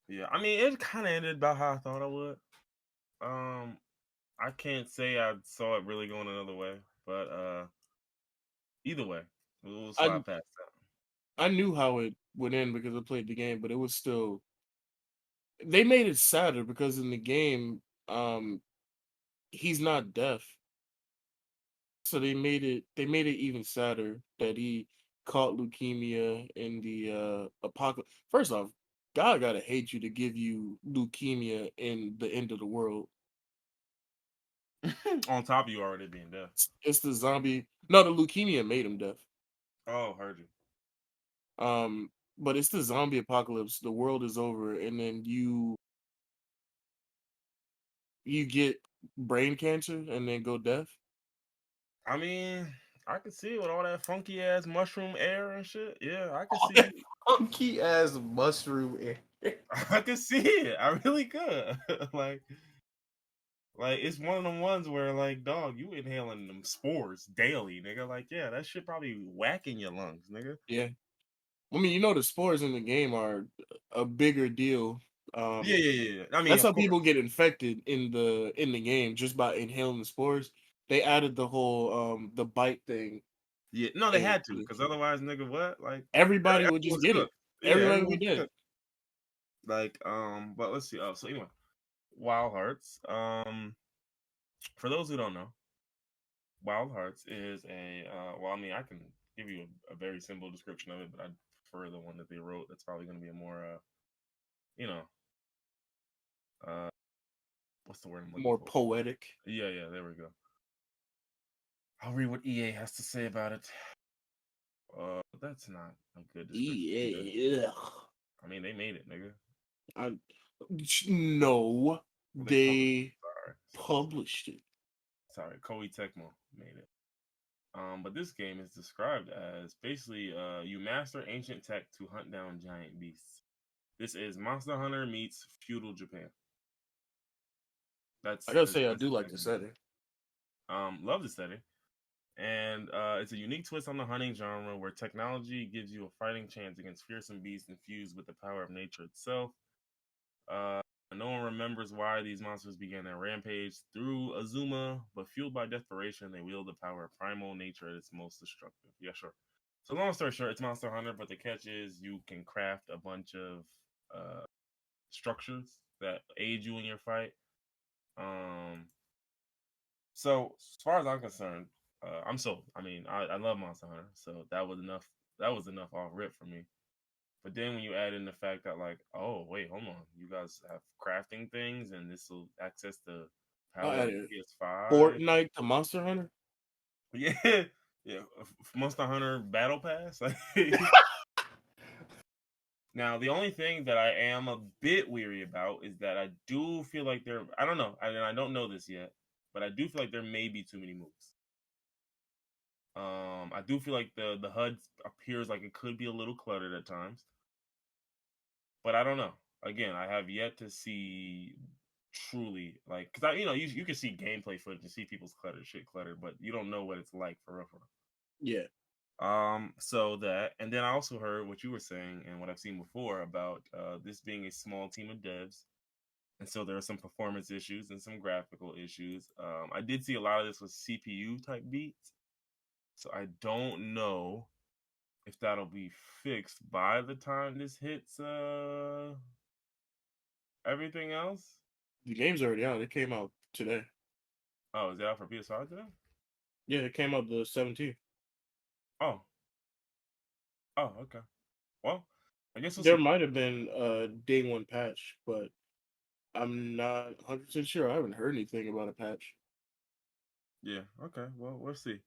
Yeah, I mean, it kind of ended about how I thought it would. I can't say I saw it really going another way, but Either way, we'll I slide past that. I knew how it would end because I played the game, but it was still they made it sadder because in the game, um, he's not deaf. So they made it even sadder that he caught leukemia in the apocalypse. First off, God gotta hate you to give you leukemia in the end of the world. On top of you already being deaf. It's the zombie. No, the leukemia made him deaf. Oh, heard you. But it's the zombie apocalypse. The world is over, and then you get brain cancer and then go deaf. I mean, I could see it with all that funky ass mushroom air and shit. Yeah, I could see. Funky ass mushroom air. I could see it. I really could. like, like it's one of them ones where, like, dog, you inhaling them spores daily, nigga. Like, yeah, that shit probably whacking your lungs, nigga. Yeah. I mean, the spores in the game are a bigger deal. Yeah, Um, yeah, yeah. I mean, that's of how people course. get infected in the game just by inhaling the spores. They added the whole the bite thing, Yeah, no, they and had to, because otherwise, nigga, what? Like, everybody would just everyone's get it. cooked. Yeah, Everybody would be everyone's dead. cooked. Like, but let's see. Oh, so anyway, Wild Hearts. For those who don't know, Wild Hearts is a well, I mean, I can give you a very simple description of it, but I prefer the one that they wrote. That's probably going to be a more, you know, uh, what's the word I'm looking More for? poetic. Yeah, yeah, there we go. I'll read what EA has to say about it. That's not a good description either. Yeah. I mean, they made it, nigga. I, no, Well, they published they it. published it. Sorry, Koei Tecmo made it. But this game is described as basically you master ancient tech to hunt down giant beasts. This is Monster Hunter meets feudal Japan. I gotta That's say, I do like the basically setting. love the setting, and it's a unique twist on the hunting genre where technology gives you a fighting chance against fearsome beasts infused with the power of nature itself. Uh, no one remembers why these monsters began their rampage through Azuma, but fueled by desperation, they wield the power of primal nature at its most destructive. Yeah, sure. So long story short, it's Monster Hunter, but the catch is you can craft a bunch of uh, structures that aid you in your fight. Um, so as far as I'm concerned, I'm sold. I mean, I love Monster Hunter, so that was enough. That was enough off rip for me. But then when you add in the fact that, like, oh wait, hold on, you guys have crafting things, and this will access the I power of the added PS5. Fortnite to Monster Hunter. Yeah, yeah, Monster Hunter Battle Pass. Like, now the only thing that I am a bit weary about is that I do feel like there. I don't know, I don't know this yet, but I do feel like there may be too many moves. I do feel like the HUD appears like it could be a little cluttered at times. But I don't know. Again, I have yet to see truly, like, because you can see gameplay footage and see people's shit cluttered, but you don't know what it's like for real. Yeah, So that, and then I also heard what you were saying and what I've seen before about this being a small team of devs, and so there are some performance issues and some graphical issues. I did see a lot of this with CPU type beats, so I don't know if that'll be fixed by the time this hits everything else. the game's already out. It came out today. Oh, is it out for PS5 today? Yeah, it came out the 17th. Oh, oh, okay. Well, I guess we'll There see. might have been a day one patch, but I'm not 100% sure. I haven't heard anything about a patch. Yeah, okay. Well, we'll see.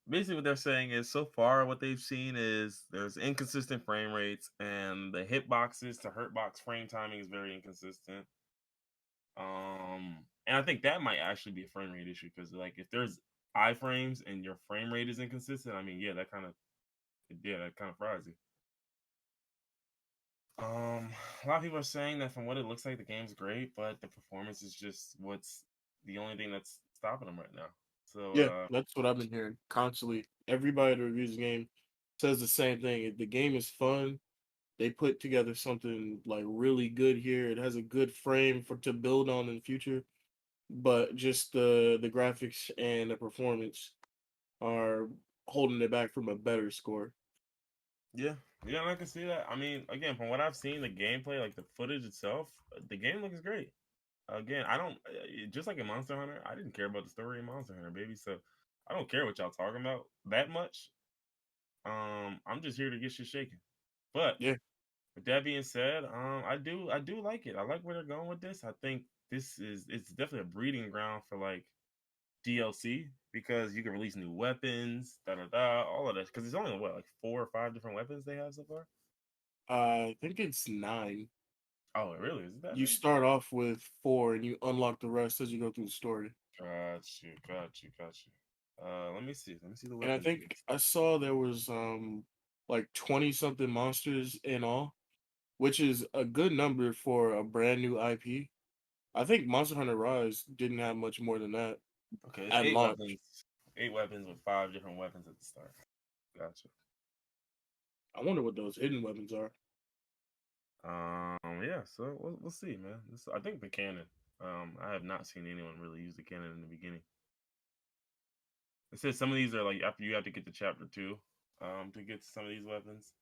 Basically, what they're saying is so far what they've seen is there's inconsistent frame rates, and the hitboxes to hurtbox frame timing is very inconsistent. And I think that might actually be a frame rate issue because, like, if there's iframes and your frame rate is inconsistent, I mean, that kind of fries you. A lot of people are saying that from what it looks like, the game's great, but the performance is just what's the only thing that's stopping them right now. So, Yeah, that's what I've been hearing constantly. Everybody that reviews the game says the same thing. The game is fun. They put together something like really good here. It has a good frame for to build on in the future, but just the graphics and the performance are holding it back from a better score. Yeah, yeah, I can see that. I mean, again, from what I've seen, the gameplay, like the footage itself, the game looks great. Again, I don't just like in Monster Hunter, I didn't care about the story in Monster Hunter, baby. So I don't care what y'all talking about that much. I'm just here to get shit shaking. But Yeah, with that being said, I do like it. I like where they're going with this. I think it's definitely a breeding ground for like DLC because you can release new weapons, da da da, all of that. Because it's only what like 4 or 5 different weapons they have so far. I think it's 9. Oh, it really is it that You many? start off with 4 and you unlock the rest as you go through the story. Got you. Let me see. Let me see the And I weapons think list. I saw there was like 20 something monsters in all, which is a good number for a brand new IP. I think Monster Hunter Rise didn't have much more than that Okay, it's at eight launch. weapons. 8 weapons with 5 different weapons at the start. Gotcha. I wonder what those hidden weapons are. Yeah. So we'll see, man. I think the cannon. I have not seen anyone really use the cannon in the beginning. It says some of these are like after you have to get to chapter 2, to get to some of these weapons.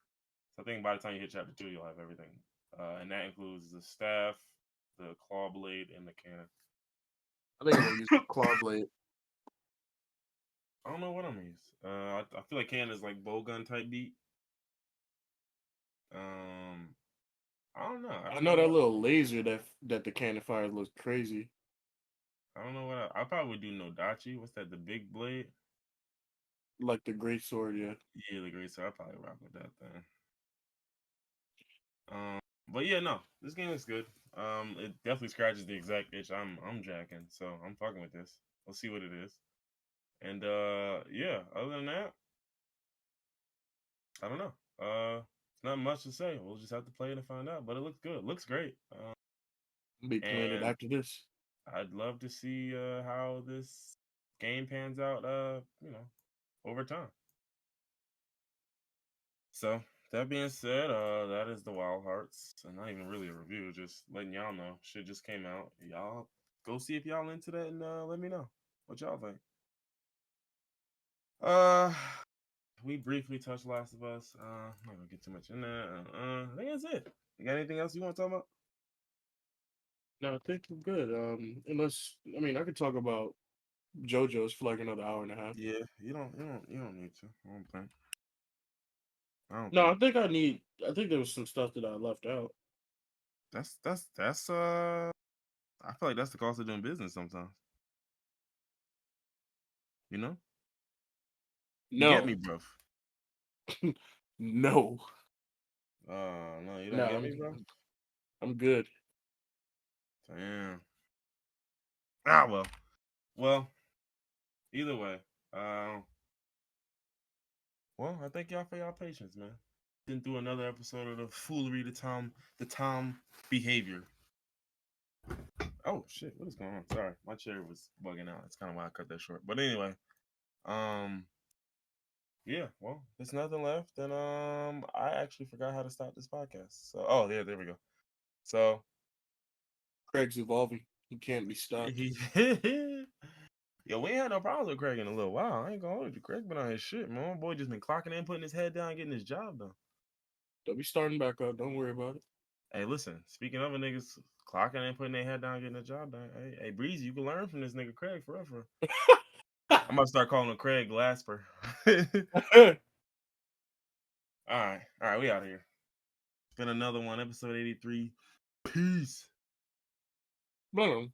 So I think by the time you hit chapter 2, you'll have everything, and that includes the staff, the claw blade, and the cannon. I think I'm gonna use the claw blade. I don't know what I'm gonna use. I feel like cannon is like bowgun type beat. Um, I don't know. I I don't know know that what. little laser that the cannon fires looks crazy, I don't know what. I probably would do Nodachi. What's that? The big blade. like the great sword. Yeah, Yeah, the great. So I probably rock with that then. But yeah, no, this game is good. It definitely scratches the exact itch I'm jacking. So I'm fucking with this. We'll see what it is. And yeah, other than that, I don't know. Not much to say. We'll just have to play it and find out. But it looks good. It looks great. I'll be playing it And after this. I'd love to see how this game pans out. Over time. So that being said, that is the Wild Hearts, and not even really a review, just letting y'all know. Shit just came out. Y'all go see if y'all into that, and let me know what y'all think. Uh, we briefly touched Last of Us. I'm not gonna get too much in there. I think that's it. You got anything else you want to talk about? No, I think I'm good. Unless I mean, I could talk about JoJo's for like another hour and a half. Yeah, you don't need to. I don't think. I don't No, I think. think I need. I think there was some stuff that I left out. That's I feel like that's the cost of doing business sometimes. You know, you get me, No, bro. no, No, you no. don't get me, bro. I'm good. Damn. Ah, well. Either way, well, I thank y'all for y'all patience, man. Been through another episode of the foolery, the Tom behavior. Oh shit, what is going on? Sorry, my chair was bugging out. That's kind of why I cut that short. But anyway, um, yeah. Well, there's nothing left, and I actually forgot how to stop this podcast. So, oh yeah, there we go. So Craig's evolving. He can't be stopped. he, yo, we ain't had no problems with Craig in a little while. I ain't gonna hold you. Craig been on his shit, man. My boy just been clocking in, putting his head down, getting his job done. They'll be starting back up. Don't worry about it. Hey, listen. Speaking of a niggas clocking and putting their head down, getting a job done. Hey, Breezy, you can learn from this nigga Craig for real. For real. I'm gonna start calling him Craig Lasper. All right, we out of here. It's been another one, episode 83. Peace. No, no.